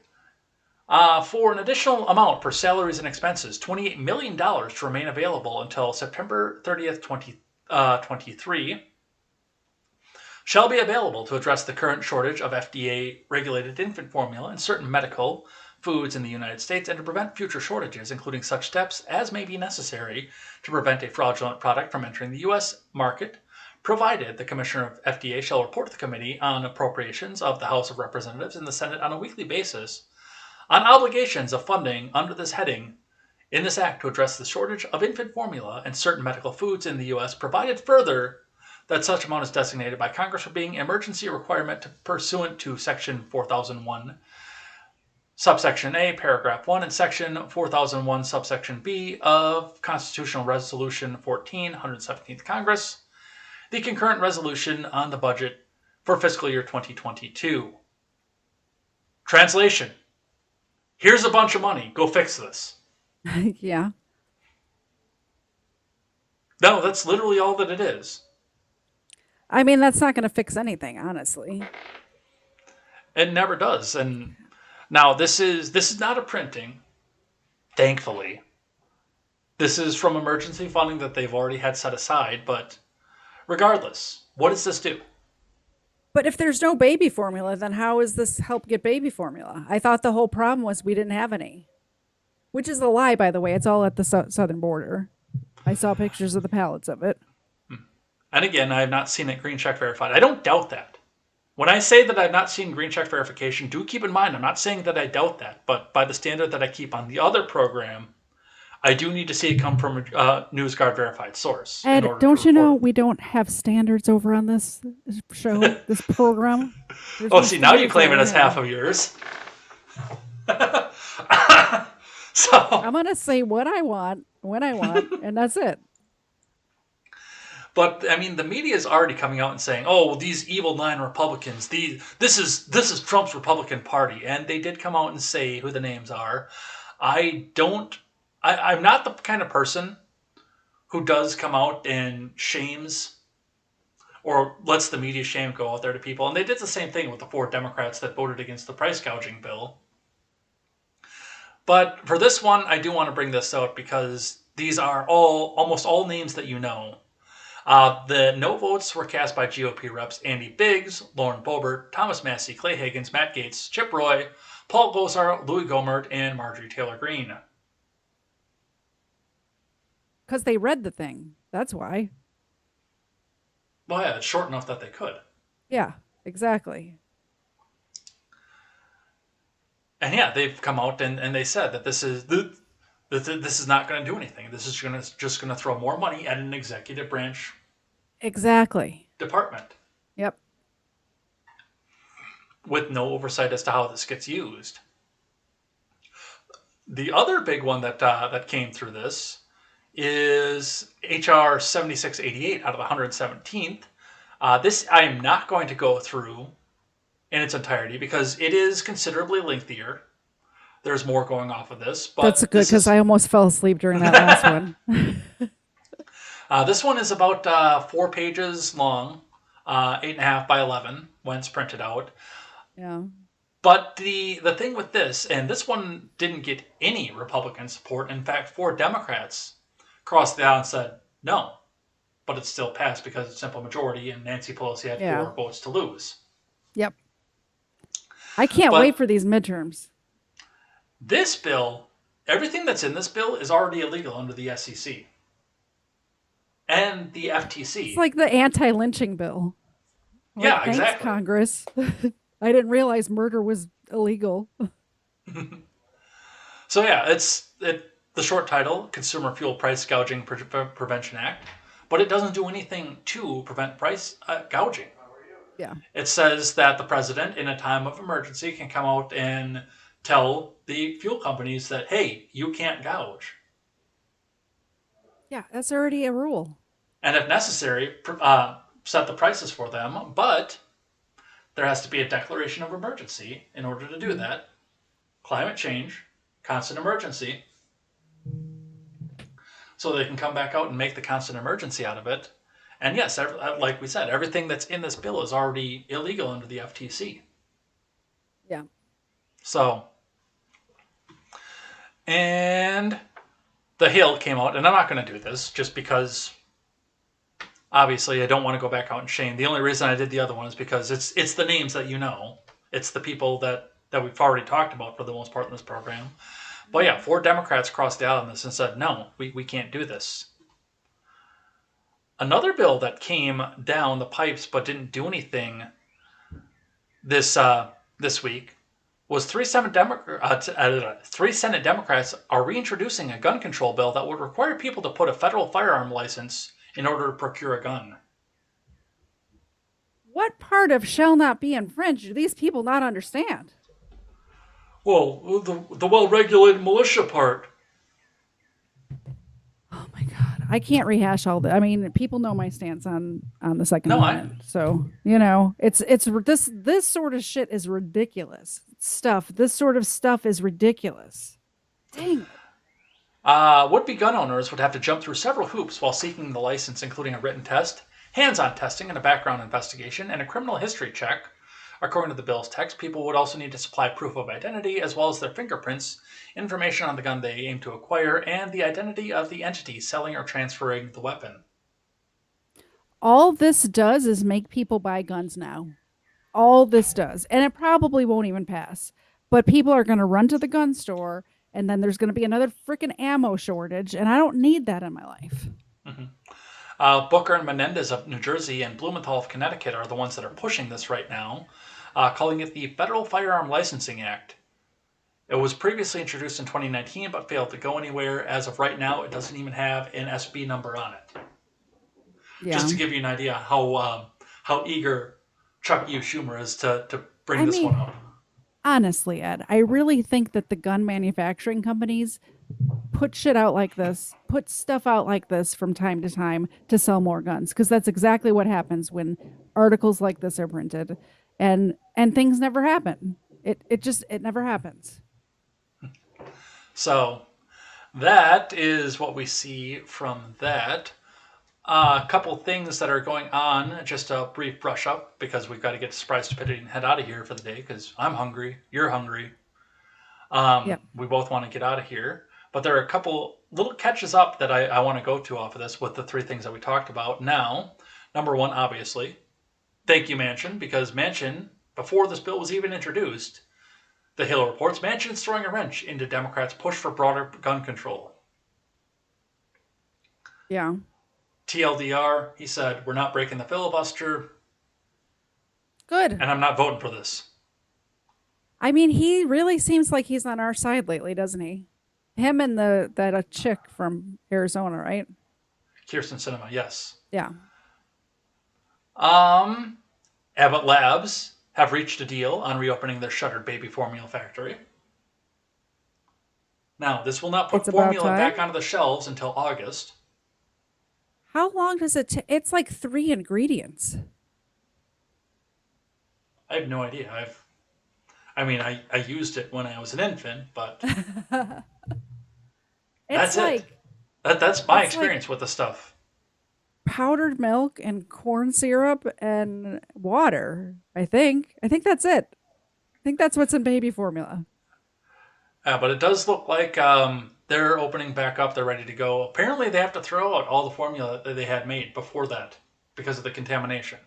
for an additional amount for salaries and expenses, $28 million to remain available until September 30th, 2023, shall be available to address the current shortage of FDA-regulated infant formula and certain medical foods in the United States, and to prevent future shortages, including such steps as may be necessary to prevent a fraudulent product from entering the U.S. market, provided the Commissioner of FDA shall report to the Committee on Appropriations of the House of Representatives and the Senate on a weekly basis on obligations of funding under this heading in this act to address the shortage of infant formula and certain medical foods in the U.S., provided further that such amount is designated by Congress for being emergency requirement pursuant to Section 4001, Subsection A, Paragraph 1, and Section 4001, Subsection B of Constitutional Resolution 14, 117th Congress, the concurrent resolution on the budget for fiscal year 2022. Translation: here's a bunch of money. Go fix this. Yeah. No, that's literally all that it is. I mean, that's not going to fix anything, honestly. It never does. And now this is not a printing, thankfully. This is from emergency funding that they've already had set aside, but regardless, what does this do? But if there's no baby formula, then how is this help get baby formula? I thought the whole problem was we didn't have any. Which is a lie, by the way. It's all at the southern border. I saw pictures of the pallets of it. And again, I have not seen it green check verified. I don't doubt that. When I say that I've not seen green check verification, do keep in mind, I'm not saying that I doubt that. But by the standard that I keep on the other program, I do need to see it come from a NewsGuard verified source. Ed, don't you know we don't have standards over on this show, this program? See, now you claim it as half of yours. So I'm going to say what I want, when I want, and that's it. But I mean, the media is already coming out and saying, "Oh, well, these evil 9 Republicans. This is Trump's Republican Party," and they did come out and say who the names are. I'm not the kind of person who does come out and shames or lets the media shame go out there to people. And they did the same thing with the 4 Democrats that voted against the price gouging bill. But for this one, I do want to bring this out because these are almost all names that you know. The no votes were cast by GOP reps Andy Biggs, Lauren Boebert, Thomas Massey, Clay Higgins, Matt Gaetz, Chip Roy, Paul Gosar, Louis Gohmert, and Marjorie Taylor Greene. Because they read the thing. That's why. Well, yeah, it's short enough that they could. Yeah, exactly. And yeah, they've come out and they said that this is not going to do anything. This is just going to throw more money at an executive branch department. Yep. With no oversight as to how this gets used. The other big one that came through this is H.R. 7688 out of the 117th. This I am not going to go through in its entirety because it is considerably lengthier. There's more going off of this. But that's good because I almost fell asleep during that last one. This one is about 4 pages long, 8.5 by 11 when it's printed out. Yeah. But the thing with this, and this one didn't get any Republican support. In fact, 4 Democrats crossed the aisle and said no. But it still passed because it's simple majority, and Nancy Pelosi had 4 votes to lose. Yep. I can't wait for these midterms. This bill, everything that's in this bill is already illegal under the SEC. and the FTC. It's like the anti-lynching bill. Like, yeah, thanks, exactly. Congress. I didn't realize murder was illegal. So yeah, the short title, Consumer Fuel Price Gouging Prevention Act, but it doesn't do anything to prevent price gouging. Yeah. It says that the president, in a time of emergency, can come out and tell the fuel companies that, hey, you can't gouge. Yeah, that's already a rule. And if necessary, set the prices for them, but there has to be a declaration of emergency in order to do that. Climate change, constant emergency. So they can come back out and make the constant emergency out of it. And yes, like we said, everything that's in this bill is already illegal under the FTC. Yeah. So, and the Hill came out, and I'm not going to do this just because obviously I don't want to go back out and shame. The only reason I did the other one is because it's the names that you know. It's the people that we've already talked about for the most part in this program. But yeah, 4 Democrats crossed out on this and said, no, we can't do this. Another bill that came down the pipes but didn't do anything this week was 3 Senate Democrats are reintroducing a gun control bill that would require people to put a federal firearm license in order to procure a gun. What part of shall not be infringed do these people not understand? Well, the well-regulated militia part. Oh my God. I can't rehash all that. I mean, people know my stance on the Second Amendment. So, it's this sort of shit is ridiculous. This sort of stuff is ridiculous. Dang it. Would-be gun owners would have to jump through several hoops while seeking the license, including a written test, hands-on testing, and a background investigation, and a criminal history check. According to the bill's text, people would also need to supply proof of identity, as well as their fingerprints, information on the gun they aim to acquire, and the identity of the entity selling or transferring the weapon. All this does is make people buy guns now. All this does. And it probably won't even pass. But people are going to run to the gun store, and then there's going to be another freaking ammo shortage, and I don't need that in my life. Mm-hmm. Booker and Menendez of New Jersey and Blumenthal of Connecticut are the ones that are pushing this right now, calling it the Federal Firearm Licensing Act. It was previously introduced in 2019, but failed to go anywhere. As of right now, it doesn't even have an SB number on it. Yeah. Just to give you an idea how eager Chuck U. Schumer is to bring this one up. Honestly, Ed, I really think that the gun manufacturing companies put stuff out like this from time to time to sell more guns, because that's exactly what happens when articles like this are printed, and things never happen. It never happens. So that is what we see from that. A couple things that are going on, just a brief brush up, because we've got to get to Surprise Stupidity and head out of here for the day, because I'm hungry, you're hungry. Yep. We both want to get out of here. But there are a couple little catches up that I want to go to off of this with the 3 things that we talked about. Now, number 1, obviously, thank you, Manchin, because Manchin, before this bill was even introduced, the Hill reports, Manchin's throwing a wrench into Democrats' push for broader gun control. Yeah. TLDR, he said, we're not breaking the filibuster. Good. And I'm not voting for this. I mean, he really seems like he's on our side lately, doesn't he? Him and that chick from Arizona, right? Kirsten Sinema, yes. Yeah. Abbott Labs have reached a deal on reopening their shuttered baby formula factory. Now, this will not put formula back onto the shelves until August. How long does it take? It's like 3 ingredients. I have no idea. I used it when I was an infant, but that's it. That's my experience with the stuff. Powdered milk and corn syrup and water, I think that's it. I think that's what's in baby formula. But it does look like they're opening back up. They're ready to go. Apparently, they have to throw out all the formula that they had made before that because of the contamination.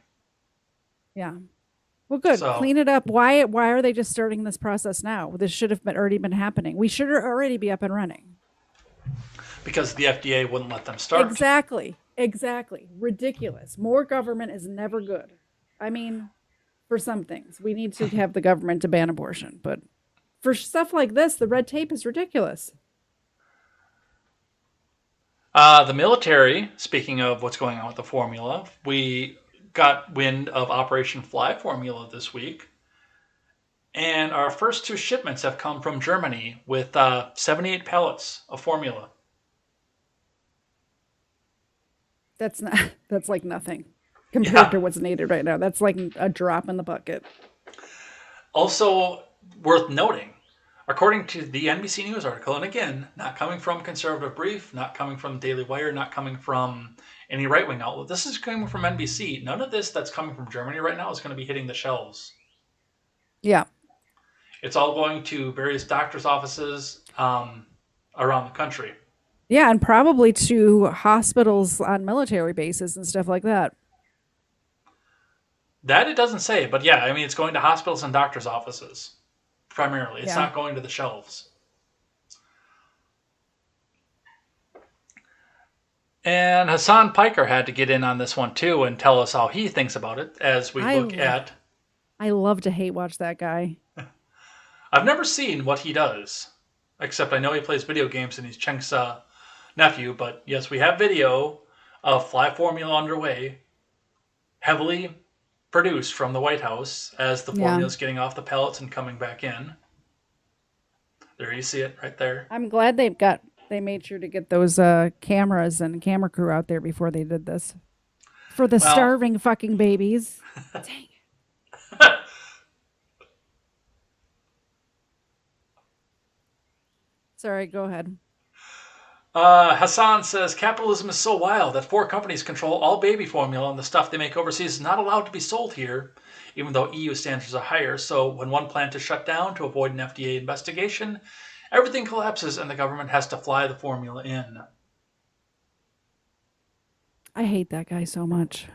Yeah. Well, good. So, clean it up. Why are they just starting this process now? This should have already been happening. We should already be up and running. Because the FDA wouldn't let them start. Exactly. Exactly. Ridiculous. More government is never good. I mean, for some things, we need to have the government to ban abortion, but for stuff like this, the red tape is ridiculous. The military, speaking of what's going on with the formula, we got wind of Operation Fly Formula this week. And our first 2 shipments have come from Germany with 78 pallets of formula. That's like nothing compared to what's needed right now. That's like a drop in the bucket. Also worth noting, according to the NBC News article, and again, not coming from Conservative Brief, not coming from Daily Wire, not coming from any right-wing outlet, this is coming from NBC. None of this that's coming from Germany right now is going to be hitting the shelves. Yeah. It's all going to various doctors' offices around the country. Yeah, and probably to hospitals on military bases and stuff like that. That it doesn't say, but yeah, I mean, it's going to hospitals and doctors' offices primarily. It's not going to the shelves. And Hassan Piker had to get in on this one too and tell us how he thinks about it as we look at... I love to hate watch that guy. I've never seen what he does, except I know he plays video games and he's Chenk's nephew, but yes, we have video of Fly Formula underway, heavily produced from the White House as the formula is getting off the pallets and coming back in. There, you see it right there. I'm glad they made sure to get those cameras and camera crew out there before they did this. For the starving fucking babies. Dang. Sorry, go ahead. Hassan says, capitalism is so wild that 4 companies control all baby formula and the stuff they make overseas is not allowed to be sold here, even though EU standards are higher. So when one plant is shut down to avoid an FDA investigation, everything collapses and the government has to fly the formula in. I hate that guy so much.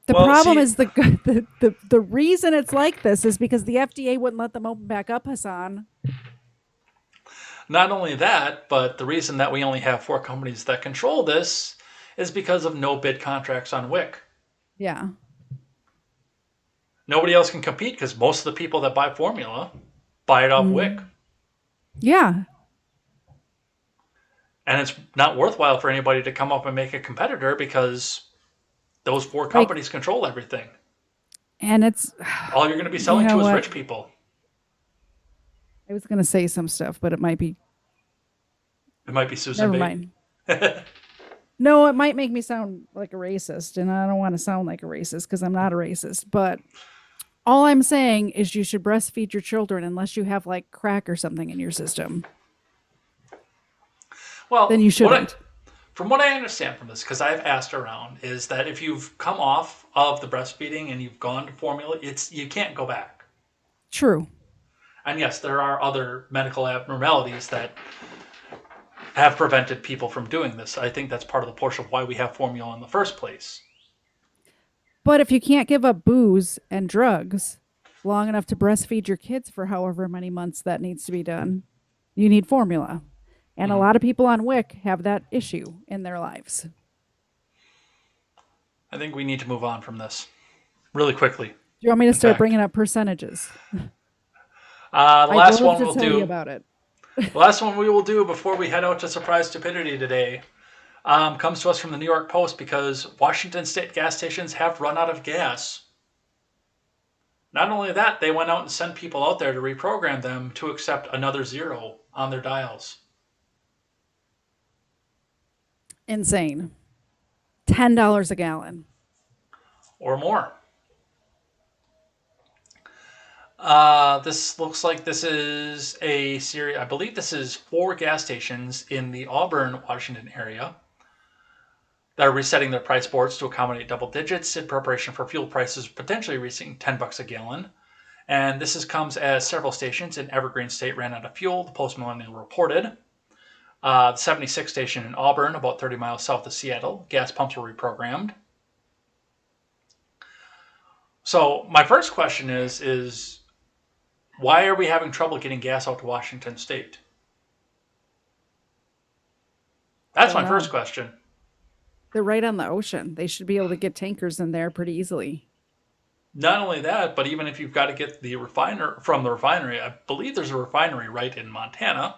The problem is the reason it's like this is because the FDA wouldn't let them open back up, Hassan. Not only that, but the reason that we only have 4 companies that control this is because of no bid contracts on WIC. Yeah. Nobody else can compete because most of the people that buy formula buy it off WIC. Yeah. And it's not worthwhile for anybody to come up and make a competitor because those 4 companies control everything. And it's... all you're going to be selling to is rich people. I was going to say some stuff, but it might be... It might be Susan Never mind. No, it might make me sound like a racist, and I don't want to sound like a racist because I'm not a racist. But all I'm saying is you should breastfeed your children unless you have like crack or something in your system. Well, then you shouldn't. From what I understand from this, because I've asked around, is that if you've come off of the breastfeeding and you've gone to formula, you can't go back. True. And yes, there are other medical abnormalities that have prevented people from doing this. I think that's part of the portion of why we have formula in the first place. But if you can't give up booze and drugs long enough to breastfeed your kids for however many months that needs to be done, you need formula. And a lot of people on WIC have that issue in their lives. I think we need to move on from this really quickly. Do you want me to start bringing up percentages? The last one we'll do. About it. The last one we will do before we head out to Surprise Stupidity today comes to us from the New York Post because Washington State gas stations have run out of gas. Not only that, they went out and sent people out there to reprogram them to accept another 0 on their dials. Insane. $10 a gallon. Or more. This looks like this is a series, I believe this is 4 gas stations in the Auburn, Washington area that are resetting their price boards to accommodate double digits in preparation for fuel prices potentially reaching $10 a gallon. And this comes as several stations in Evergreen State ran out of fuel, the Post-Millennial reported. The 76th station in Auburn, about 30 miles south of Seattle, gas pumps were reprogrammed. So my first question is why are we having trouble getting gas out to Washington State? That's Don't my know. first question. They're right on the ocean. They should be able to get tankers in there pretty easily. Not only that, but even if you've got to get the refiner from the refinery, I believe there's a refinery right in Montana.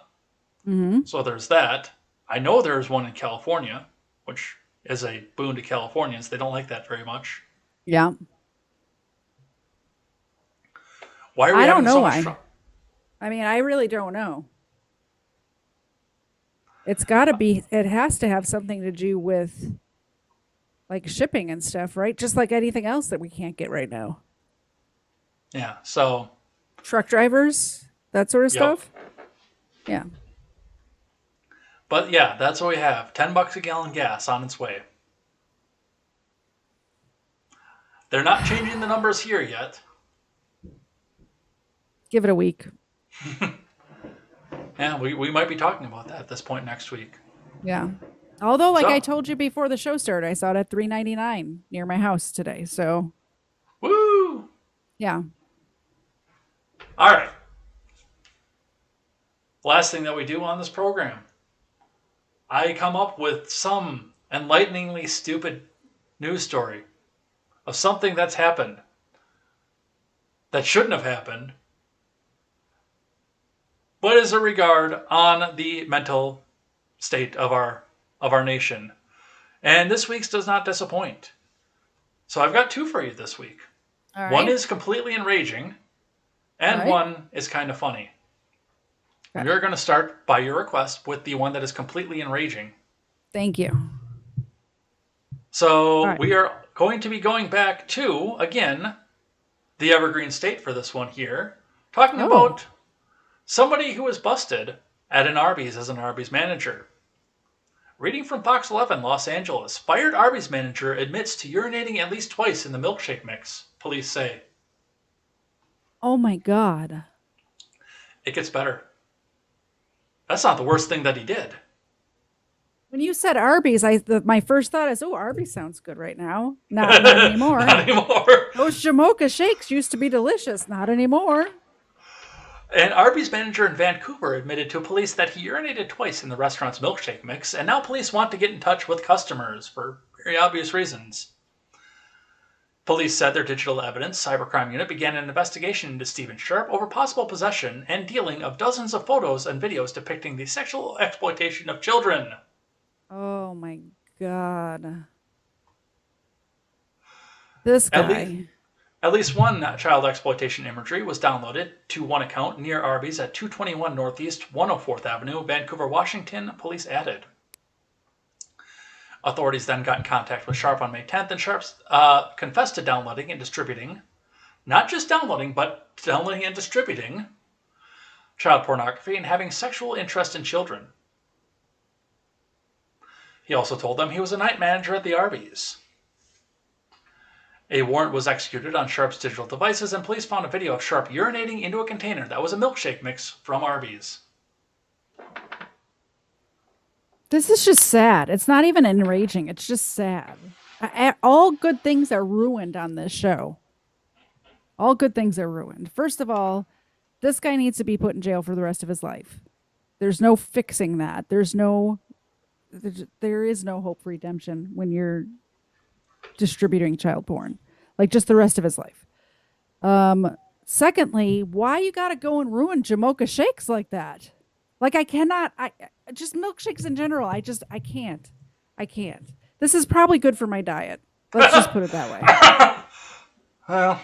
Mm-hmm. So there's that. I know there's one in California, which is a boon to Californians. They don't like that very much. Yeah. Why are we I don't having know so why. much trouble? I mean, I really don't know. It's got to be, it has to have something to do with like shipping and stuff, right? Just like anything else that we can't get right now. Yeah, so Truck drivers, that sort of Yep. stuff. Yeah. but yeah, that's what we have. $10 a gallon gas on its way. They're not changing the numbers here yet. Give it a week. Yeah, we might be talking about that at this point next week. Yeah. Although, like So- I told you before the show started, I saw it at $3.99 near my house today. So, Woo! yeah. All right. Last thing that we do on this program. I come up with some enlighteningly stupid news story of something that's happened that shouldn't have happened, but is a regard on the mental state of our nation. And this week's does not disappoint. So I've got two for you this week. All right. One is completely enraging, and All right. one is kind of funny. Okay. We're going to start, by your request, with the one that is completely enraging. Thank you. So All right. we are going to be going back to, again, the Evergreen State for this one here, talking Oh. about somebody who was busted at an Arby's as an Arby's manager. Reading from Fox 11, Los Angeles, fired Arby's manager admits to urinating at least twice in the milkshake mix, police say. Oh my God. It gets better. That's not the worst thing that he did. When you said Arby's, my first thought is, oh, Arby's sounds good right now. Not anymore. Not anymore. Those Jamocha shakes used to be delicious. Not anymore. An Arby's manager in Vancouver admitted to police that he urinated twice in the restaurant's milkshake mix, and now police want to get in touch with customers for very obvious reasons. Police said their digital evidence cybercrime unit began an investigation into Stephen Sharp over possible possession and dealing of dozens of photos and videos depicting the sexual exploitation of children. Oh my God. This At guy. At least one child exploitation imagery was downloaded to one account near Arby's at 221 Northeast 104th Avenue, Vancouver, Washington, police added. Authorities then got in contact with Sharp on May 10th, and Sharp confessed to downloading and distributing, not just downloading, but downloading and distributing child pornography and having sexual interest in children. He also told them he was a night manager at the Arby's. A warrant was executed on Sharp's digital devices, and police found a video of Sharp urinating into a container that was a milkshake mix from Arby's. This is just sad. It's not even enraging. It's just sad. All good things are ruined on this show. All good things are ruined. First of all, this guy needs to be put in jail for the rest of his life. There's no fixing that. There is no hope for redemption when you're distributing child porn. Like, just the rest of his life. Secondly, why you gotta go and ruin Jamocha shakes like that? Like, I just milkshakes in general. I can't. This is probably good for my diet. Let's just put it that way. Well,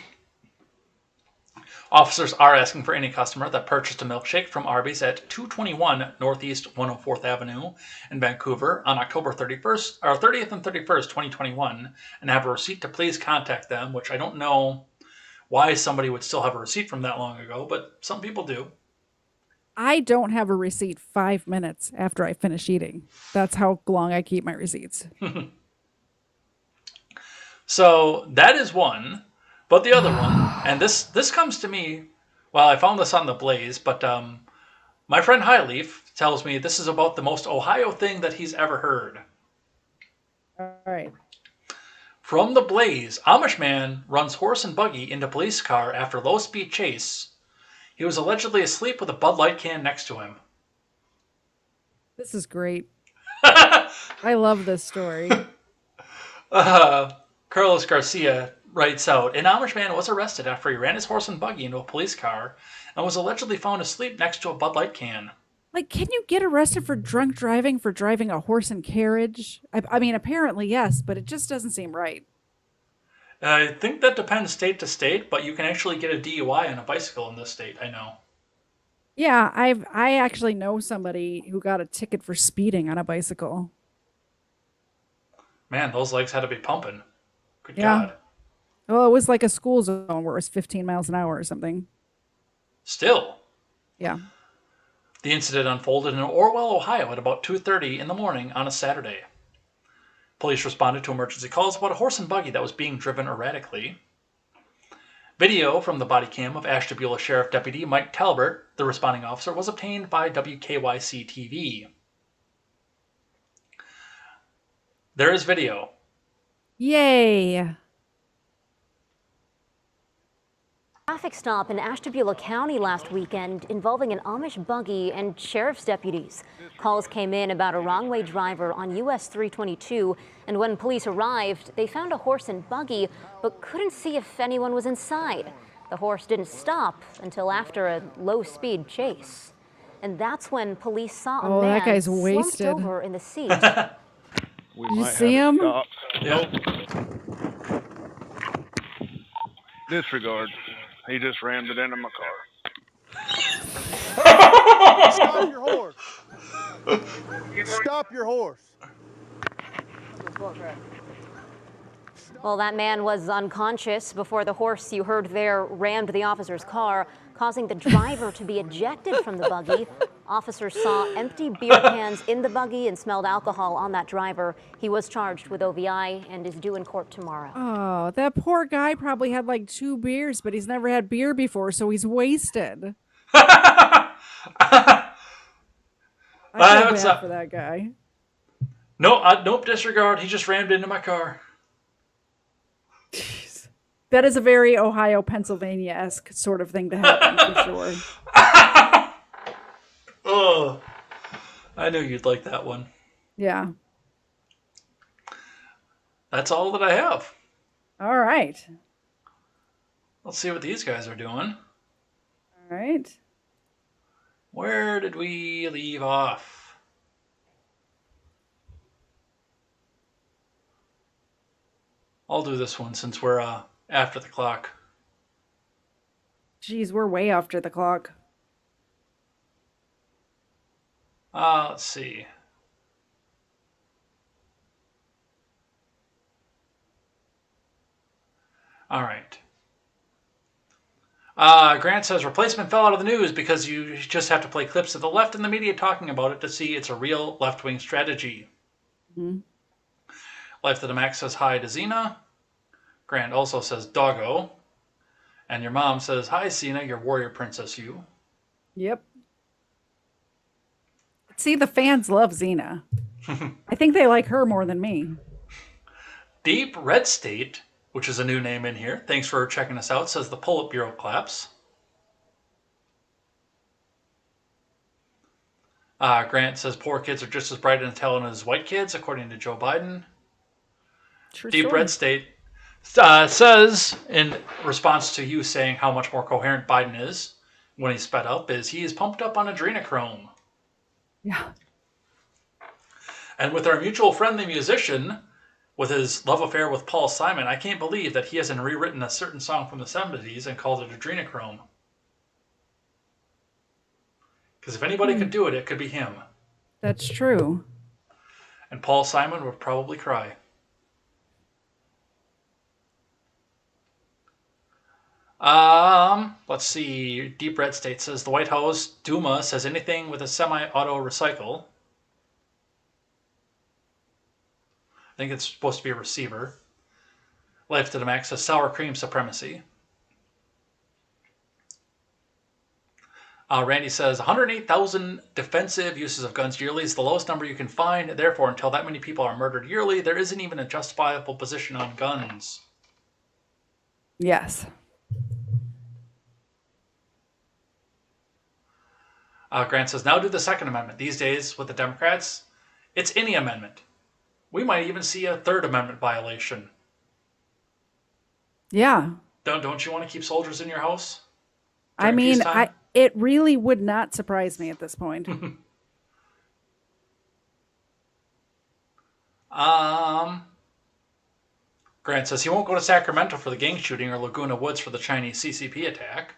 officers are asking for any customer that purchased a milkshake from Arby's at 221 Northeast 104th Avenue in Vancouver on October 31st, or 30th and 31st, 2021, and have a receipt to please contact them, which I don't know why somebody would still have a receipt from that long ago, but some people do. I don't have a receipt 5 minutes after I finish eating. That's how long I keep my receipts. So that is one. But the other one, and this comes to me, well, I found this on The Blaze, but my friend Highleaf tells me this is about the most Ohio thing that he's ever heard. All right. From The Blaze, Amish man runs horse and buggy into police car after low-speed chase. He was allegedly asleep with a Bud Light can next to him. This is great. I love this story. Carlos Garcia writes out, an Amish man was arrested after he ran his horse and buggy into a police car and was allegedly found asleep next to a Bud Light can. Like, can you get arrested for drunk driving for driving a horse and carriage? I mean, apparently yes, but it just doesn't seem right. I think that depends state to state, but you can actually get a DUI on a bicycle in this state, I know. Yeah, I actually know somebody who got a ticket for speeding on a bicycle. Man, those legs had to be pumping. Good Yeah. God. Well, it was like a school zone where it was 15 miles an hour or something. Still. Yeah. The incident unfolded in Orwell, Ohio at about 2:30 in the morning on a Saturday. Police responded to emergency calls about a horse and buggy that was being driven erratically. Video from the body cam of Ashtabula Sheriff Deputy Mike Talbert, the responding officer, was obtained by WKYC-TV. There is video. Yay. Traffic stop in Ashtabula County last weekend involving an Amish buggy and sheriff's deputies. Calls came in about a wrong-way driver on US 322, and when police arrived, they found a horse and buggy, but couldn't see if anyone was inside. The horse didn't stop until after a low-speed chase. And that's when police saw a man that guy's slumped wasted. over in the seat. Did you see him? Yeah. Disregard. He just rammed it into my car. Stop your horse. Stop your horse. Well, that man was unconscious before the horse you heard there rammed the officer's car, causing the driver to be ejected from the buggy. Officers saw empty beer cans in the buggy and smelled alcohol on that driver. He was charged with OVI and is due in court tomorrow. Oh, that poor guy probably had like 2 beers, but he's never had beer before, so he's wasted. I feel bad for that guy. Nope, disregard. He just rammed into my car. Jeez. That is a very Ohio, Pennsylvania-esque sort of thing to happen, for sure. Oh, I knew you'd like that one. Yeah. That's all that I have. All right. Let's see what these guys are doing. All right. Where did we leave off? I'll do this one since we're after the clock. Geez, we're way after the clock. Let's see. All right. Grant says replacement fell out of the news because you just have to play clips of the left and the media talking about it to see it's a real left-wing strategy. Mm-hmm. Life to the Max says hi to Xena. Grant also says doggo. And your mom says, hi, Xena, your warrior princess, you. Yep. See, the fans love Xena. I think they like her more than me. Deep Red State, which is a new name in here, thanks for checking us out, says the Politburo claps. Grant says poor kids are just as bright and intelligent as white kids, according to Joe Biden. True Deep story. Red State says, in response to you saying how much more coherent Biden is when he's sped up, is he is pumped up on adrenochrome. Yeah. And with our mutual friend, the musician, with his love affair with Paul Simon, I can't believe that he hasn't rewritten a certain song from the 70s and called it adrenochrome. Because if anybody could do it, it could be him. That's true. And Paul Simon would probably cry. Let's see. Deep Red State says the White House Duma says anything with a semi-auto recycle. I think it's supposed to be a receiver. Life to the Max says sour cream supremacy. Randy says 108,000 defensive uses of guns yearly is the lowest number you can find. Therefore, until that many people are murdered yearly, there isn't even a justifiable position on guns. Yes. Grant says, now do the Second Amendment. These days, with the Democrats, It's any amendment. We might even see a Third Amendment violation. Yeah. Don't you want to keep soldiers in your house? I during mean, peacetime? it really would not surprise me at this point. Grant says he won't go to Sacramento for the gang shooting or Laguna Woods for the Chinese CCP attack.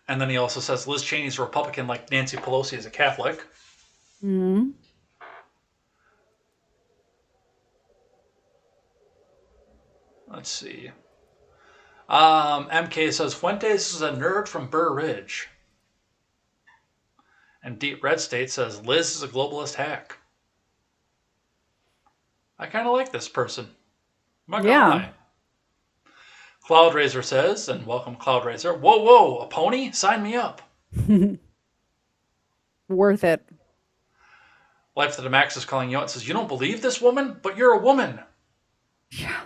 And then he also says Liz Cheney's a Republican like Nancy Pelosi is a Catholic. Hmm. Let's see. MK says Fuentes is a nerd from Burr Ridge. And Deep Red State says Liz is a globalist hack. I kind of like this person. I'm not gonna lie. Cloud Razor says, and welcome Cloud Razor. Whoa, a pony? Sign me up. Worth it. Life to the Max is calling you out and says, you don't believe this woman? But you're a woman. Yeah.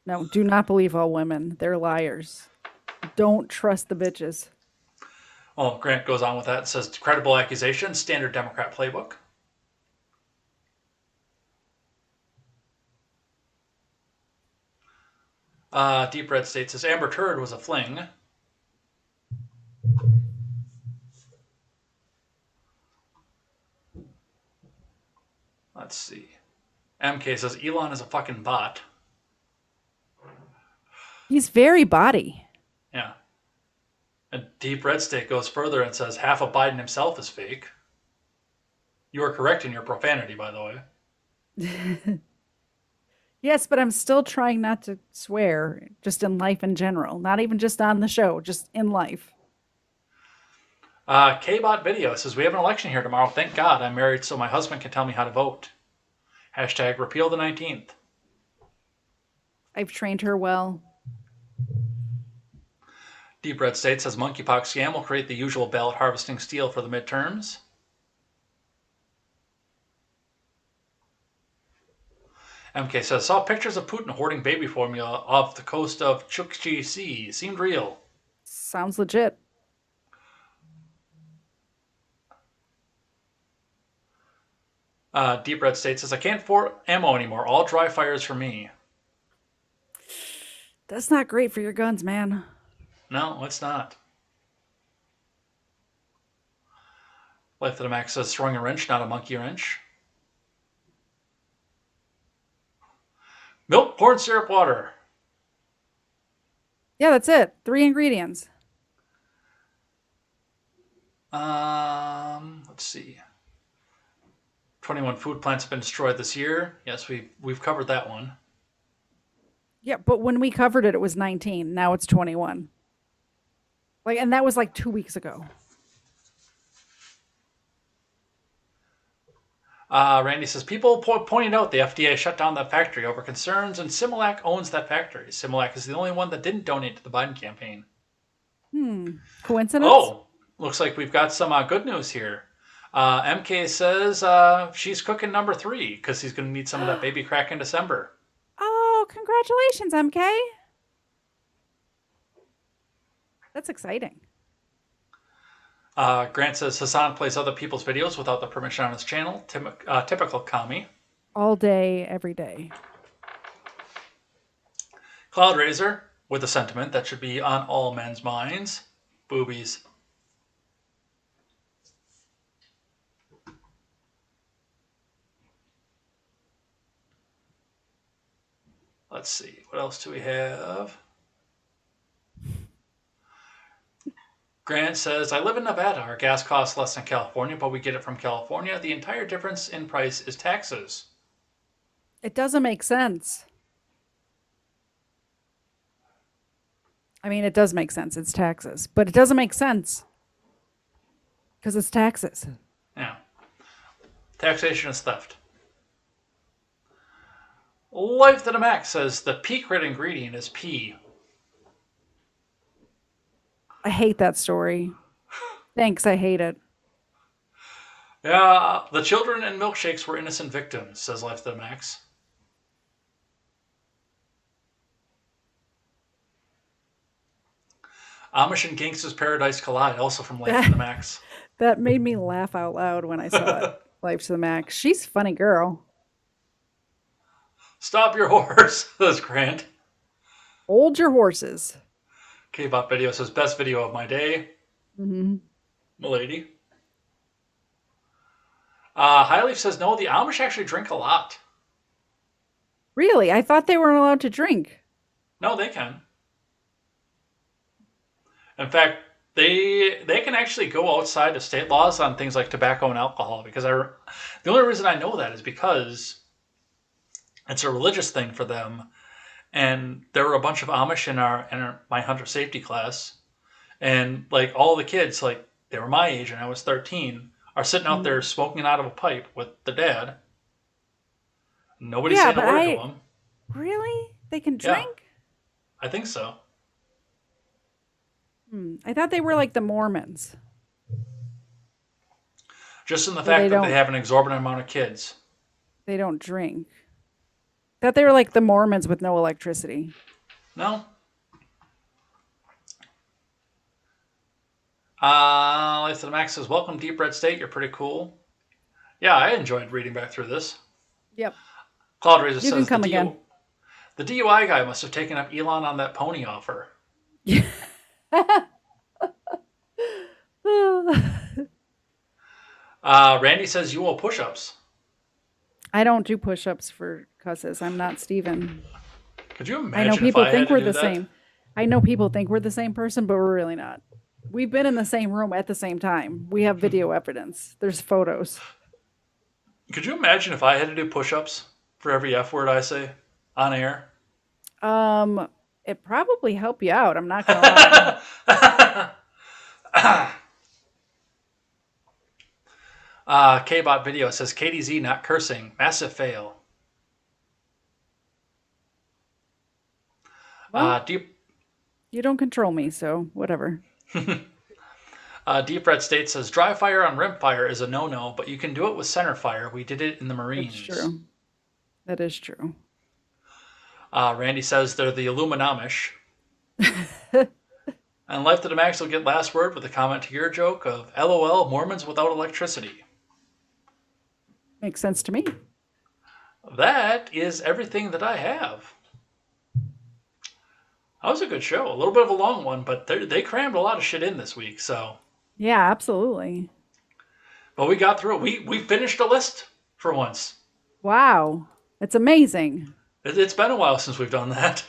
No, do not believe all women. They're liars. Don't trust the bitches. Well, Grant goes on with that and says, credible accusation, standard Democrat playbook. Deep Red State says, Amber Turd was a fling. Let's see. MK says, Elon is a fucking bot. He's very body. Yeah. And Deep Red State goes further and says, half of Biden himself is fake. You are correct in your profanity, by the way. Yes, but I'm still trying not to swear, just in life in general. Not even just on the show, just in life. Kbot Video says, we have an election here tomorrow. Thank God I'm married so my husband can tell me how to vote. Hashtag repeal the 19th. I've trained her well. Deep Red State says, monkeypox scam will create the usual ballot harvesting steal for the midterms. MK says, saw pictures of Putin hoarding baby formula off the coast of Chukchi Sea. Seemed real. Sounds legit. Deep Red State says, I can't afford ammo anymore. All dry fires for me. That's not great for your guns, man. No, it's not. Life to the Max says, throwing a wrench, not a monkey wrench. Milk, corn syrup, water. Yeah, that's it. 3 ingredients. Let's see. 21 food plants have been destroyed this year. Yes, we've covered that one. Yeah, but when we covered it, it was 19. Now it's 21. And that was 2 weeks ago. Randy says, people pointed out the FDA shut down that factory over concerns, and Similac owns that factory. Similac is the only one that didn't donate to the Biden campaign. Coincidence? Oh, looks like we've got some good news here. MK says she's cooking number 3 because he's going to need some of that baby crack in December. Oh, congratulations, MK. That's exciting. Grant says Hassan plays other people's videos without the permission on his channel. Typical commie. All day, every day. Cloud Razor with a sentiment that should be on all men's minds. Boobies. Let's see. What else do we have? Grant says, I live in Nevada. Our gas costs less than California, but we get it from California. The entire difference in price is taxes. It doesn't make sense. I mean, it does make sense. It's taxes. But it doesn't make sense. Because it's taxes. Yeah. Taxation is theft. Life to the Max says, the peak red ingredient is pee. I hate that story. Thanks, I hate it. Yeah, the children and milkshakes were innocent victims, says Life to the Max. Amish and Gangsters Paradise Collide, also from Life to the Max. That made me laugh out loud when I saw it. Life to the max. She's a funny girl. Stop your horse, says Grant. Hold your horses. K-Bot Video says, best video of my day. Mm-hmm. Milady. Highleaf says, no, the Amish actually drink a lot. Really? I thought they weren't allowed to drink. No, they can. In fact, they can actually go outside of state laws on things like tobacco and alcohol. Because the only reason I know that is because it's a religious thing for them. And there were a bunch of Amish in my hunter safety class. And like all the kids, like they were my age and I was 13, are sitting out there smoking out of a pipe with their dad. Nobody's saying a word to them. Really? They can drink? Yeah, I think so. I thought they were like the Mormons. Just in the fact that they have an exorbitant amount of kids. They don't drink. Thought they were like the Mormons with no electricity. No. Life to the Max says, welcome Deep Red State. You're pretty cool. Yeah, I enjoyed reading back through this. Yep. Cloud Razor says, come again. The DUI guy must have taken up Elon on that pony offer. Randy says, you will push-ups. I don't do push-ups for cusses. I'm not Steven. Could you imagine I know people if I think had to we're do the that? same. I know people think we're the same person, but we're really not. We've been in the same room at the same time. We have video evidence. There's photos. Could you imagine if I had to do push-ups for every F word I say on air? It probably help you out. I'm not gonna lie. K-Bot Video says, KTZ not cursing. Massive fail. Well, you don't control me, so whatever. Deep Red State says, dry fire on rim fire is a no-no, but you can do it with center fire. We did it in the Marines. That's true. That is true. Randy says they're the Illuminamish. And Life to the Max will get last word with a comment to your joke of LOL, Mormons without electricity. Makes sense to me. That is everything that I have. That was a good show. A little bit of a long one, but they crammed a lot of shit in this week, so. Yeah, absolutely. But we got through it. We finished a list for once. Wow. It's amazing. It's been a while since we've done that.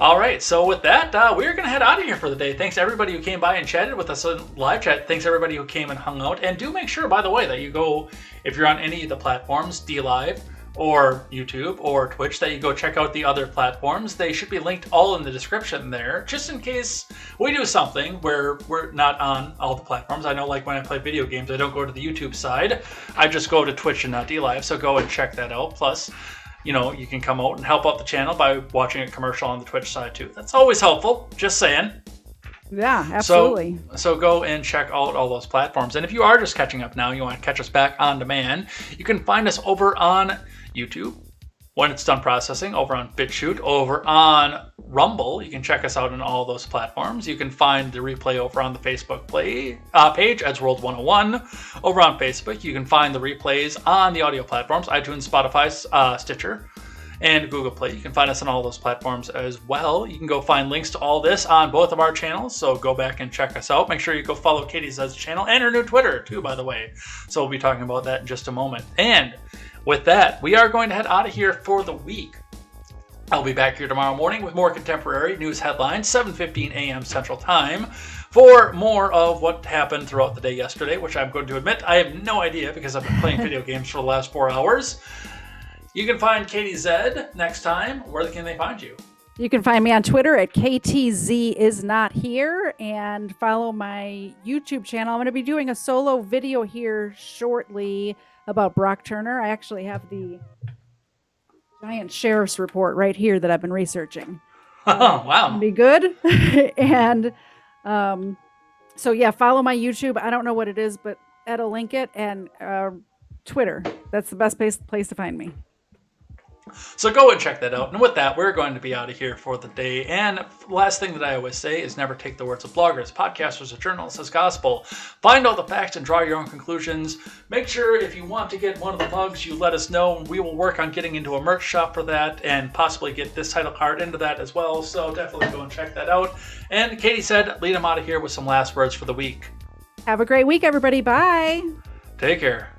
All right, so with that, we're going to head out of here for the day. Thanks to everybody who came by and chatted with us in live chat. Thanks everybody who came and hung out. And do make sure, by the way, that you go, if you're on any of the platforms, DLive or YouTube or Twitch, that you go check out the other platforms. They should be linked all in the description there, just in case we do something where we're not on all the platforms. I know, like when I play video games, I don't go to the YouTube side. I just go to Twitch and not DLive, so go and check that out. Plus, you know, you can come out and help out the channel by watching a commercial on the Twitch side too. That's always helpful, just saying. Yeah, absolutely. So go and check out all those platforms. And if you are just catching up now, you want to catch us back on demand, you can find us over on YouTube when it's done processing, over on BitChute, over on Rumble. You can check us out on all those platforms. You can find the replay over on the Facebook page, Eddsworld 101, over on Facebook. You can find the replays on the audio platforms, iTunes, Spotify, Stitcher, and Google Play. You can find us on all those platforms as well. You can go find links to all this on both of our channels, so go back and check us out. Make sure you go follow KTZed's channel and her new Twitter too, by the way. So we'll be talking about that in just a moment. And with that, we are going to head out of here for the week. I'll be back here tomorrow morning with more contemporary news headlines, 7:15 a.m. Central Time, for more of what happened throughout the day yesterday, which I'm going to admit I have no idea because I've been playing video games for the last 4 hours. You can find KTZed next time. Where can they find you? You can find me on Twitter at KTZisNotHere and follow my YouTube channel. I'm going to be doing a solo video here shortly about Brock Turner. I actually have the giant sheriff's report right here that I've been researching. Oh, wow. Be good. And so, yeah, follow my YouTube. I don't know what it is, but Elongate and Twitter. That's the best place to find me. So go and check that out. And with that, we're going to be out of here for the day. And last thing that I always say is never take the words of bloggers, podcasters, or journalists as gospel. Find all the facts and draw your own conclusions. Make sure if you want to get one of the mugs, you let us know. We will work on getting into a merch shop for that and possibly get this title card into that as well. So definitely go and check that out. And KTZed, lead them out of here with some last words for the week. Have a great week, everybody. Bye. Take care.